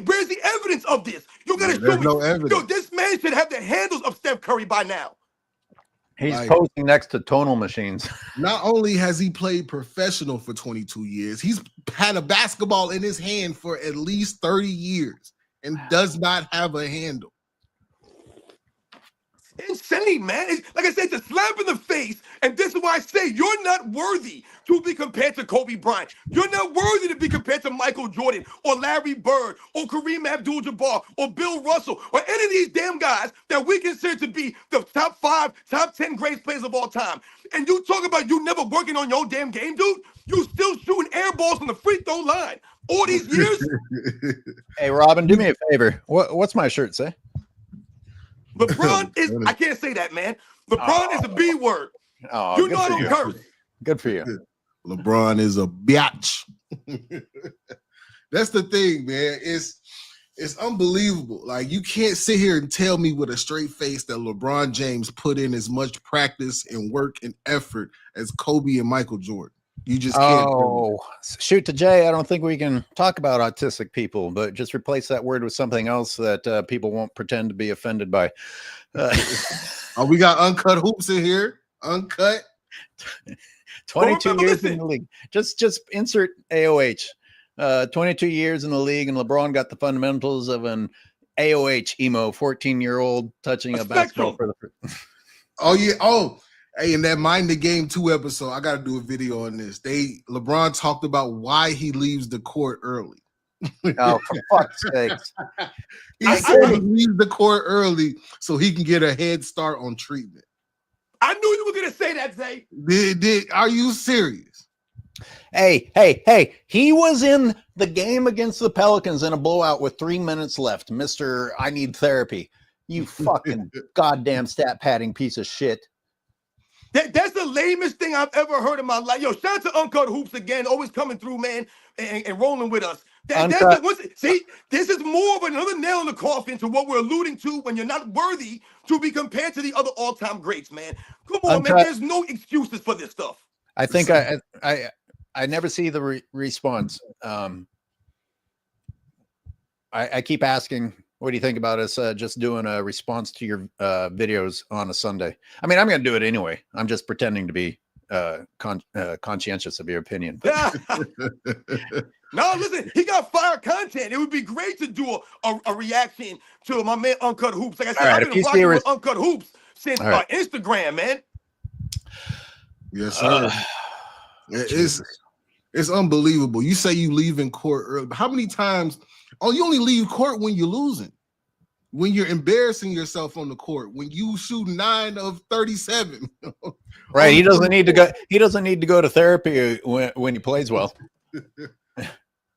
Where's the evidence of this? You got to show me. No evidence. Yo, this man should have the handles of Steph Curry by now. He's posing next to tonal machines. Not only has he played professional for 22 years, he's had a basketball in his hand for at least 30 years and does not have a handle. Insane, man. Like I said, it's a slap in the face, and this is why I say you're not worthy to be compared to Kobe Bryant. You're not worthy to be compared to Michael Jordan or Larry Bird or Kareem Abdul-Jabbar or Bill Russell or any of these damn guys that we consider to be the top 5, top 10 greatest players of all time. And you talk about you never working on your damn game, dude. You still shooting air balls from the free throw line all these years. Hey, Robin, do me a favor. What's my shirt say? LeBron is, I can't say that, man. LeBron is a B word. Oh, you know I don't curse. Good for you. LeBron is a biatch. That's the thing, man. It's unbelievable. Like, you can't sit here and tell me with a straight face that LeBron James put in as much practice and work and effort as Kobe and Michael Jordan. You just can't. Oh, shoot to Jay. I don't think we can talk about autistic people, but just replace that word with something else that people won't pretend to be offended by. Oh, we got uncut hoops in here. Uncut. 22 years in the league. Just insert AOH. 22 years in the league, and LeBron got the fundamentals of an AOH emo 14-year-old touching a basketball for the. Oh yeah. Oh, hey, in that Mind the Game 2 episode, I got to do a video on this. LeBron talked about why he leaves the court early. Oh, for fuck's sakes! He said he leaves the court early so he can get a head start on treatment. I knew you were gonna say that, Zay. Are you serious? Hey! He was in the game against the Pelicans in a blowout with 3 minutes left. Mr. I need therapy. You fucking goddamn stat padding piece of shit. That's the lamest thing I've ever heard in my life. Yo, shout out to Uncut Hoops again, always coming through, man, and rolling with us. See, this is more of another nail in the coffin to what we're alluding to when you're not worthy to be compared to the other all-time greats, man. Come on, man. There's no excuses for this stuff. I think I never see the response. I keep asking, what do you think about us just doing a response to your videos on a Sunday? I mean, I'm going to do it anyway. I'm just pretending to be conscientious of your opinion. No, listen, he got fire content. It would be great to do a reaction to my man Uncut Hoops. Like I said, I've been rocking with Uncut Hoops since Instagram, man. Yes, sir. It's unbelievable. You say you leave in court early. How many times? Oh, you only leave court when you're losing. When you're embarrassing yourself on the court. When you shoot 9 of 37. Right. He doesn't need to go. He doesn't need to go to therapy when he plays well.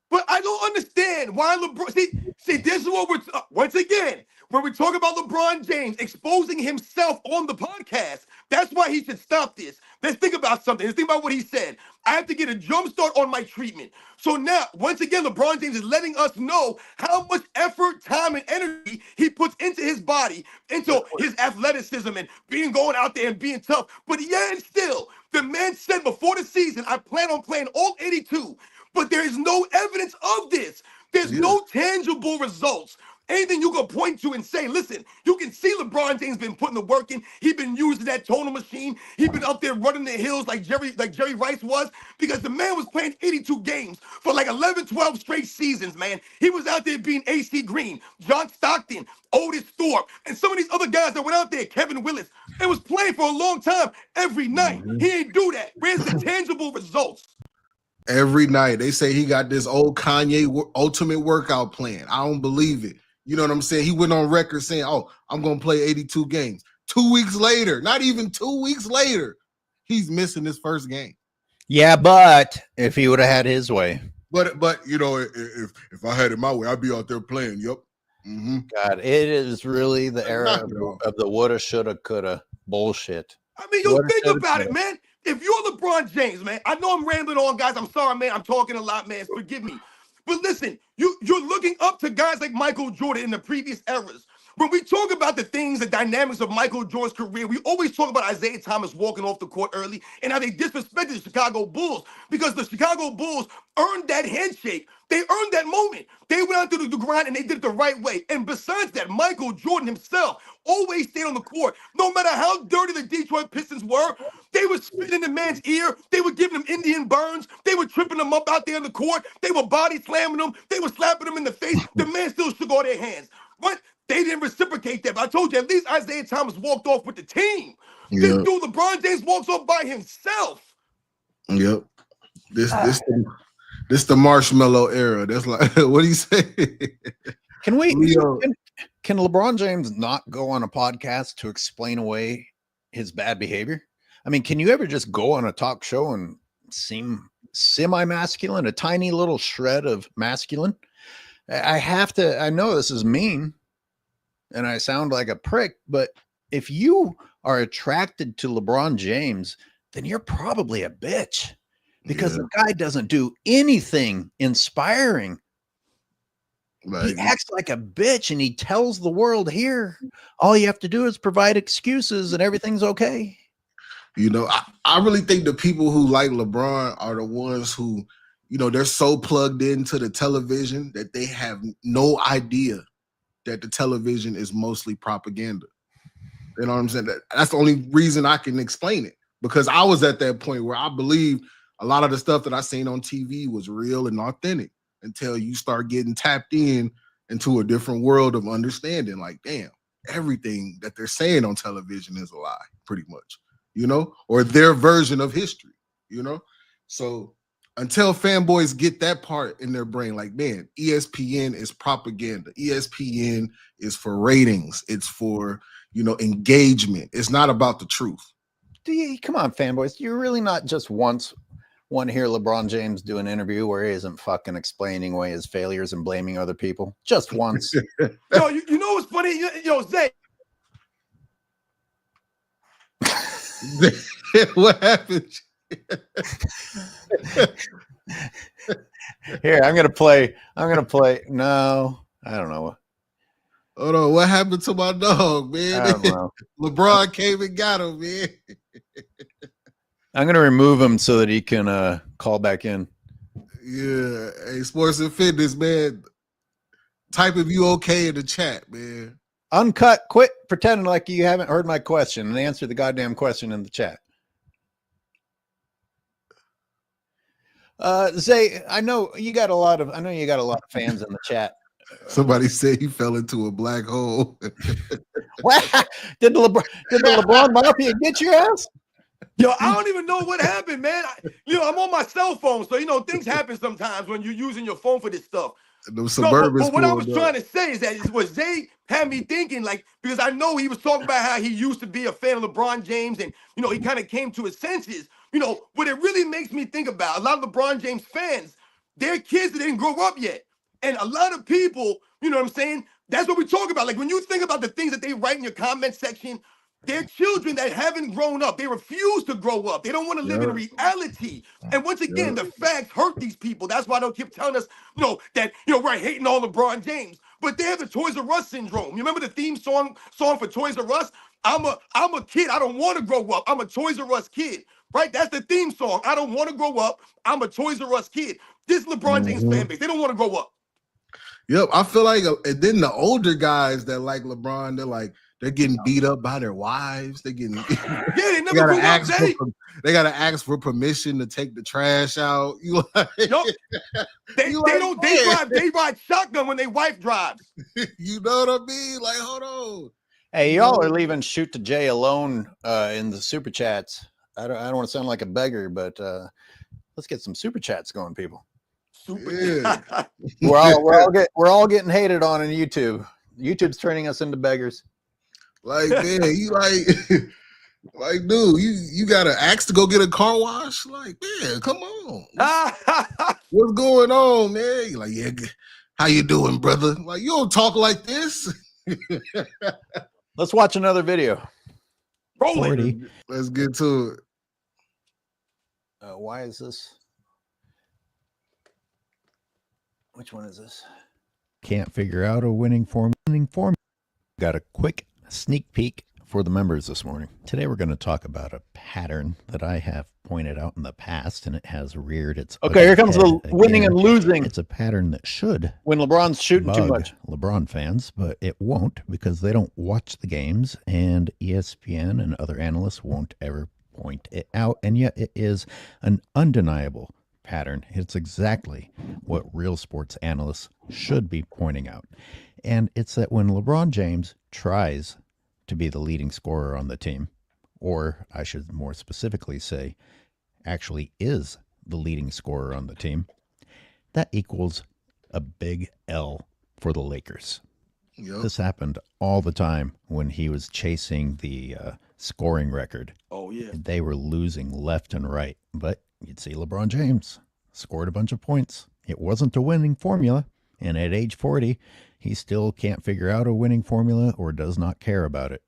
But I don't understand why LeBron. See, this is what we're once again when we talk about LeBron James exposing himself on the podcast. That's why he should stop this. Let's think about something. Let's think about what he said. I have to get a jump start on my treatment. So now, once again, LeBron James is letting us know how much effort, time, and energy he puts into his body, into his athleticism and going out there and being tough. But yet and still, the man said before the season, I plan on playing all 82. But there is no evidence of this. There's no tangible results. Anything you can point to and say, listen, you can see LeBron James been putting the work in. He's been using that tonal machine. He's been up there running the hills like Jerry Rice was, because the man was playing 82 games for like 11, 12 straight seasons, man. He was out there being AC Green, John Stockton, Otis Thorpe, and some of these other guys that went out there, Kevin Willis. They was playing for a long time every night. He ain't do that. Where's the tangible results? Every night. They say he got this old Kanye ultimate workout plan. I don't believe it. You know what I'm saying? He went on record saying, oh, I'm going to play 82 games. 2 weeks later, not even 2 weeks later, he's missing his first game. Yeah, but if he would have had his way. But you know, if I had it my way, I'd be out there playing. Yep. Mm-hmm. God, it is really the era of the woulda, shoulda, coulda bullshit. I mean, you think about it, man. If you're LeBron James, man, I know I'm rambling on, guys. I'm sorry, man. I'm talking a lot, man. Forgive me. But listen, you're looking up to guys like Michael Jordan in the previous eras. When we talk about the things, the dynamics of Michael Jordan's career, we always talk about Isaiah Thomas walking off the court early and how they disrespected the Chicago Bulls because the Chicago Bulls earned that handshake. They earned that moment. They went out through the grind and they did it the right way. And besides that, Michael Jordan himself always stayed on the court. No matter how dirty the Detroit Pistons were, they were spitting in the man's ear. They were giving him Indian burns. They were tripping him up out there on the court. They were body slamming him. They were slapping him in the face. The man still shook all their hands. But they didn't reciprocate that. But I told you, at least Isaiah Thomas walked off with the team. Yep. This dude, LeBron James, walks off by himself. Yep. This the marshmallow era. That's like, what do you say? Can LeBron James not go on a podcast to explain away his bad behavior? I mean, can you ever just go on a talk show and seem semi-masculine, a tiny little shred of masculine? I know this is mean and I sound like a prick, but if you are attracted to LeBron James, then you're probably a bitch because the guy doesn't do anything inspiring. Right. He acts like a bitch and he tells the world here, all you have to do is provide excuses and everything's okay. You know, I really think the people who like LeBron are the ones who, you know, they're so plugged into the television that they have no idea that the television is mostly propaganda. You know what I'm saying? That's the only reason I can explain it, because I was at that point where I believe a lot of the stuff that I seen on TV was real and authentic until you start getting tapped into a different world of understanding. Like, damn, everything that they're saying on television is a lie, pretty much, you know, or their version of history, you know? So until fanboys get that part in their brain, like, man, ESPN is propaganda. ESPN is for ratings. It's for, you know, engagement. It's not about the truth. Come on, fanboys. You're really not just want to hear LeBron James do an interview where he isn't fucking explaining away his failures and blaming other people. Just once. Yo, you know what's funny? Yo, Zay. What happened? Here, I'm gonna play. No, I don't know. Hold on, what happened to my dog, man? I don't know. LeBron came and got him, man. I'm gonna remove him so that he can call back in. Yeah, hey, sports and fitness, man. Type if you okay in the chat, man. Uncut, quit pretending like you haven't heard my question and answer the goddamn question in the chat. Zay, I know you got a lot of fans in the chat. Somebody said he fell into a black hole. What? Did the LeBron Mafia get your ass? Yo, I don't even know what happened, man. I'm on my cell phone, so things happen sometimes when you're using your phone for this stuff. But what I was trying to say is that what Zay had me thinking, like, because I know he was talking about how he used to be a fan of LeBron James, and he kind of came to his senses. What it really makes me think about, a lot of LeBron James fans, they're kids that didn't grow up yet. And a lot of people, you know what I'm saying? That's what we talk about. Like, when you think about the things that they write in your comment section, they're children that haven't grown up. They refuse to grow up. They don't want to live in reality. And once again, the facts hurt these people. That's why they'll keep telling us, that, we're hating on LeBron James. But they have the Toys R Us syndrome. You remember the theme song for Toys R Us? I'm a kid. I don't want to grow up. I'm a Toys R Us kid. Right? That's the theme song. I don't want to grow up. I'm a Toys R Us kid. This LeBron James fan base, they don't want to grow up. Yep, I feel like, and then the older guys that like LeBron, they're getting beat up by their wives. They're getting they never grew up. They gotta ask for permission to take the trash out. They ride shotgun when their wife drives. You know what I mean? Like, hold on. Hey, y'all are leaving Shoot to Jay alone in the super chats. I don't want to sound like a beggar, but let's get some super chats going, people. Yeah. we're all getting hated on in YouTube. YouTube's turning us into beggars. Like, man, you like, dude, you gotta ask to go get a car wash. Like, man, come on. What's going on, man? You're like, yeah, how you doing, brother? Like, you don't talk like this. Let's watch another video. Rolling. Let's get to it. Why is this? Which one is this? Can't figure out a winning formula. Got a quick sneak peek for the members this morning. Today we're going to talk about a pattern that I have pointed out in the past, and it has reared its okay. Here comes the winning and losing. It's a pattern that should when LeBron's shooting too much. LeBron fans, but it won't because they don't watch the games, and ESPN and other analysts won't ever point it out. And yet it is an undeniable pattern. It's exactly what real sports analysts should be pointing out. And it's that when LeBron James tries to be the leading scorer on the team, or I should more specifically say, actually is the leading scorer on the team, that equals a big L for the Lakers. Yep. This happened all the time when he was chasing the scoring record. Oh, yeah. They were losing left and right, but you'd see LeBron James scored a bunch of points. It wasn't a winning formula, and at age 40, he still can't figure out a winning formula or does not care about it.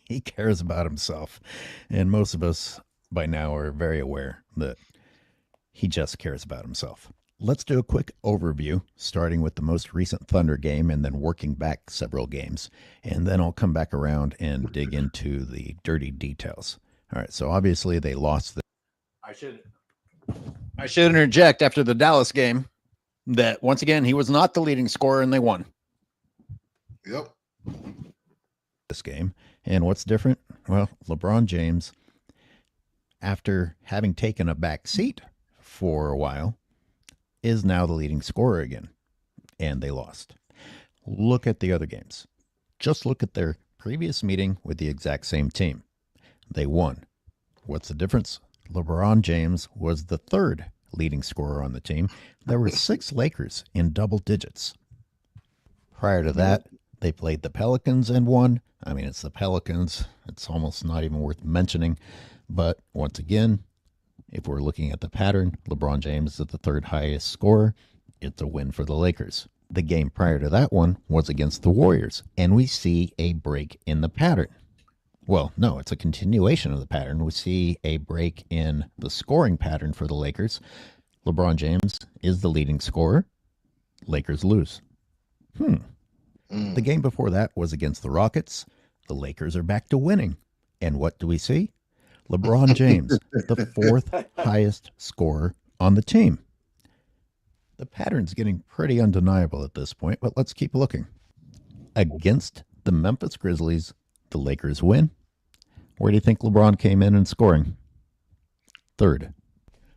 He cares about himself, and most of us by now are very aware that he just cares about himself. Let's do a quick overview, starting with the most recent Thunder game and then working back several games, and then I'll come back around and dig into the dirty details. All right, so obviously they lost. I should interject after the Dallas game that once again he was not the leading scorer and they won. Yep. This game. And what's different? Well, LeBron James, after having taken a back seat for a while, is now the leading scorer again. And they lost. Look at the other games. Just look at their previous meeting with the exact same team. They won. What's the difference? LeBron James was the third leading scorer on the team. There were 6 Lakers in double digits. Prior to that, they played the Pelicans and won. I mean, it's the Pelicans. It's almost not even worth mentioning. But once again, if we're looking at the pattern, LeBron James is the third highest scorer. It's a win for the Lakers. The game prior to that one was against the Warriors, and we see a break in the pattern. Well, no, it's a continuation of the pattern. We see a break in the scoring pattern for the Lakers. LeBron James is the leading scorer. Lakers lose. The game before that was against the Rockets. The Lakers are back to winning. And what do we see? LeBron James, the fourth highest scorer on the team. The pattern's getting pretty undeniable at this point, but let's keep looking. Against the Memphis Grizzlies, the Lakers win. Where do you think LeBron came in scoring? Third.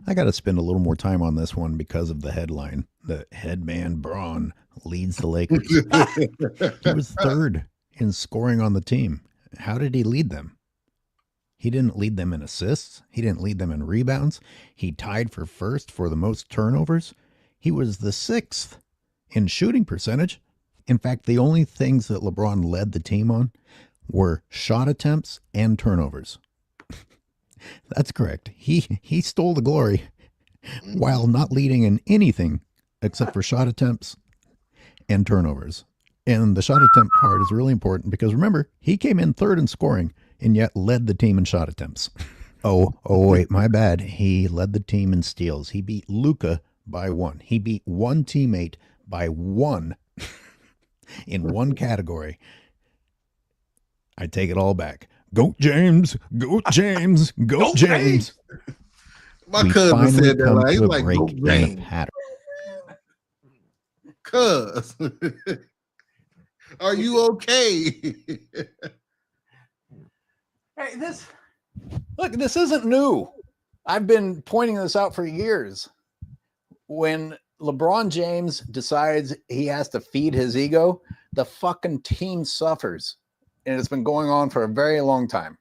I got to spend a little more time on this one because of the headline. The headman Braun leads the Lakers. He was third in scoring on the team. How did he lead them? He didn't lead them in assists. He didn't lead them in rebounds. He tied for first for the most turnovers. He was the 6th in shooting percentage. In fact, the only things that LeBron led the team on were shot attempts and turnovers. That's correct. He stole the glory while not leading in anything except for shot attempts and turnovers. And the shot attempt part is really important because remember, he came in third in scoring and yet led the team in shot attempts. Oh, wait, my bad. He led the team in steals. He beat Luka by 1. He beat one teammate by 1 in one category. I take it all back. Go James, go James, go James. My cousin said that like, he's like, break go in the pattern. Cuz, are you okay? Hey, this isn't new. I've been pointing this out for years. When LeBron James decides he has to feed his ego, the fucking team suffers. And it's been going on for a very long time.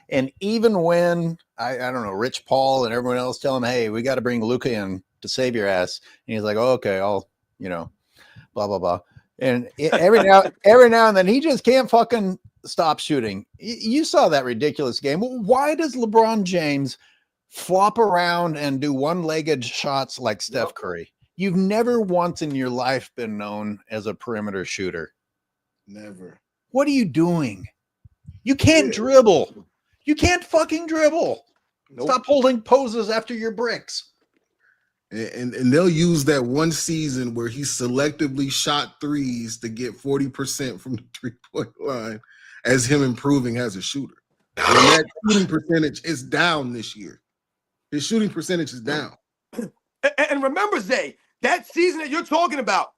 And even when, I don't know, Rich Paul and everyone else tell him, hey, we got to bring Luka in to save your ass. And he's like, oh, okay, I'll, blah, blah, blah. And every now and then he just can't fucking stop shooting. You saw that ridiculous game. Why does LeBron James flop around and do one-legged shots like Steph Curry? You've never once in your life been known as a perimeter shooter. Never. What are you doing? You can't dribble. You can't fucking dribble. Nope. Stop holding poses after your bricks. And they'll use that one season where he selectively shot threes to get 40% from the 3-point line as him improving as a shooter. And that shooting percentage is down this year. His shooting percentage is down. And remember, Zay, that season that you're talking about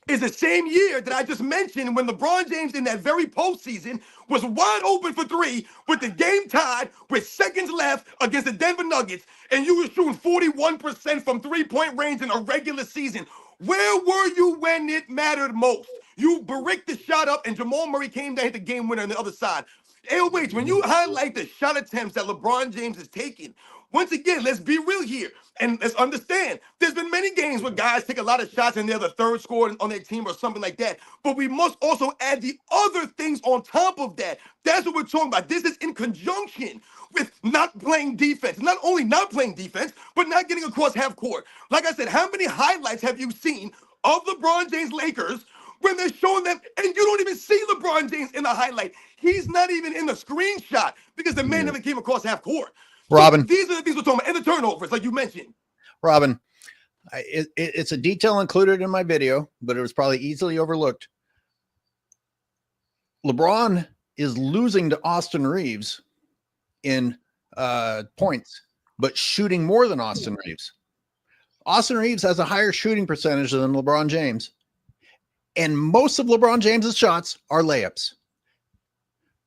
is the same year that I just mentioned when LeBron James in that very postseason was wide open for 3 with the game tied with seconds left against the Denver Nuggets, and you were shooting 41% from 3-point range in a regular season. Where were you when it mattered most? You bricked the shot up, and Jamal Murray came down, hit the game winner on the other side. Wait, when you highlight the shot attempts that LeBron James is taking, once again, let's be real here. And let's understand, there's been many games where guys take a lot of shots and they're the third scorer on their team or something like that. But we must also add the other things on top of that. That's what we're talking about. This is in conjunction with not playing defense. Not only not playing defense, but not getting across half court. Like I said, how many highlights have you seen of LeBron James Lakers when they're showing them, and you don't even see LeBron James in the highlight? He's not even in the screenshot because the man never came across half court. Robin, so these are the things we're talking about, and the turnovers, like you mentioned. Robin, it's a detail included in my video, but it was probably easily overlooked. LeBron is losing to Austin Reeves in points, but shooting more than Austin Reeves. Austin Reeves has a higher shooting percentage than LeBron James, and most of LeBron James's shots are layups.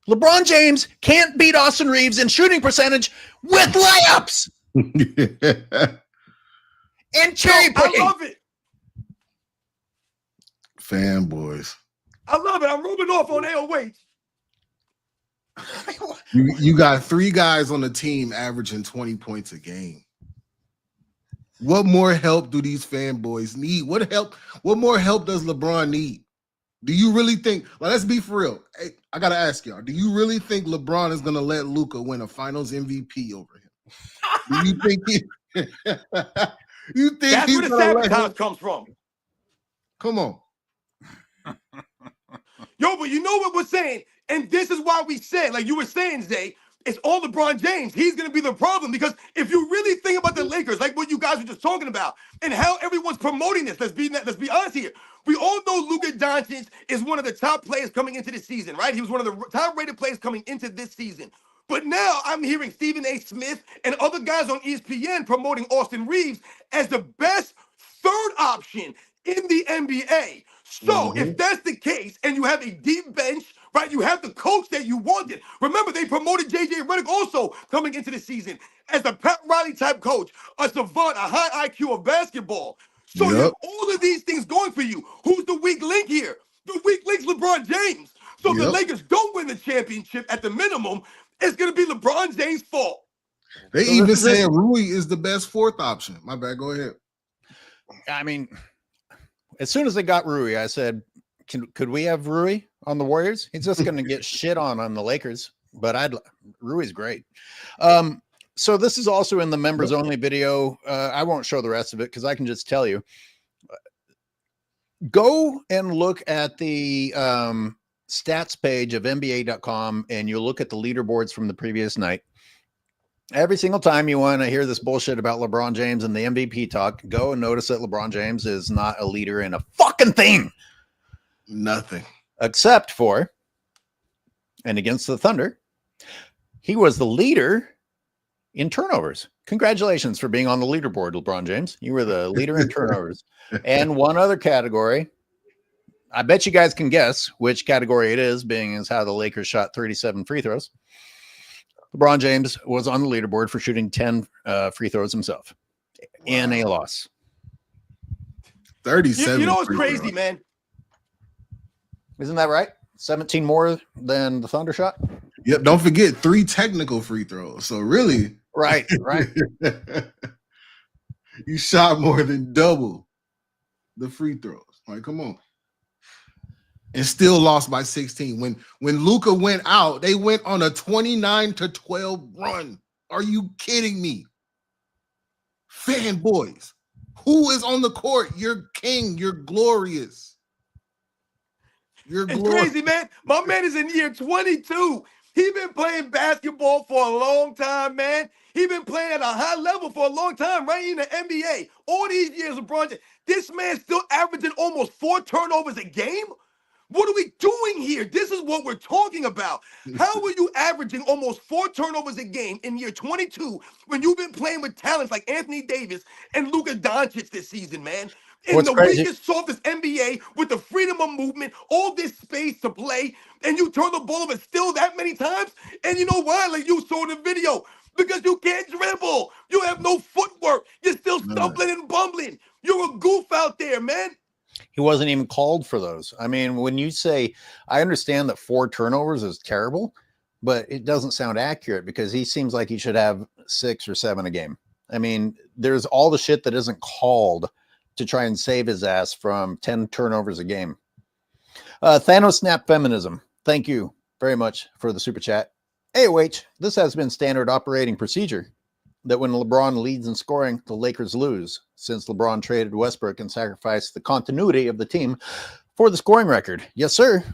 LeBron James can't beat Austin Reeves in shooting percentage with layups. And cherry picking. I love it. Fanboys. I love it. I'm rubbing off on AOH. You got 3 guys on the team averaging 20 points a game. What more help do these fanboys need? What more help does LeBron need? Do you really think, like, let's be for real. Hey, I gotta ask y'all, do you really think LeBron is gonna let Luka win a finals MVP over him? Do you think you think that's he's where the gonna sabotage comes from? Come on. Yo, but you know what we're saying? And this is why we said, like you were saying, Zay, it's all LeBron James. He's going to be the problem because if you really think about the Lakers, like what you guys were just talking about, and how everyone's promoting this, let's be honest here. We all know Luka Dončić is one of the top players coming into the season, right? He was one of the top-rated players coming into this season. But now I'm hearing Stephen A. Smith and other guys on ESPN promoting Austin Reeves as the best third option in the NBA. So if that's the case, and you have a deep bench, right? You have the coach that you wanted. Remember, they promoted J.J. Redick also coming into the season as a Pat Riley type coach, a savant, a high IQ of basketball. So you have all of these things going for you. Who's the weak link here? The weak link's LeBron James. So if the Lakers don't win the championship at the minimum, it's going to be LeBron James' fault. They even said Rui is the best 4th option. My bad. Go ahead. I mean, as soon as they got Rui, I said, could we have Rui on the Warriors? He's just going to get shit on the Lakers, but Rui's great. So this is also in the members only video. I won't show the rest of it because I can just tell you. Go and look at the stats page of NBA.com and you'll look at the leaderboards from the previous night. Every single time you want to hear this bullshit about LeBron James and the MVP talk, go and notice that LeBron James is not a leader in a fucking thing. Nothing. Except for, and against the Thunder, he was the leader in turnovers. Congratulations for being on the leaderboard, LeBron James. You were the leader in turnovers. And one other category, I bet you guys can guess which category it is, being as how the Lakers shot 37 free throws. LeBron James was on the leaderboard for shooting 10 free throws himself in a loss. 37. You know what's crazy, man? Isn't that right? 17 more than the Thunder shot? Yep. Don't forget 3 technical free throws. So really. Right. You shot more than double the free throws. Like, come on. And still lost by 16. When Luka went out, they went on a 29-12 run. Are you kidding me? Fanboys. Who is on the court? You're king. You're glorious. It's crazy, man. My man is in year 22. He been playing basketball for a long time, man. He been playing at a high level for a long time, right? In the NBA. All these years, LeBron James. This man's still averaging almost 4 turnovers a game? What are we doing here? This is what we're talking about. How are you averaging almost 4 turnovers a game in year 22 when you've been playing with talents like Anthony Davis and Luka Dončić this season, man? In the weakest, softest NBA with the freedom of movement, all this space to play, and you turn the ball over still that many times? And you know why? Like you saw in the video, because you can't dribble. You have no footwork. You're still stumbling and bumbling. You're a goof out there, man. He wasn't even called for those. I mean, when you say, I understand that 4 turnovers is terrible, but it doesn't sound accurate because he seems like he should have 6 or 7 a game. I mean, there's all the shit that isn't called to try and save his ass from 10 turnovers a game. Thanos Snap Feminism. Thank you very much for the super chat. AOH, this has been standard operating procedure that when LeBron leads in scoring, the Lakers lose, since LeBron traded Westbrook and sacrificed the continuity of the team for the scoring record. Yes, sir.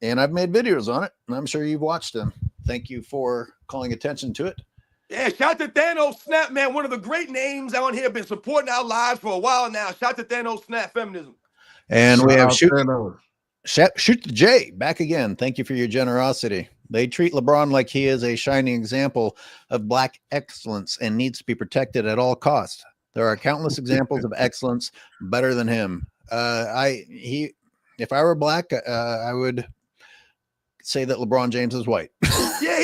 And I've made videos on it, and I'm sure you've watched them. Thank you for calling attention to it. Yeah, shout to Thanos Snap, man. One of the great names out here, been supporting our lives for a while now. Shout to Thanos Snap Feminism. And we have Shoot the J back again. Thank you for your generosity. They treat LeBron like he is a shining example of black excellence and needs to be protected at all costs. There are countless examples of excellence better than him. If I were black, I would say that LeBron James is white. Yeah,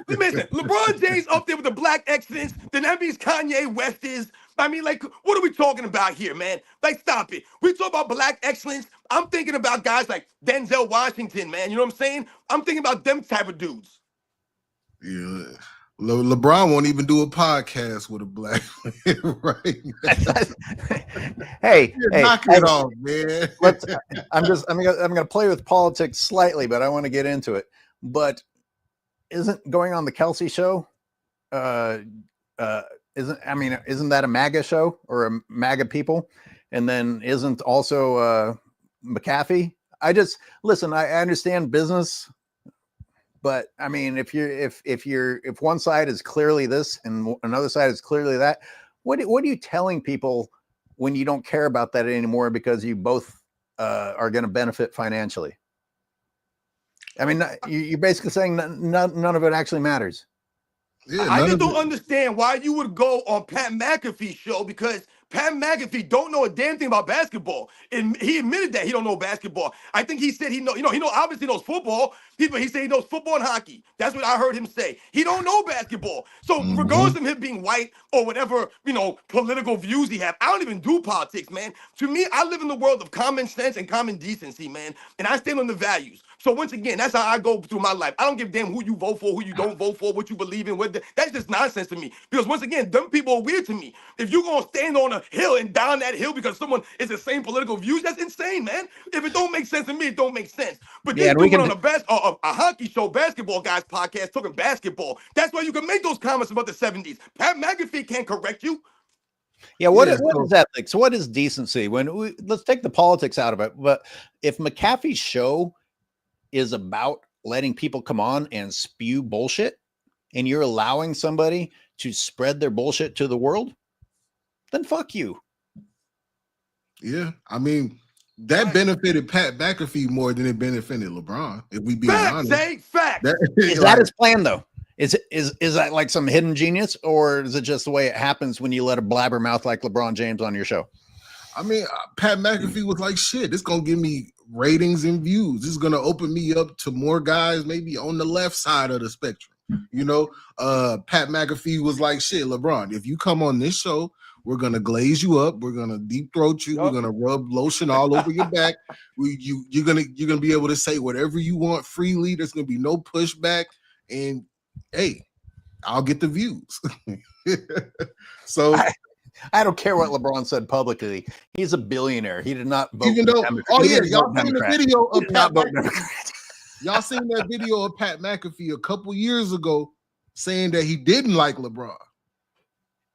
listen, LeBron James up there with the black excellence, then that means Kanye West is. I mean, like, what are we talking about here, man? Like, stop it. We talk about black excellence. I'm thinking about guys like Denzel Washington, man. You know what I'm saying? I'm thinking about them type of dudes. Yeah. LeBron won't even do a podcast with a black man, right? hey, knock it off, man. I'm gonna play with politics slightly, but I want to get into it. But isn't going on the Kelsey show? Isn't that a MAGA show or a MAGA people? And then isn't also McAfee? I understand business. But I mean, if one side is clearly this and another side is clearly that, what are you telling people when you don't care about that anymore because you both are going to benefit financially? I mean, you're basically saying none of it actually matters. Yeah, I just don't understand why you would go on Pat McAfee's show, because Pat McAfee don't know a damn thing about basketball. And he admitted that he don't know basketball. I think he said he obviously knows football. He said he knows football and hockey. That's what I heard him say. He don't know basketball. So regardless of him being white or whatever, political views he have, I don't even do politics, man. To me, I live in the world of common sense and common decency, man. And I stand on the values. So once again, that's how I go through my life. I don't give a damn who you vote for, who you don't vote for, what you believe in. That's just nonsense to me. Because once again, them people are weird to me. If you're going to stand on a hill and down that hill because someone is the same political views, that's insane, man. If it don't make sense to me, it don't make sense. But this dude on a hockey show, basketball guys podcast, talking basketball. That's why you can make those comments about the 70s. Pat McAfee can't correct you. Yeah, what is ethics? What is decency? Let's take the politics out of it. But if McAfee's show is about letting people come on and spew bullshit, and you're allowing somebody to spread their bullshit to the world, then fuck you. Yeah, I mean, that benefited Pat McAfee more than it benefited LeBron. If we be honest, fact. Is that his plan though? Is that like some hidden genius, or is it just the way it happens when you let a blabbermouth like LeBron James on your show? I mean, Pat McAfee was like, shit, it's going to give me ratings and views. This is going to open me up to more guys maybe on the left side of the spectrum. Pat McAfee was like, shit, LeBron, if you come on this show, we're going to glaze you up. We're going to deep throat you. Yep. We're going to rub lotion all over your back. You're going to be able to say whatever you want freely. There's going to be no pushback. And, hey, I'll get the views. So I don't care what LeBron said publicly. He's a billionaire. He did not vote. Even though, y'all seen the video of Pat McAfee. Y'all seen that video of Pat McAfee a couple years ago saying that he didn't like LeBron.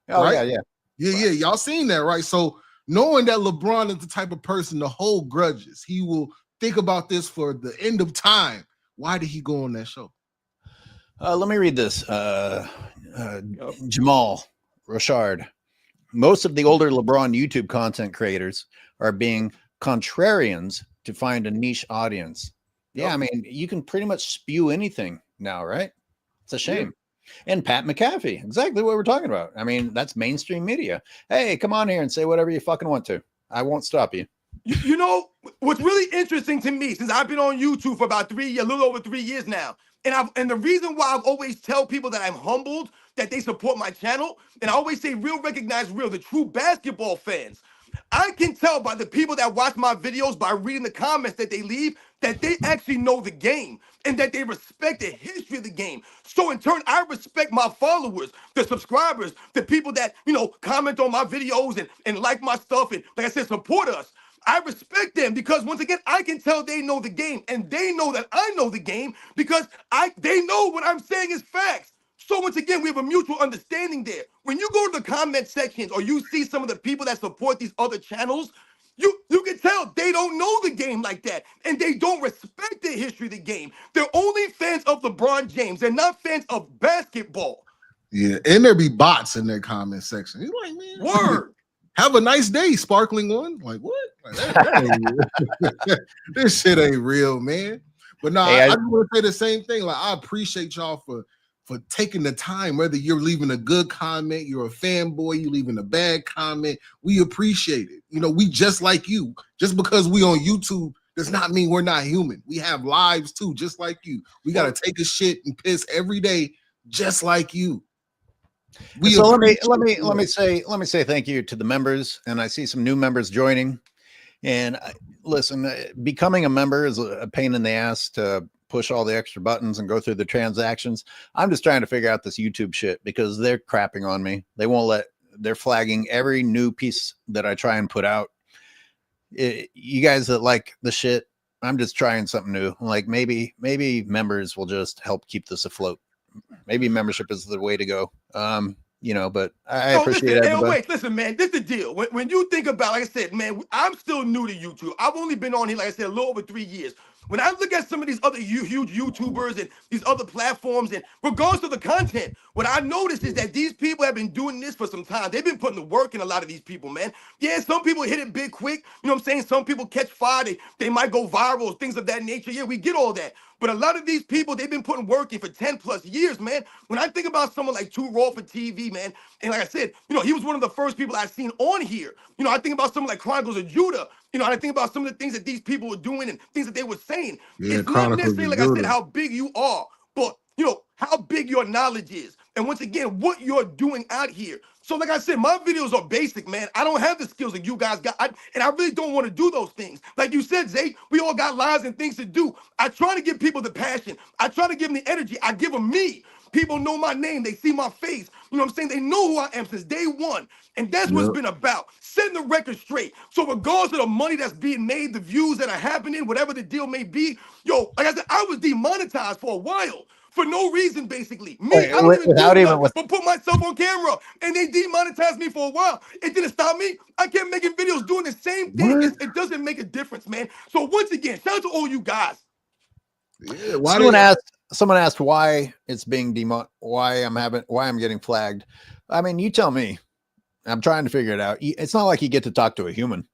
Oh, right? Yeah. Y'all seen that, right? So knowing that LeBron is the type of person to hold grudges, he will think about this for the end of time. Why did he go on that show? Let me read this. Jamal Rochard. Most of the older LeBron YouTube content creators are being contrarians to find a niche audience. Yeah, I mean, you can pretty much spew anything now, right? It's a shame. Yeah. And Pat McAfee, exactly what we're talking about. I mean, that's mainstream media. Hey, come on here and say whatever you fucking want to. I won't stop you. You know, what's really interesting to me, since I've been on YouTube for about a little over 3 years now, and the reason why I've always tell people that I'm humbled that they support my channel, and I always say real recognize real, the true basketball fans. I can tell by the people that watch my videos, by reading the comments that they leave, that they actually know the game and that they respect the history of the game. So in turn, I respect my followers, the subscribers, the people that, comment on my videos and like my stuff and, like I said, support us. I respect them because, once again, I can tell they know the game, and they know that I know the game because they know what I'm saying is facts. So once again, we have a mutual understanding there. When you go to the comment sections or you see some of the people that support these other channels, you can tell they don't know the game like that, and they don't respect the history of the game. They're only fans of LeBron James. They're not fans of basketball. Yeah, and there be bots in their comment section. You're like, man. Word. have a nice day, sparkling one. Like what? Like, that this shit ain't real, man. But no, I just want to say the same thing. Like I appreciate y'all for taking the time, whether you're leaving a good comment, you're a fanboy, you leaving a bad comment, we appreciate it. You know, we just like you. Just because we on YouTube does not mean we're not human. We have lives too, just like you. We got to take a shit and piss every day, just like you. So let me say thank you to the members, and I see some new members joining. And listen, becoming a member is a pain in the ass to push all the extra buttons and go through the transactions. I'm just trying to figure out this YouTube shit because they're crapping on me. They won't they're flagging every new piece that I try and put out. You guys that like the shit, I'm just trying something new. Like maybe members will just help keep this afloat. Maybe membership is the way to go. You know, but I appreciate it. Wait, listen, man, this is the deal. When you think about, like I said, man, I'm still new to YouTube. I've only been on here, like I said, a little over 3 years. When I look at some of these other huge YouTubers and these other platforms, and regardless of the content, what I noticed is that these people have been doing this for some time. They've been putting the work in, a lot of these people, man. Yeah, some people hit it big quick. You know what I'm saying? Some people catch fire. They might go viral, things of that nature. Yeah, we get all that. But a lot of these people, they've been putting work in for 10 plus years, man. When I think about someone like Too Raw for TV, man, and like I said, you know, he was one of the first people I seen on here. You know, I think about someone like Chronicles of Judah. You know, and I think about some of the things that these people were doing and things that they were saying. Yeah, it's not necessarily, like I said, how big you are, but, you know, how big your knowledge is. And once again, what you're doing out here. So like I said, my videos are basic, man. I don't have the skills that you guys got. And I really don't want to do those things. Like you said, Zay, we all got lives and things to do. I try to give people the passion. I try to give them the energy. I give them me. People know my name. They see my face. You know what I'm saying? They know who I am since day one. And that's what it's been about. Setting the record straight. So regardless of the money that's being made, the views that are happening, whatever the deal may be, yo, like I said, I was demonetized for a while. For no reason, basically. I don't even do much but put myself on camera. And they demonetized me for a while. It didn't stop me. I kept making videos doing the same thing. It doesn't make a difference, man. So once again, shout out to all you guys. Yeah, someone asked why it's being why I'm getting flagged. I mean, you tell me. I'm trying to figure it out. It's not like you get to talk to a human.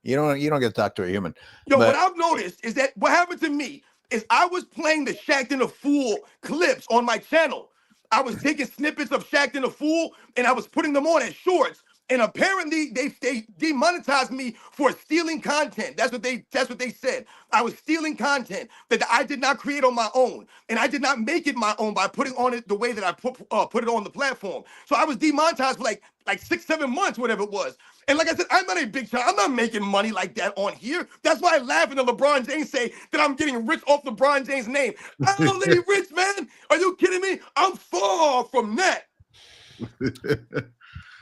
You don't get to talk to a human. Yo, what I've noticed is that what happened to me is I was playing the Shaqtin' a Fool clips on my channel. I was taking snippets of Shaqtin' a Fool and I was putting them on as shorts. And apparently they demonetized me for stealing content. That's what they said. I was stealing content that I did not create on my own. And I did not make it my own by putting on it the way that I put it on the platform. So I was demonetized for like 6-7 months, whatever it was. And like I said, I'm not a big shot. I'm not making money like that on here. That's why I laugh when LeBron James say that I'm getting rich off LeBron James' name. I don't need rich, man. Are you kidding me? I'm far from that.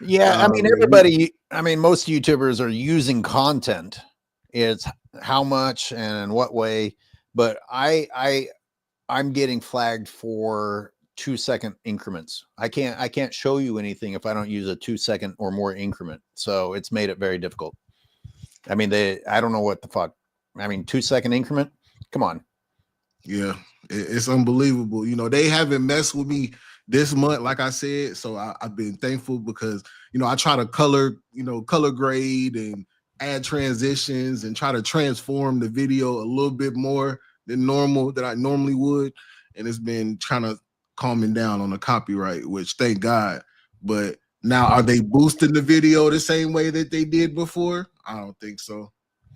Yeah, I mean, most YouTubers are using content. It's how much and in what way, but I'm getting flagged for 2-second increments. I can't show you anything if I don't use a 2-second or more increment. So it's made it very difficult. I mean, I don't know what the fuck. I mean, 2-second increment. Come on. Yeah, it's unbelievable. You know, they haven't messed with me this month, like I said. So I've been thankful because, you know, I try to color grade and add transitions and try to transform the video a little bit more than normal that I normally would. And it's been trying to calming down on the copyright, which thank God. But now are they boosting the video the same way that they did before? I don't think so.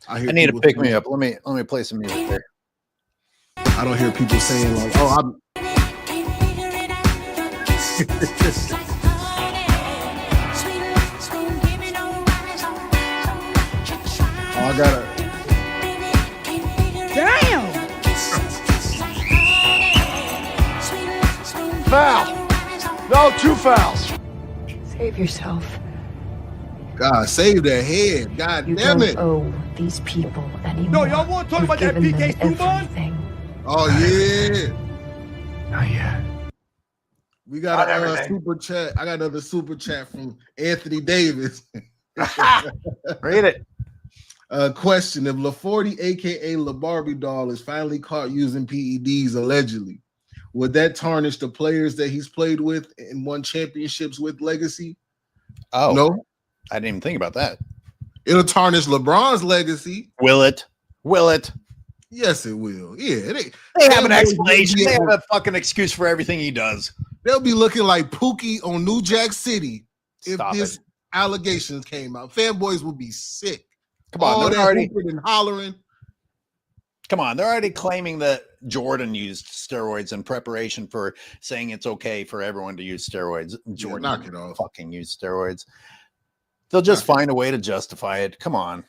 I need to pick me up. Let me play some music there. I don't hear people saying like, oh, I'm oh, I gotta. Damn! Foul! No, 2 fouls. Save yourself. God, save their head. God You damn don't it. owe these people anymore. No, y'all want to talk about that You've given PK them Subban? everything. Oh, yeah. Oh, yeah. We got a super chat. I got another super chat from Anthony Davis. Read it. Question: if LaForty, aka LaBarbie doll, is finally caught using PEDs allegedly, would that tarnish the players that he's played with and won championships with legacy? Oh no. I didn't even think about that. It'll tarnish LeBron's legacy. Will it? Will it? Yes, it will. Yeah, they have an explanation. They have a fucking excuse for everything he does. They'll be looking like Pookie on New Jack City if Stop this it. allegations came out. Fanboys will be sick. Come on, all they're that already hooping and hollering. Come on, they're already claiming that Jordan used steroids in preparation for saying it's okay for everyone to use steroids. Jordan knock it off. Fucking use steroids. They'll just find a way to justify it. Come on.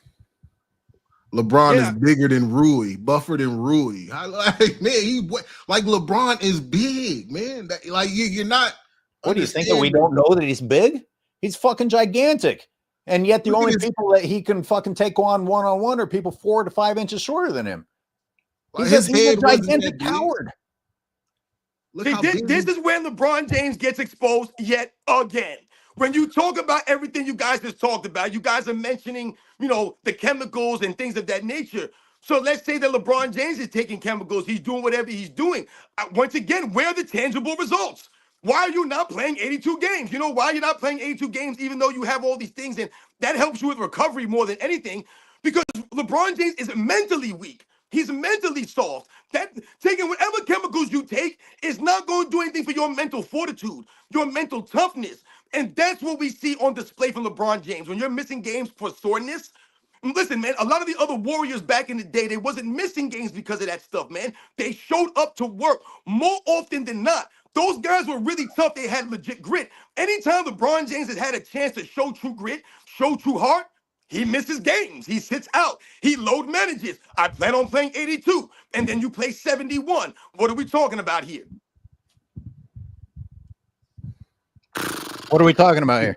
LeBron is bigger than Rui, buffer than Rui. Like LeBron is big, man. Like you're not. What do you think, that we don't know that he's big? He's fucking gigantic. And yet the only people that he can fucking take on one-on-one are people 4 to 5 inches shorter than him. He's a gigantic coward. This is when LeBron James gets exposed yet again. When you talk about everything you guys just talked about, you guys are mentioning, the chemicals and things of that nature. So let's say that LeBron James is taking chemicals. He's doing whatever he's doing. Once again, where are the tangible results? Why are you not playing 82 games? You know why you're not playing 82 games even though you have all these things? And that helps you with recovery more than anything, because LeBron James is mentally weak. He's mentally soft. That taking whatever chemicals you take is not going to do anything for your mental fortitude, your mental toughness. And that's what we see on display from LeBron James. When you're missing games for soreness, listen, man, a lot of the other Warriors back in the day, they wasn't missing games because of that stuff, man. They showed up to work more often than not. Those guys were really tough. They had legit grit. Anytime LeBron James has had a chance to show true grit, show true heart, he misses games. He sits out. He load manages. I plan on playing 82, and then you play 71. What are we talking about here? What are we talking about here?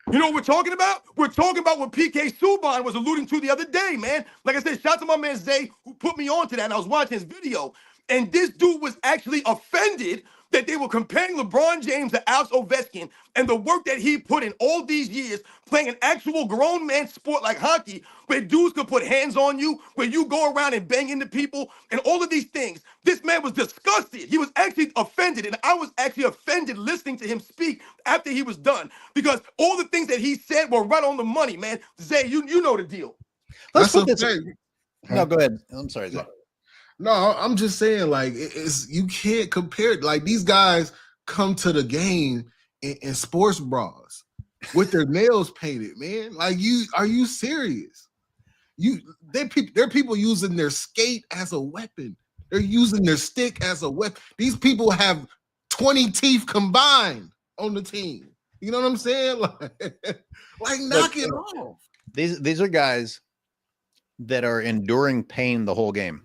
You know what we're talking about? We're talking about what PK Subban was alluding to the other day, man. Like I said, shout out to my man Zay, who put me on to that, and I was watching his video. And this dude was actually offended that they were comparing LeBron James to Alex Ovechkin and the work that he put in all these years playing an actual grown man sport like hockey, where dudes could put hands on you, where you go around and bang into people and all of these things. This man was disgusted. He was actually offended, and I was actually offended listening to him speak after he was done, because all the things that he said were right on the money, man. Zay, you know the deal. Let's put this. No, go ahead. I'm sorry, Zay. No, I'm just saying, like, you can't compare it. Like, these guys come to the game in sports bras with their nails painted, man. Like, are you serious? They're people using their skate as a weapon. They're using their stick as a weapon. These people have 20 teeth combined on the team. You know what I'm saying? Like knock it off. These are guys that are enduring pain the whole game.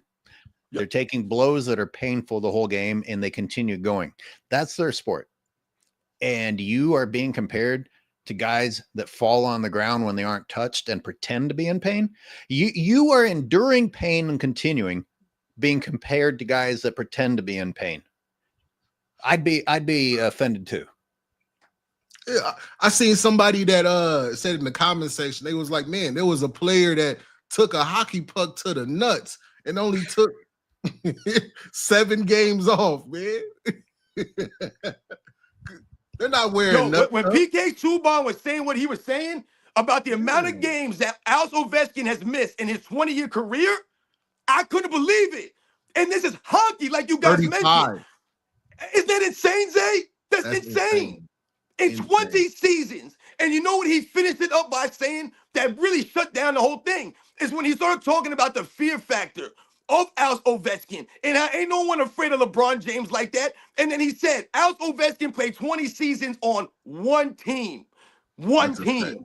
They're taking blows that are painful the whole game, and they continue going. That's their sport. And you are being compared to guys that fall on the ground when they aren't touched and pretend to be in pain. You are enduring pain and continuing, being compared to guys that pretend to be in pain. I'd be offended too. Yeah, I seen somebody that said in the comment section, they was like, man, there was a player that took a hockey puck to the nuts and only took 7 games off, man. They're not wearing nothing. When PK Subban was saying what he was saying about the amount of games that Alex Ovechkin has missed in his 20-year career, I couldn't believe it. And this is hockey, like you guys 35. mentioned. Isn't that insane, Zay? That's insane. In 20 seasons. And you know what he finished it up by saying that really shut down the whole thing? Is when he started talking about the fear factor of Alex Ovechkin. And ain't no one afraid of LeBron James like that. And then he said, Alex Ovechkin played 20 seasons on one team. One team.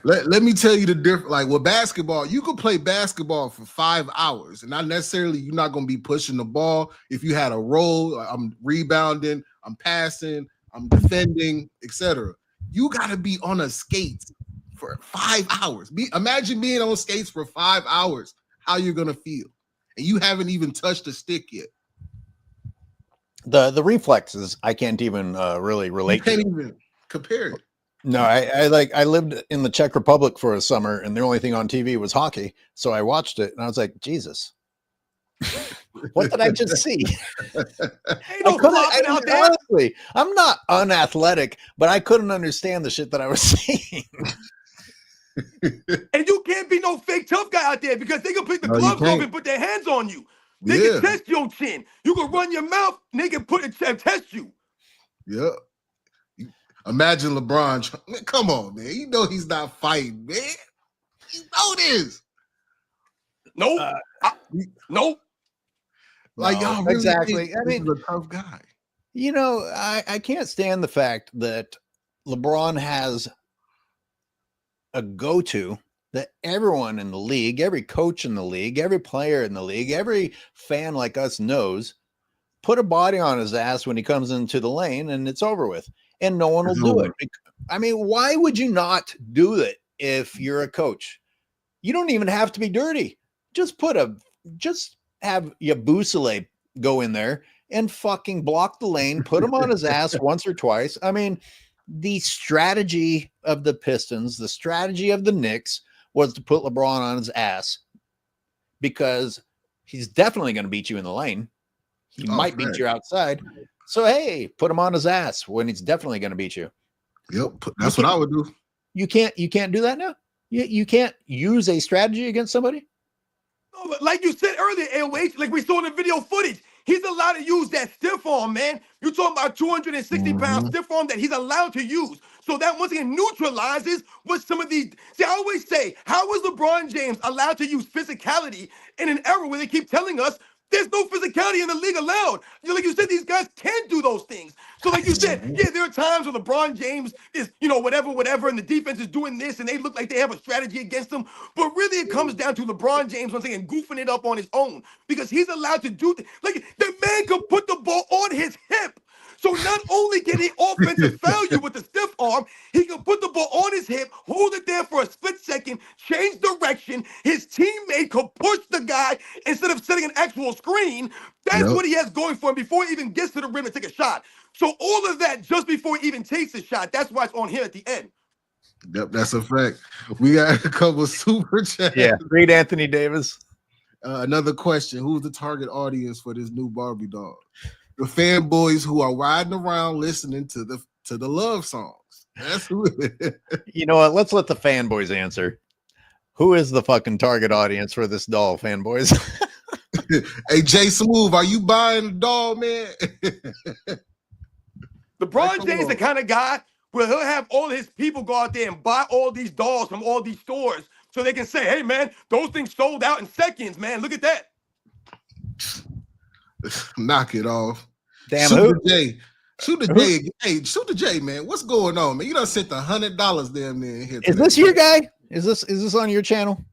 Let me tell you the difference. Like with basketball, you could play basketball for 5 hours, and not necessarily you're not going to be pushing the ball. If you had a role, I'm rebounding, I'm passing, I'm defending, etc. You got to be on a skate for 5 hours. Imagine being on skates for 5 hours, how you're going to feel. And you haven't even touched a stick yet. The reflexes, I can't even really relate to. You can't even compare it. No, I lived in the Czech Republic for a summer, and the only thing on TV was hockey. So I watched it, and I was like, Jesus. What did I just see? Ain't no flopping out there. Honestly, I'm not unathletic, but I couldn't understand the shit that I was seeing. And you can't be no fake tough guy out there because they can pick the gloves off and put their hands on you. They can test your chin. You can run your mouth, and they can put it and test you. Yeah. Imagine LeBron. Man, come on, man. You know he's not fighting, man. You know this. Nope. Nope. Like, y'all really exactly. I mean, he's a tough guy. You know, I can't stand the fact that LeBron has a go-to that everyone in the league, every coach in the league, every player in the league, every fan like us knows, put a body on his ass when he comes into the lane and it's over with. And no one will do it. I mean, why would you not do it if you're a coach? You don't even have to be dirty. Just have Yabusele go in there and fucking block the lane, put him on his ass once or twice. I mean, the strategy of the Pistons, the strategy of the Knicks was to put LeBron on his ass because he's definitely going to beat you in the lane. He might beat you outside. So, hey, put him on his ass when he's definitely going to beat you. Yep. That's what I would do. You can't do that now. You can't use a strategy against somebody. No, but like you said earlier, AOH, like we saw in the video footage, he's allowed to use that stiff arm, man. You're talking about 260-pound stiff arm that he's allowed to use. So that once again neutralizes what some of these. See, I always say, how is LeBron James allowed to use physicality in an era where they keep telling us there's no physicality in the league allowed? Like you said, these guys can't do those things. So like you said, yeah, there are times where LeBron James is, whatever, and the defense is doing this, and they look like they have a strategy against them. But really it comes down to LeBron James, once again, goofing it up on his own because he's allowed to do like the man could put the ball on his hip. So not only can he offensive foul you with the stiff arm, he can put the ball on his hip, hold it there for a split second, change direction. His teammate could push the guy instead of setting an actual screen. That's what he has going for him before he even gets to the rim to take a shot. So all of that just before he even takes the shot. That's why it's on him at the end. Yep, that's a fact. We got a couple super chats. Yeah, read Anthony Davis. Another question: who's the target audience for this new Barbie doll? The fanboys who are riding around listening to the love songs. That's who it is. You know what? Let's let the fanboys answer. Who is the fucking target audience for this doll, fanboys? Hey, Jay Smooth, are you buying a doll, man? LeBron James is the kind of guy where he'll have all his people go out there and buy all these dolls from all these stores so they can say, hey, man, those things sold out in seconds, man. Look at that. Knock it off. Damn, Shoot the J. Shoot the J. Hey, shoot the J, man. What's going on, man? You done sent $100 damn near here. Is this your guy? Is this on your channel?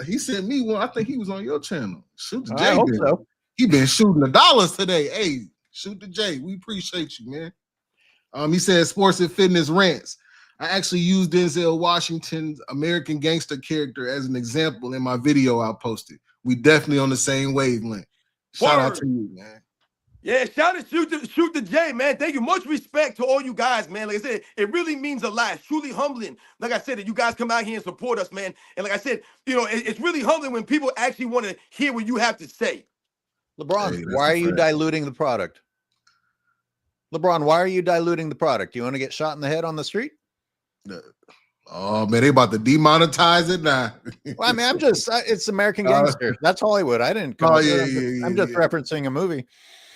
He sent me one. I think he was on your channel. Shoot the J. I hope so. He been shooting the dollars today. Hey, shoot the J. We appreciate you, man. He said sports and fitness rants. I actually used Denzel Washington's American Gangster character as an example in my video I posted. We definitely on the same wavelength. Shout out to you, man. Yeah, shout out to shoot the J, man. Thank you. Much respect to all you guys, man. Like I said, it really means a lot. It's truly humbling. Like I said, that you guys come out here and support us, man. And like I said, it's really humbling when people actually want to hear what you have to say. LeBron, why are you diluting the product? LeBron, why are you diluting the product? You want to get shot in the head on the street? Oh, man, they about to demonetize it now. Well, I mean, I'm just, it's American Gangster. That's Hollywood. I didn't come I'm just referencing a movie.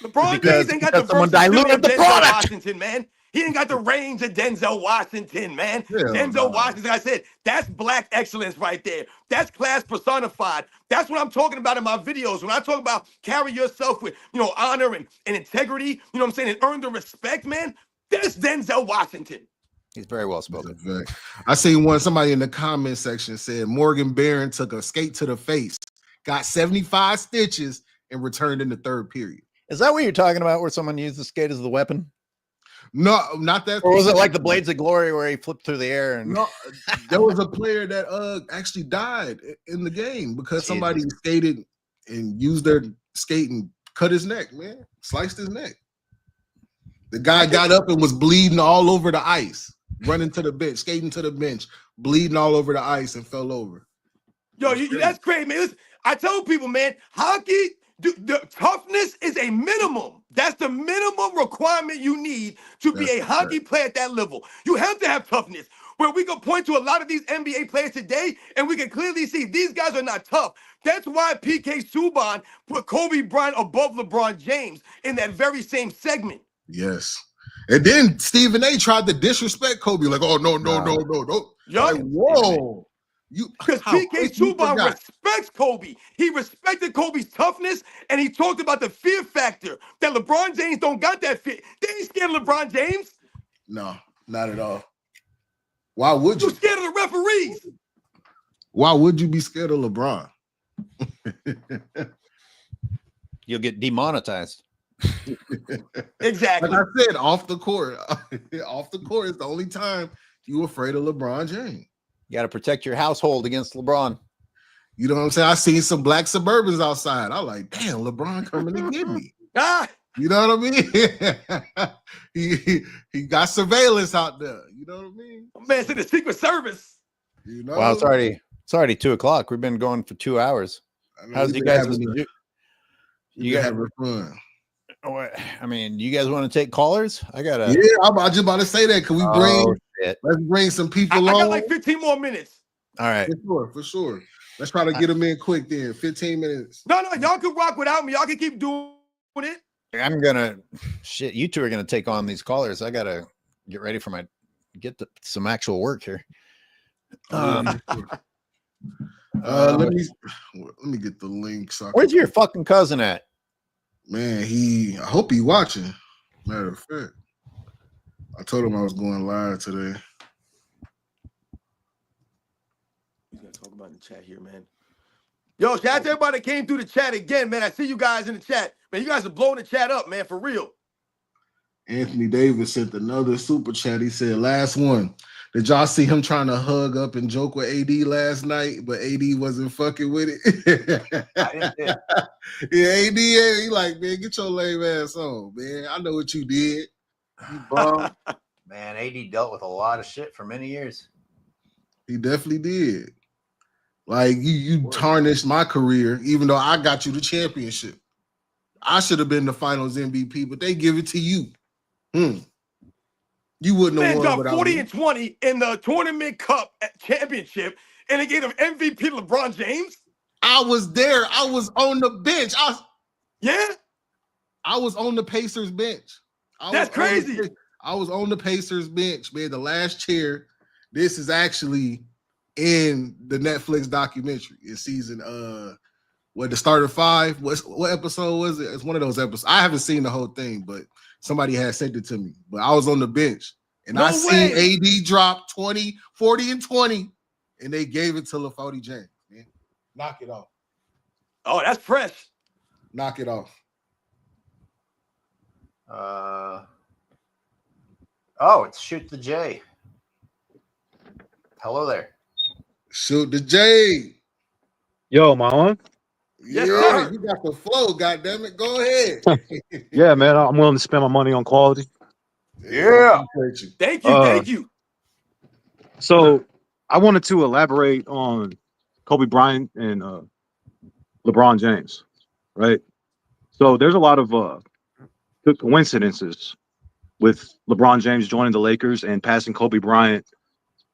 LeBron James ain't got the someone diluted the product. Washington, man. He ain't got the range of Denzel Washington, man. Denzel Washington, like I said, that's black excellence right there. That's class personified. That's what I'm talking about in my videos. When I talk about carry yourself with, honor and integrity, you know what I'm saying, and earn the respect, man, that's Denzel Washington. He's very well spoken. I seen somebody in the comment section said Morgan Barron took a skate to the face, got 75 stitches, and returned in the third period. Is that what you're talking about, where someone used the skate as the weapon? No, not that. Or was it like the Blades of Glory where he flipped through the air? And no, there was a player that actually died in the game because somebody skated and used their skate and cut his neck, man. Sliced his neck. The guy got up and was bleeding all over the ice, running to the bench, skating to the bench, bleeding all over the ice and fell over. Yo, that's crazy, man. Listen, I tell people, man, hockey The toughness is a minimum. That's the minimum requirement you need to be a hockey player at that level. You have to have toughness. Where we can point to a lot of these NBA players today, and we can clearly see these guys are not tough. That's why PK Subban put Kobe Bryant above LeBron James in that very same segment. Yes. And then Stephen A tried to disrespect Kobe, like, oh, no. Yup. Like, whoa. Because PK Subban respects Kobe. He respected Kobe's toughness, and he talked about the fear factor that LeBron James don't got that fear. They ain't scared of LeBron James. No, not at all. Why would you? You're scared of the referees. Why would you be scared of LeBron? You'll get demonetized. Exactly. Like I said, off the court. Off the court is the only time you're afraid of LeBron James. You got to protect your household against LeBron. You know what I'm saying? I seen some black Suburbans outside. I like, damn, LeBron coming to get me. You know what I mean? he got surveillance out there. You know what I mean? Man, to the Secret Service. You know? Wow, it's already 2:00. We've been going for 2 hours. I mean, How's you guys? You guys having fun. I mean, you guys want to take callers? I gotta. Yeah, I'm just about to say that. Can we bring? Let's bring some people on. I got like 15 more minutes. All right, for sure. Let's try to get them in quick. Then 15 minutes. No, y'all can rock without me. Y'all can keep doing it. I'm gonna. Shit, you two are gonna take on these callers. I gotta get ready for some actual work here. Let me get the link. Where's your fucking cousin at? Man, I hope he watching. Matter of fact, I told him I was going live today. We're gonna talk about in the chat here, man. Yo, shout out to everybody that came through the chat again, man. I see you guys in the chat. Man, you guys are blowing the chat up, man, for real. Anthony Davis sent another super chat. He said, last one. Did y'all see him trying to hug up and joke with AD last night, but AD wasn't fucking with it? Yeah, AD, he like, man, get your lame ass on, man. I know what you did. You bum. Man, AD dealt with a lot of shit for many years. He definitely did. Like, you tarnished my career, even though I got you the championship. I should have been the finals MVP, but they give it to you. You wouldn't have won. Man got 40 and 20 in the tournament cup championship, and they gave him MVP to LeBron James. I was there. I was on the bench. I was on the Pacers bench. That's crazy. I was on the Pacers bench, man. The last chair. This is actually in the Netflix documentary. It's season the start of 5. What episode was it? It's one of those episodes. I haven't seen the whole thing, but somebody had sent it to me. But I was on the bench and I seen AD drop 40 and 20, and they gave it to LaFody James. Man, knock it off. Oh, that's fresh. Knock it off. It's Shoot the J. Hello there. Shoot the J. Yo, am I on? Yes, yeah, sir. You got the flow, goddammit. Go ahead. Yeah, man, I'm willing to spend my money on quality. Yeah. Thank you. So I wanted to elaborate on Kobe Bryant and LeBron James, right? So there's a lot of coincidences with LeBron James joining the Lakers and passing Kobe Bryant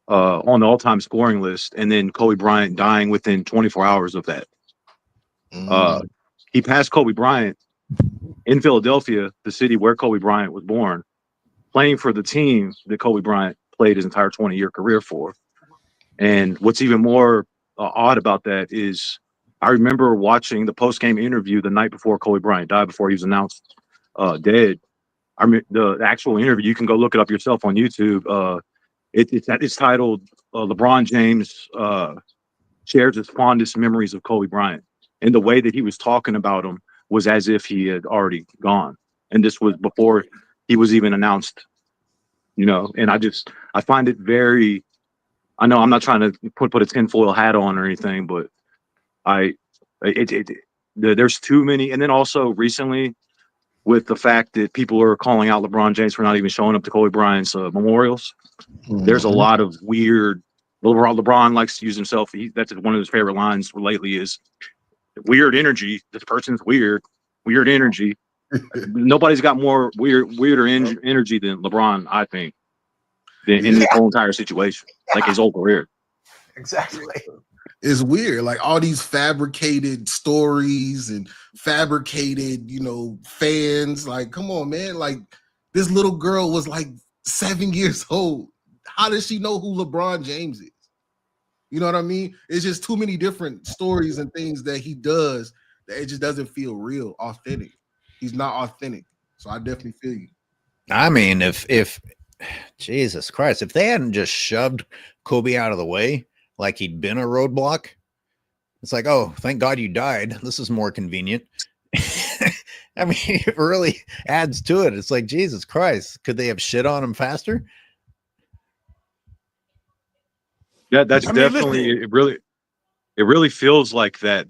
on the all-time scoring list, and then Kobe Bryant dying within 24 hours of that. He passed Kobe Bryant in Philadelphia, the city where Kobe Bryant was born, playing for the team that Kobe Bryant played his entire 20-year career for. And what's even more odd about that is I remember watching the post-game interview the night before Kobe Bryant died, before he was announced dead. I mean, the actual interview, you can go look it up yourself on YouTube. It's titled LeBron James shares his fondest memories of Kobe Bryant. And the way that he was talking about him was as if he had already gone. And this was before he was even announced, and I find it very, I know I'm not trying to put a tinfoil hat on or anything, but there's too many. And then also recently with the fact that people are calling out LeBron James for not even showing up to Kobe Bryant's memorials, there's a lot of weird, LeBron likes to use himself. That's one of his favorite lines lately is, weird energy. This person's weird energy. Nobody's got more weirder energy than LeBron, I think, in this whole entire situation, like his whole career. Exactly. It's weird, like all these fabricated stories and fabricated, fans. Like, come on, man. Like, this little girl was like 7 years old. How does she know who LeBron James is? You know what I mean? It's just too many different stories and things that he does that it just doesn't feel real, authentic. He's not authentic. So I definitely feel you. I mean, if Jesus Christ, if they hadn't just shoved Kobe out of the way like he'd been a roadblock, it's like, oh, thank God you died. This is more convenient. I mean, it really adds to it. It's like, Jesus Christ, could they have shit on him faster? Yeah, that's definitely it. Really feels like that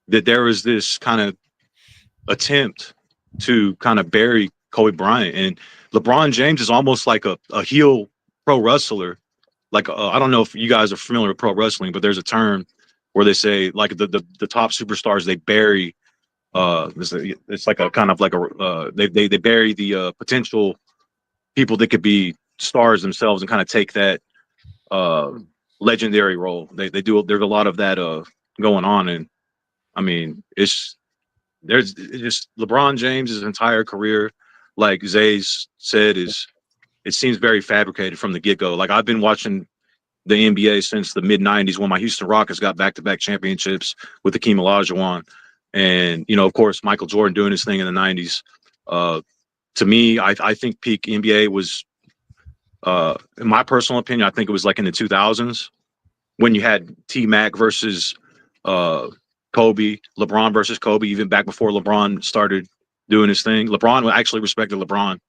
there was this kind of attempt to kind of bury Kobe Bryant, and LeBron James is almost like a heel pro wrestler. Like I don't know if you guys are familiar with pro wrestling, but there's a term where they say like the top superstars, they bury it's like a kind of like a they bury the potential people that could be stars themselves and kind of take that legendary role. They do. There's a lot of that going on, and I mean it's just LeBron James's entire career, like Zay's said, it seems very fabricated from the get-go. Like I've been watching the NBA since the mid-90s when my Houston Rockets got back-to-back championships with Hakeem Olajuwon. And, of course, Michael Jordan doing his thing in the 90s. To me, I think peak NBA was, in my personal opinion, I think it was like in the 2000s when you had T-Mac versus Kobe, LeBron versus Kobe, even back before LeBron started doing his thing. LeBron actually respected LeBron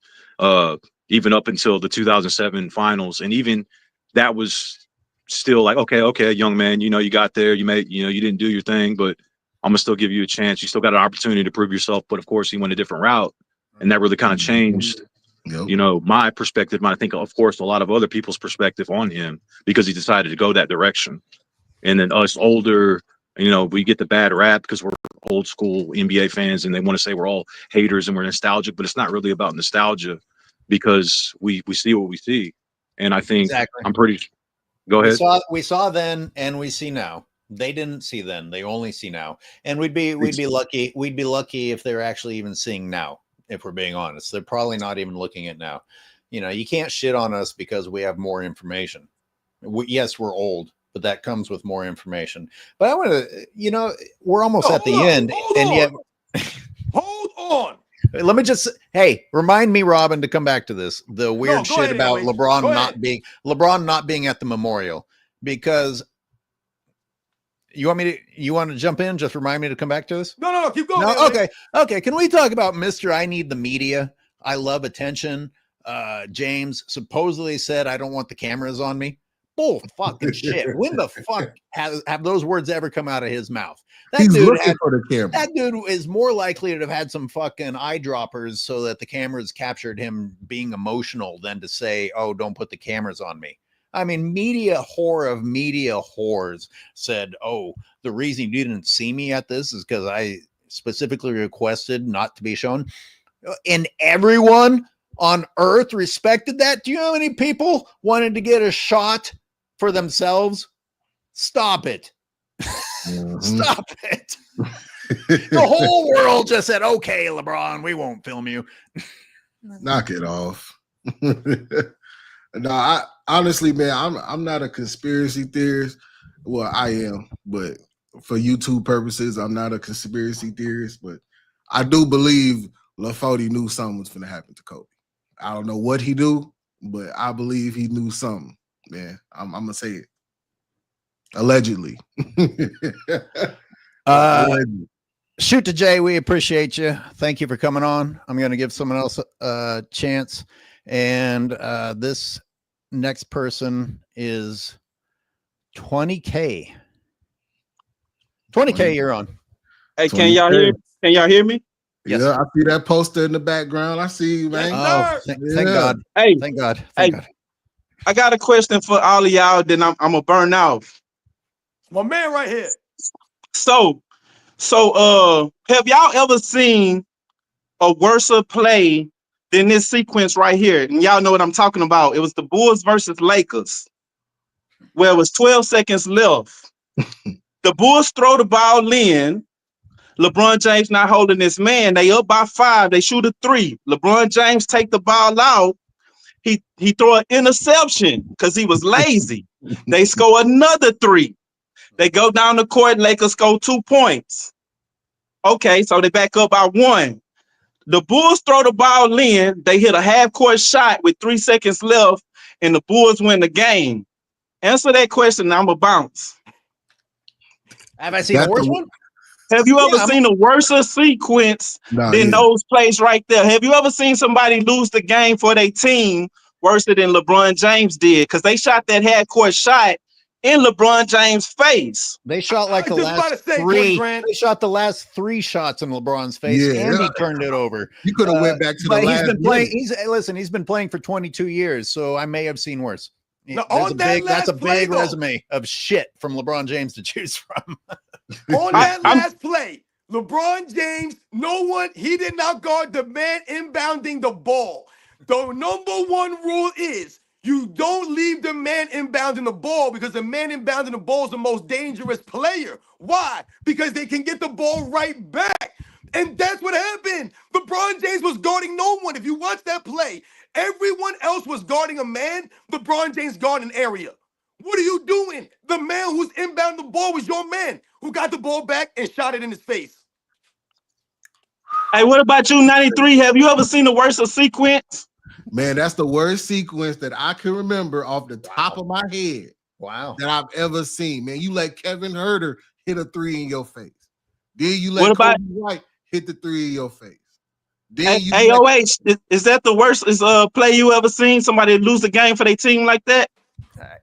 even up until the 2007 finals. And even that was still like, okay, young man, you got there, you didn't do your thing, but I'm gonna still give you a chance. You still got an opportunity to prove yourself. But of course, he went a different route, and that really kind of changed, my perspective. And I think, of course, a lot of other people's perspective on him because he decided to go that direction. And then us older, we get the bad rap because we're old school NBA fans, and they want to say we're all haters and we're nostalgic, but it's not really about nostalgia because we see what we see. And I think I'm pretty. Go ahead. We saw then, and we see now. They didn't see then; they only see now. And we'd be lucky. We'd be lucky if they're actually even seeing now. If we're being honest, they're probably not even looking at now. You can't shit on us because we have more information. Yes, we're old, but that comes with more information. But I want to, we're almost at the end, and yet, hold on. Let me just remind me, Robin, to come back to this. The weird shit about LeBron not being at the memorial, because you want to jump in? Just remind me to come back to this. No, keep going. No, okay. Can we talk about Mr. I need the media? I love attention. James supposedly said, I don't want the cameras on me. Bull fucking shit. When the fuck have those words ever come out of his mouth? He's looking for the camera. That dude is more likely to have had some fucking eyedroppers so that the cameras captured him being emotional than to say, oh, don't put the cameras on me. I mean, media whore of media whores said, oh, the reason you didn't see me at this is because I specifically requested not to be shown. And everyone on earth respected that. Do you know how many people wanted to get a shot for themselves? Stop it. Stop it. The whole world just said, okay, LeBron, we won't film you. Knock it off. No, I honestly, man, I'm not a conspiracy theorist. Well, I am, but for YouTube purposes, I'm not a conspiracy theorist. But I do believe LaFody knew something was going to happen to Kobe. I don't know what he do, but I believe he knew something. Man, I'm gonna say it. Allegedly. Shoot to Jay. We appreciate you. Thank you for coming on. I'm going to give someone else a chance. And this next person is 20K. 20K, you're on. Hey, can y'all hear me? Yes. Yeah, I see that poster in the background. I see you, man. Oh, thank God. Hey, thank God. God. I got a question for all of y'all. Then I'm gonna burn off. My man right here. So So, have y'all ever seen a worse play than this sequence right here? And y'all know what I'm talking about. It was the Bulls versus Lakers, where it was 12 seconds left. The Bulls throw the ball in. LeBron James not holding this man. They up by 5. They shoot a 3. LeBron James take the ball out. He throw an interception because he was lazy. They score another 3. They go down the court. Lakers score 2 points. Okay, so they back up by 1. The Bulls throw the ball in. They hit a half-court shot with 3 seconds left, and the Bulls win the game. Answer that question. I'm going to bounce. Have I seen a worse one? Have you ever seen a worse sequence than those plays right there? Have you ever seen somebody lose the game for their team worse than LeBron James did? Because they shot that half-court shot in LeBron James' face. They shot like the last 3. They shot the last 3 shots in LeBron's face, and he turned it over. You could have went back to the last. He's been playing. He's been playing for 22 years, so I may have seen worse. Now, that's a big resume of shit from LeBron James to choose from. On that last play, LeBron James, he did not guard the man inbounding the ball. The number 1 rule is you don't leave the man inbounding the ball, because the man inbounding the ball is the most dangerous player. Why? Because they can get the ball right back. And that's what happened. LeBron James was guarding no one. If you watch that play, everyone else was guarding a man. LeBron James guarding an area. What are you doing? The man who's inbound the ball was your man who got the ball back and shot it in his face. Hey, what about you, 93? Have you ever seen the worst sequence? Man, that's the worst sequence that I can remember off the top of my head. Wow. That I've ever seen. Man, you let Kevin Huerter hit a 3 in your face. Then you let Kobe White hit the 3 in your face. Then AOH, is that the worst play you ever seen? Somebody lose the game for their team like that?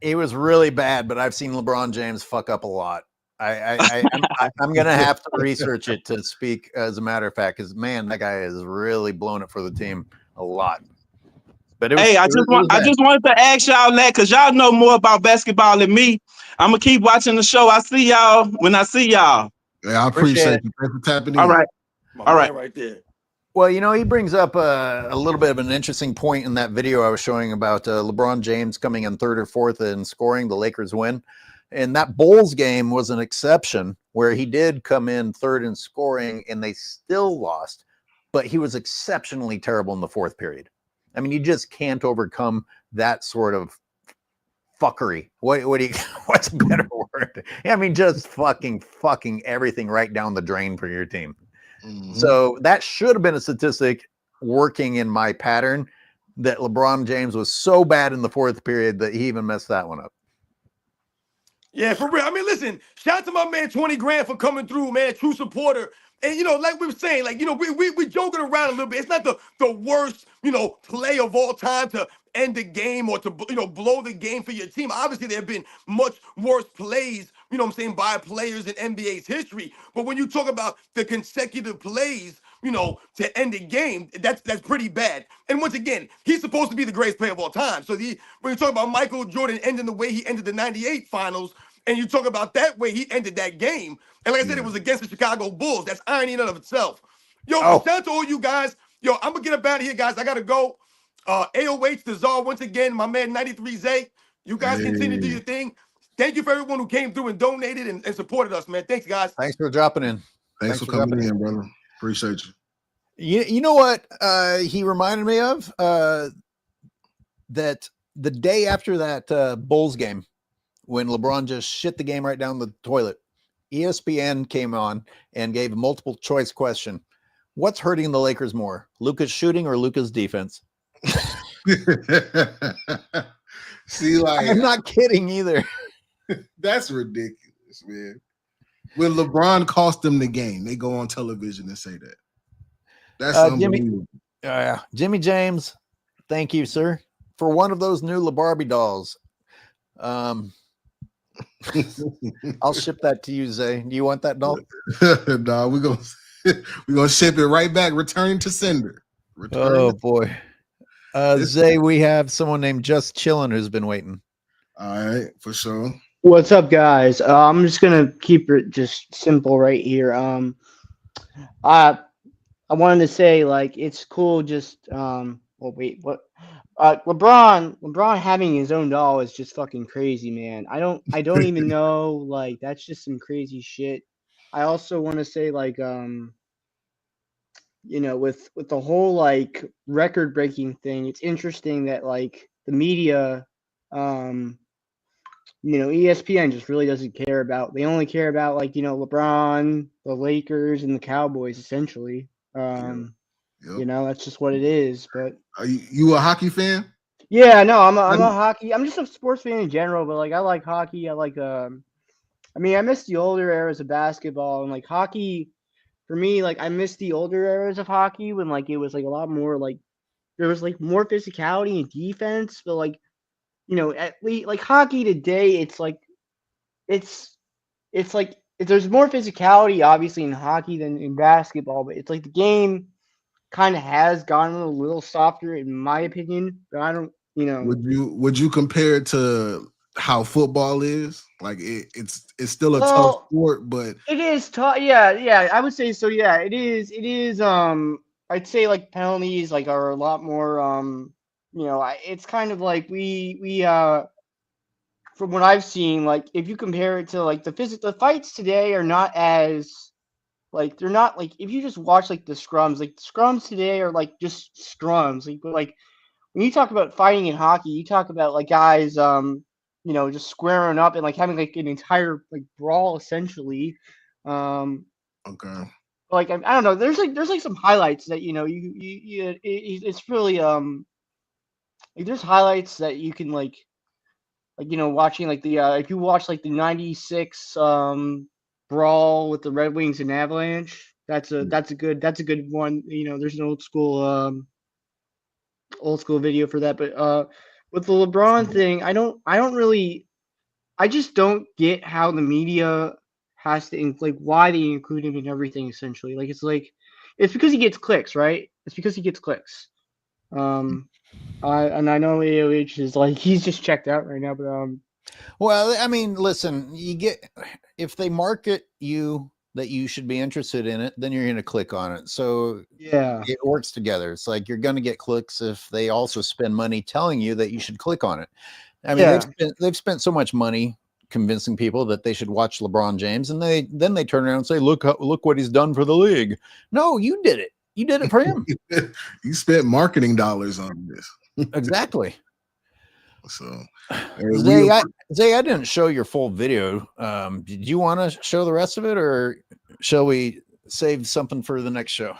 It was really bad, but I've seen LeBron James fuck up a lot. I'm going to have to research it to speak as a matter of fact, because, man, that guy has really blown it for the team a lot. But I just wanted to ask y'all that, because y'all know more about basketball than me. I'm going to keep watching the show. I see y'all when I see y'all. Yeah, I appreciate you. Thanks for tapping in. All right. All right. Right there. Well, he brings up a little bit of an interesting point in that video I was showing about LeBron James coming in 3rd or 4th and scoring. The Lakers win. And that Bulls game was an exception where he did come in 3rd and scoring, and they still lost. But he was exceptionally terrible in the 4th period. I mean, you just can't overcome that sort of fuckery. What's a better word? I mean, just fucking everything right down the drain for your team. Mm-hmm. So that should have been a statistic working in my pattern, that LeBron James was so bad in the 4th period that he even messed that one up. Yeah, for real. I mean, listen, shout out to my man 20 grand for coming through, man. True supporter. And, like we were saying, we joking around a little bit. It's not the worst, play of all time to end the game or to, blow the game for your team. Obviously, there have been much worse plays, by players in NBA's history. But when you talk about the consecutive plays, to end a game, that's pretty bad. And once again, he's supposed to be the greatest player of all time. So when you talk about Michael Jordan ending the way he ended the 98 finals, and you talk about that way he ended that game, and like I said, it was against the Chicago Bulls. That's irony in and of itself. Shout out to all you guys. I'm going to get up out of here, guys. I got to go. AOH, the Czar, once again, my man 93 Zay. You guys continue to do your thing. Thank you for everyone who came through and donated and supported us, man. Thanks, guys. Thanks for dropping in. Thanks for coming in, brother. Appreciate you. You know what he reminded me of? That the day after that Bulls game, when LeBron just shit the game right down the toilet, ESPN came on and gave a multiple choice question. What's hurting the Lakers more, Luka's shooting or Luka's defense? See, I'm not kidding either. That's ridiculous, man. When LeBron cost them the game, they go on television and say that. That's unbelievable. Jimmy James, thank you, sir, for one of those new LeBarbie dolls. I'll ship that to you, Zay. Do you want that doll? No, we're gonna ship it right back. Return to sender. Boy. Zay, we have someone named Just Chillin' who's been waiting. All right, for sure. What's up, guys? I'm just gonna keep it just simple right here. I wanted to say like it's cool. Just well, wait, what? LeBron having his own doll is just fucking crazy, man. I don't even know. Like that's just some crazy shit. I also want to say like with the whole like record breaking thing, it's interesting that like the media ESPN just really doesn't care about. They only care about like LeBron, the Lakers, and the Cowboys essentially. That's just what it is. But Are you a hockey fan? yeah, no, I'm a hockey. I'm just a sports fan in general. But like I like hockey. I like I mean, I miss the older eras of basketball and like hockey. For me, like I miss the older eras of hockey when like it was like a lot more like there was like more physicality and defense. But like at least like hockey today, it's like there's more physicality obviously in hockey than in basketball, but it's like the game kind of has gotten a little softer in my opinion. But I don't, Would you compare it to how football is? Like it's still a tough sport, but it is tough. Yeah, I would say so. Yeah, it is. It is. I'd say like penalties like are a lot more. It's kind of like we from what I've seen, like if you compare it to like the fights today are not as like they're not like if you just watch like the scrums today are like just scrums. Like when you talk about fighting in hockey, you talk about like guys just squaring up and like having like an entire like brawl essentially. Okay. Like I don't know. There's like some highlights that it's really like there's highlights that you can like watching like the if you watch like the 96 brawl with the Red Wings and Avalanche, that's a good one. There's an old school video for that. But with the LeBron thing, I just don't get how the media has to like why they include him in everything essentially. It's because he gets clicks, right? It's because he gets clicks. And I know AOH is like he's just checked out right now, but well, I mean, listen, if they market you that you should be interested in it, then you're going to click on it. So yeah, it works together. It's like you're going to get clicks if they also spend money telling you that you should click on it. I mean, they've spent so much money convincing people that they should watch LeBron James, and then they turn around and say, look what he's done for the league. No, you did it. You did it for him. You spent marketing dollars on this. Exactly. So, Zay, I didn't show your full video. Did you want to show the rest of it, or shall we save something for the next show?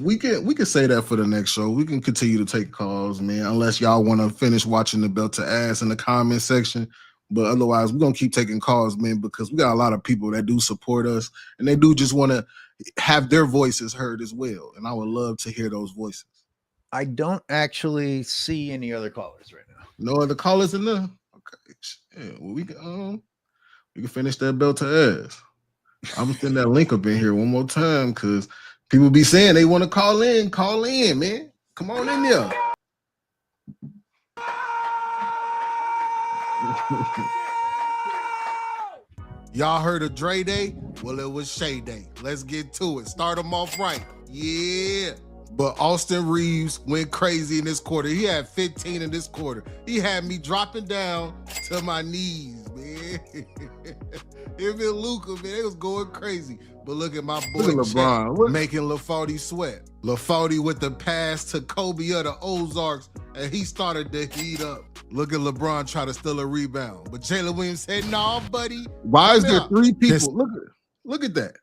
We can say that for the next show. We can continue to take calls, man, unless y'all want to finish watching the belt to ass in the comment section. But otherwise, we're gonna keep taking calls, man, because we got a lot of people that do support us and they do just want to have their voices heard as well. And I would love to hear those voices. I don't actually see any other callers right now. No other callers in there? Okay. Yeah, well, we can finish that belt to ass. I'm gonna send that link up in here one more time because people be saying they want to call in. Call in, man. Come on in there. Y'all heard of Dre Day? Well, it was Shay Day. Let's get to it. Start them off right. Yeah. But Austin Reeves went crazy in this quarter. He had 15 in this quarter. He had me dropping down to my knees, man. Him and Luka, man, they was going crazy. But look at my boy LeBron making LaFauty sweat. LaFauty with the pass to Kobe of the Ozarks, and he started to heat up. Look at LeBron try to steal a rebound. But Jalen Williams said, "Nah, buddy." Why is there three people? Look at that.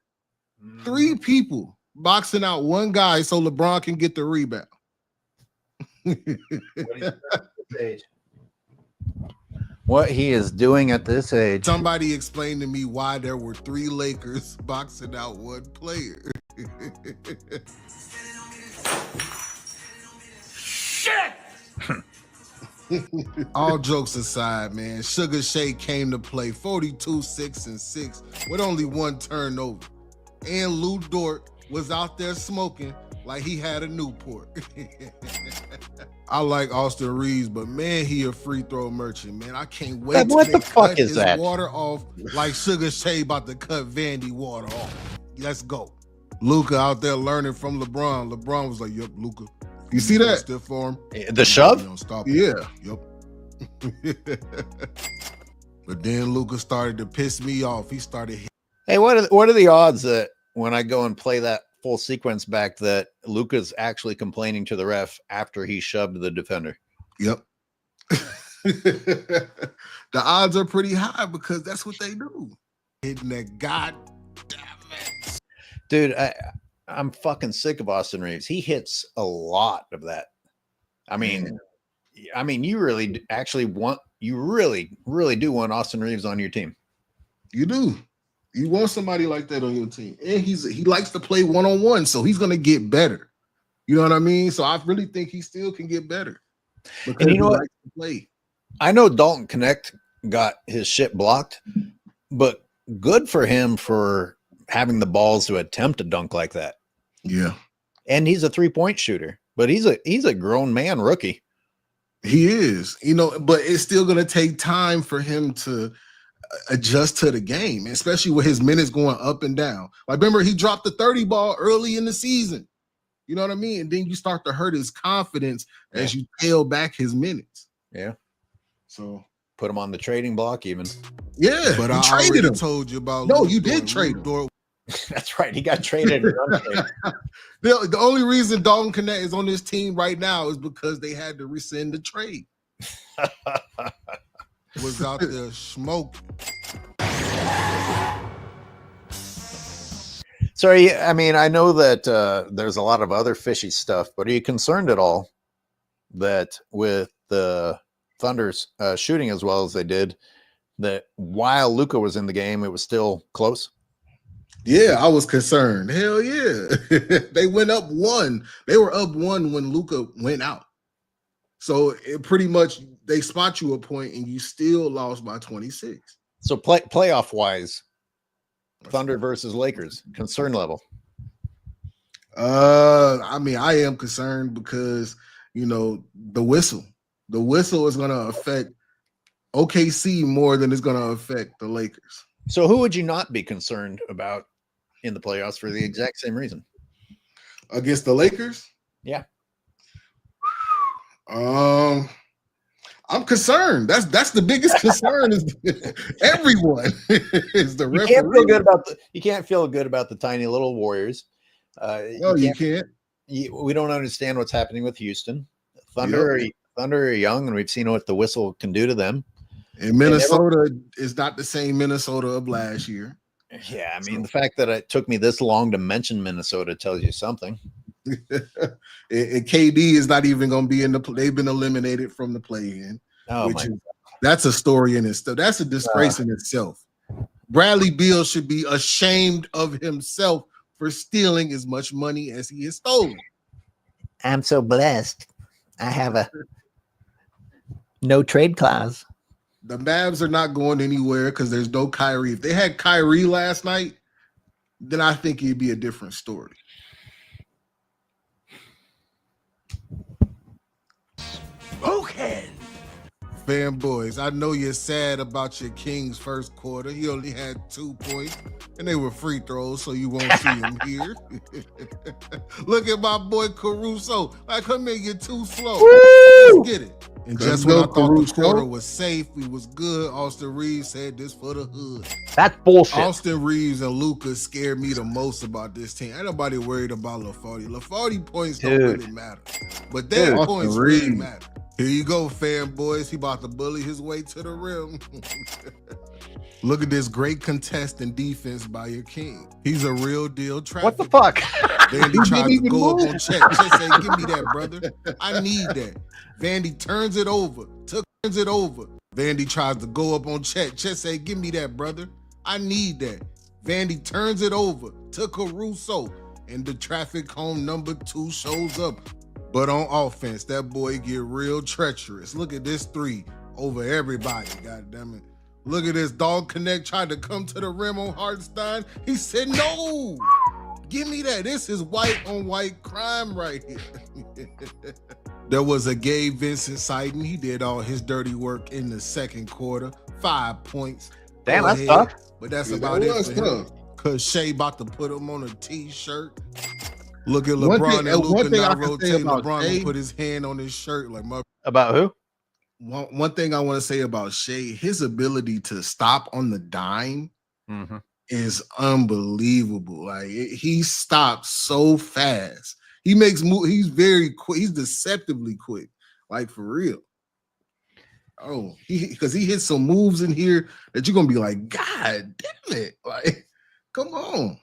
3 people boxing out one guy so LeBron can get the rebound. What he is doing at this age. Somebody explain to me why there were 3 Lakers boxing out one player. Shit! All jokes aside, man, Sugar Shay came to play 42, 6, and 6 with only 1 turnover. And Lou Dort was out there smoking like he had a Newport. I like Austin Reeves, but man, he a free throw merchant, man. I can't wait What till the they fuck cut is his that? water off like Sugar Shea about to cut Vandy water off. Let's go. Luka out there learning from LeBron. LeBron was like, "Yep, Luka." You see that? Stiff for him. The shove? Don't stop. Yeah. Yep. But then Luka started to piss me off. He started. Hey, what are the odds that when I go and play that full sequence back that Luka's actually complaining to the ref after he shoved the defender? Yep. The odds are pretty high because that's what they do. Hitting that Dude, I'm fucking sick of Austin Reeves. He hits a lot of that. I mean, you really actually want, you really do want Austin Reeves on your team. You do. You want somebody like that on your team. And he likes to play one-on-one, so he's going to get better. You know what I mean? So I really think he still can get better. Because And you know he what? likes to play. I know Dalton Connect got his shit blocked, but good for him for having the balls to attempt a dunk like that. Yeah. And he's a 3-point shooter, but he's a grown man rookie. He is, but it's still going to take time for him to adjust to the game, especially with his minutes going up and down. Like, remember, he dropped the 30 ball early in the season. You know what I mean? And then you start to hurt his confidence as you tail back his minutes. Yeah. So put him on the trading block even. Yeah, But I traded already him. told you about. No, Luke you did Dort. trade Luke Dort. That's right. He got traded. The only reason Dalton Connect is on this team right now is because they had to rescind the trade. Was out there smoking. So, I mean, I know that there's a lot of other fishy stuff, but are you concerned at all that with the Thunder's shooting as well as they did, that while Luka was in the game, it was still close? Yeah, I was concerned. Hell yeah. They went up one. They were up one when Luka went out. So it pretty much, they spot you a point and you still lost by 26. So playoff wise, Thunder versus Lakers, concern level. I mean, I am concerned because, the whistle is going to affect OKC more than it's going to affect the Lakers. So who would you not be concerned about in the playoffs for the exact same reason? Against the Lakers? Yeah. I'm concerned. That's the biggest concern is everyone is the referee. You can't feel good about the tiny little Warriors. No, you can't. We don't understand what's happening with Houston. Thunder are young, and we've seen what the whistle can do to them. And Minnesota is not the same Minnesota of last year. Yeah, I mean, the fact that it took me this long to mention Minnesota tells you something. And KD is not even going to be in the. They've been eliminated from the play-in. Oh, that's a story in itself. That's a disgrace in itself. Bradley Beal should be ashamed of himself for stealing as much money as he has stolen. I'm so blessed. I have a no trade clause. The Mavs are not going anywhere because there's no Kyrie. If they had Kyrie last night, then I think it'd be a different story. Okay. Fanboys, I know you're sad about your Kings first quarter. He only had 2 points, and they were free throws, so you won't see him here. Look at my boy Caruso. Like, come here, you're too slow. Let's get it. And just when I thought the quarter was safe, we was good, Austin Reeves said this for the hood. That's bullshit. Austin Reeves and Luka scared me the most about this team. Ain't nobody worried about LaFarty. LaFarty points don't really matter, but their points really matter. Here you go, fanboys. He about to bully his way to the rim. Look at this great contest and defense by your king. He's a real deal trafficker. What the fuck? Vandy tries to go up on check. Just say, give me that, brother. I need that. Vandy turns it over. Turns it over. Vandy tries to go up on check. Just say, give me that, brother. I need that. Vandy turns it over to Caruso. And the traffic home number 2 shows up. But on offense, that boy get real treacherous. Look at this 3 over everybody. God damn it. Look at this. Dog Connect tried to come to the rim on Hartenstein. He said no. Give me that. This is white on white crime right here. There was a Gabe Vincent sighting. He did all his dirty work in the second quarter. 5 points. Damn, that's tough. But that's about it for him. Because Shea about to put him on a t-shirt. Look at LeBron and Luka not rotate. LeBron will put his hand on his shirt like my. About who? One thing I want to say about Shea, his ability to stop on the dime is unbelievable. Like he stops so fast. He makes moves. He's very quick. He's deceptively quick. Like for real. Oh, because he hits some moves in here that you're gonna be like, God damn it! Like, come on.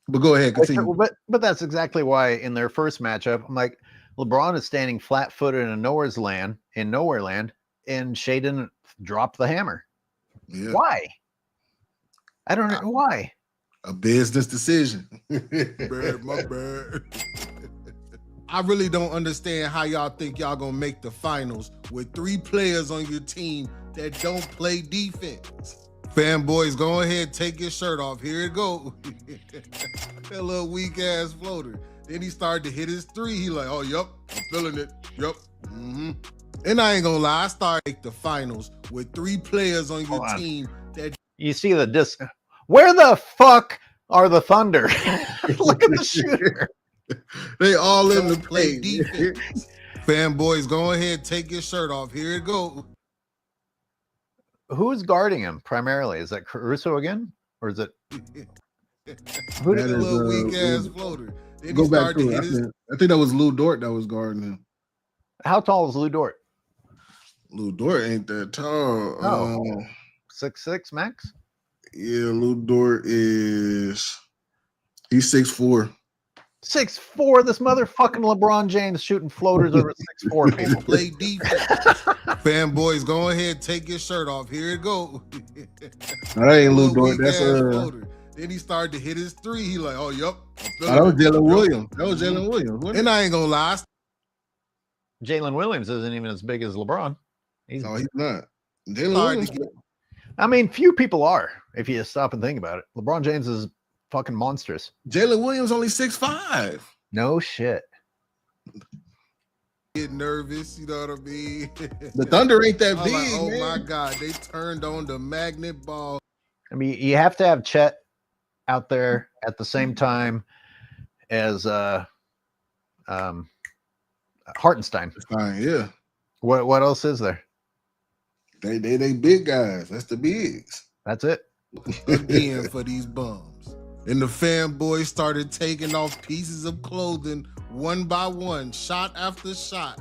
But go ahead, continue. But that's exactly why in their first matchup, I'm like, LeBron is standing flat-footed in nowhere land, and Shea didn't drop the hammer. Yeah. Why? I don't know why. A business decision. Bad, my bad. I really don't understand how y'all think y'all gonna make the finals with 3 players on your team that don't play defense. Fanboys, go ahead, take your shirt off. Here it go. That little weak ass floater. Then he started to hit his 3. He like, oh, yup, I'm feeling it. Yup. And I ain't gonna lie, I started the finals with 3 players on your team that you see the disc. Where the fuck are the Thunder? Look at the shooter. They all in the play defense. Fanboys, go ahead, take your shirt off. Here it go. Who's guarding him primarily? Is that Caruso again, or is it? Who that little weak ass floater? Then go back to it. I think that was Lou Dort that was guarding him. How tall is Lou Dort? Lou Dort ain't that tall. Oh, 6'6" max. Yeah, Lou Dort he's 6'4". 6'4". This motherfucking LeBron James shooting floaters over 6'4" people. Play defense. Fanboys, go ahead, take your shirt off. Here it go. That ain't Lou Dort. That's Then he started to hit his 3. He like, oh, yup. That was Jalen Williams. That was Jalen Williams. And I ain't gonna lie. Jalen Williams isn't even as big as LeBron. He's not. Jalen Williams. I mean, few people are, if you stop and think about it. LeBron James is fucking monstrous. Jalen Williams only 6'5". No shit. Get nervous, you know what I mean? The Thunder ain't that big, like, oh man. My God, they turned on the magnet ball. I mean, you have to have Chet out there at the same time as Hartenstein. Yeah. What else is there? They big guys. That's the bigs. That's it. Again for these bums. And the fanboys started taking off pieces of clothing one by one, shot after shot.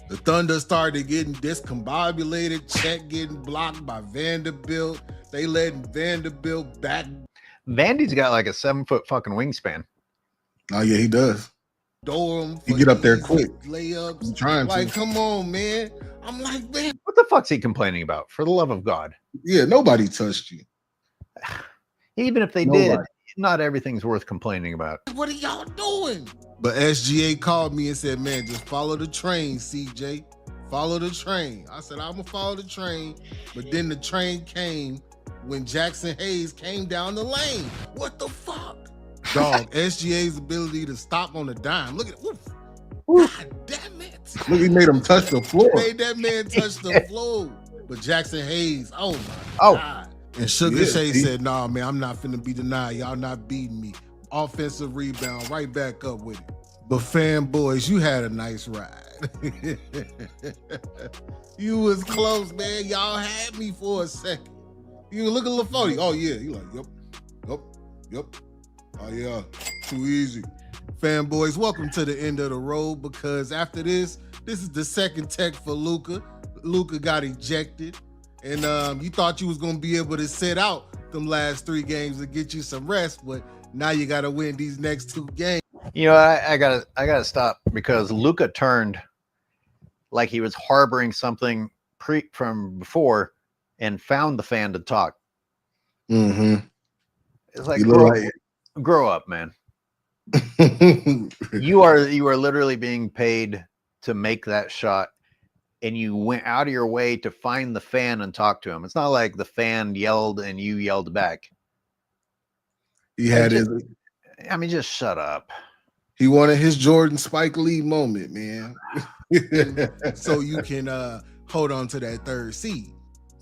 The Thunder started getting discombobulated. Chet getting blocked by Vanderbilt. They letting Vanderbilt back. Vandy's got like a 7-foot fucking wingspan. Oh yeah, he does. He get up there quick. Layups. I'm trying to. Like, come on, man. I'm like, man. What the fuck's he complaining about? For the love of God. Yeah, nobody touched you. Even if they did, not everything's worth complaining about. What are y'all doing? But SGA called me and said, man, just follow the train, CJ. Follow the train. I said, I'm going to follow the train. But then the train came when Jackson Hayes came down the lane. What the fuck? Dog, SGA's ability to stop on a dime. Look at it. God damn it. Look, he made him touch the floor. Made that man touch the floor. But Jackson Hayes, oh my God. And Sugar Shea said, nah, man, I'm not finna be denied. Y'all not beating me. Offensive rebound, right back up with it. But fanboys, you had a nice ride. You was close, man. Y'all had me for a second. You look at LaForty. Oh, yeah. You like, yep. Oh, yeah. Too easy. Fanboys, welcome to the end of the road, because after this is the second tech for Luka. Luka got ejected. And you thought you was gonna be able to sit out them last 3 games and get you some rest, but now you gotta win these next 2 games. You know, I gotta stop, because Luka turned like he was harboring something from before and found the fan to talk. Mm-hmm. It's like grow up, man. You are literally being paid to make that shot. And you went out of your way to find the fan and talk to him. It's not like the fan yelled and you yelled back. He had I mean, just shut up. He wanted his Jordan Spike Lee moment, man. So you can hold on to that third seed.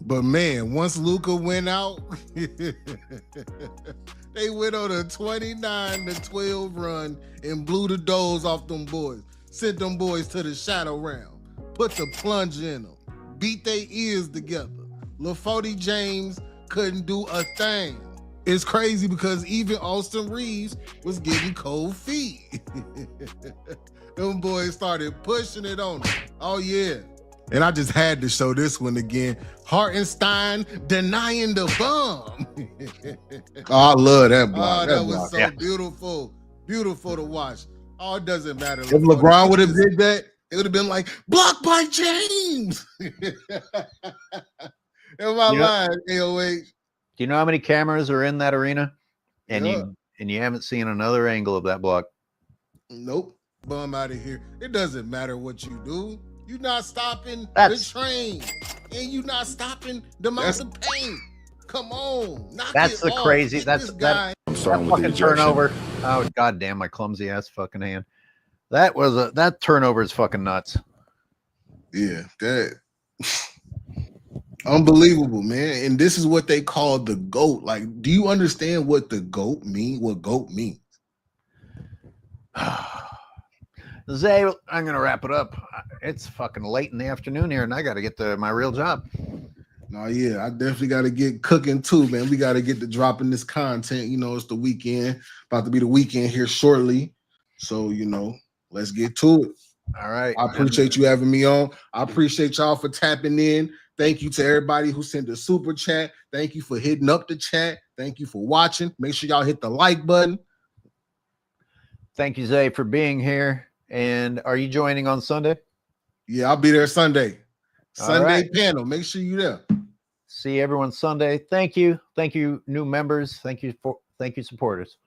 But man, once Luka went out, they went on a 29-12 run and blew the doors off them boys. Sent them boys to the shadow round. Put the plunge in them. Beat their ears together. LeBron James couldn't do a thing. It's crazy because even Austin Reeves was getting cold feet. Them boys started pushing it on him. Oh, yeah. And I just had to show this one again. Hartenstein denying the bomb. Oh, I love that block. Oh, that was so beautiful. Beautiful to watch. Oh, it doesn't matter. If LeBron would have did that, it would have been like, blocked by James. Am I lying, AOH? Do you know how many cameras are in that arena? And you haven't seen another angle of that block. Nope. Bum out of here. It doesn't matter what you do. You're not stopping the train. And you're not stopping the amount of pain. Come on. That's the crazy. That's that fucking turnover. Oh, goddamn, my clumsy ass fucking hand. That turnover is fucking nuts. Yeah, that unbelievable, man. And this is what they call the GOAT. Like, do you understand what the GOAT mean? What GOAT means? Zay, I'm gonna wrap it up. It's fucking late in the afternoon here, and I got to get to my real job. No, yeah, I definitely got to get cooking too, man. We got to get to dropping this content. You know, it's the weekend, about to be the weekend here shortly. So, you know, let's get to it. All right. I appreciate you having me on. I appreciate y'all for tapping in. Thank you to everybody who sent a super chat. Thank you for hitting up the chat. Thank you for watching. Make sure y'all hit the like button. Thank you, Zay, for being here. And are you joining on Sunday? Yeah, I'll be there Sunday. Sunday right. panel. Make sure you're there. See everyone Sunday. Thank you. Thank you, new members. Thank you, supporters.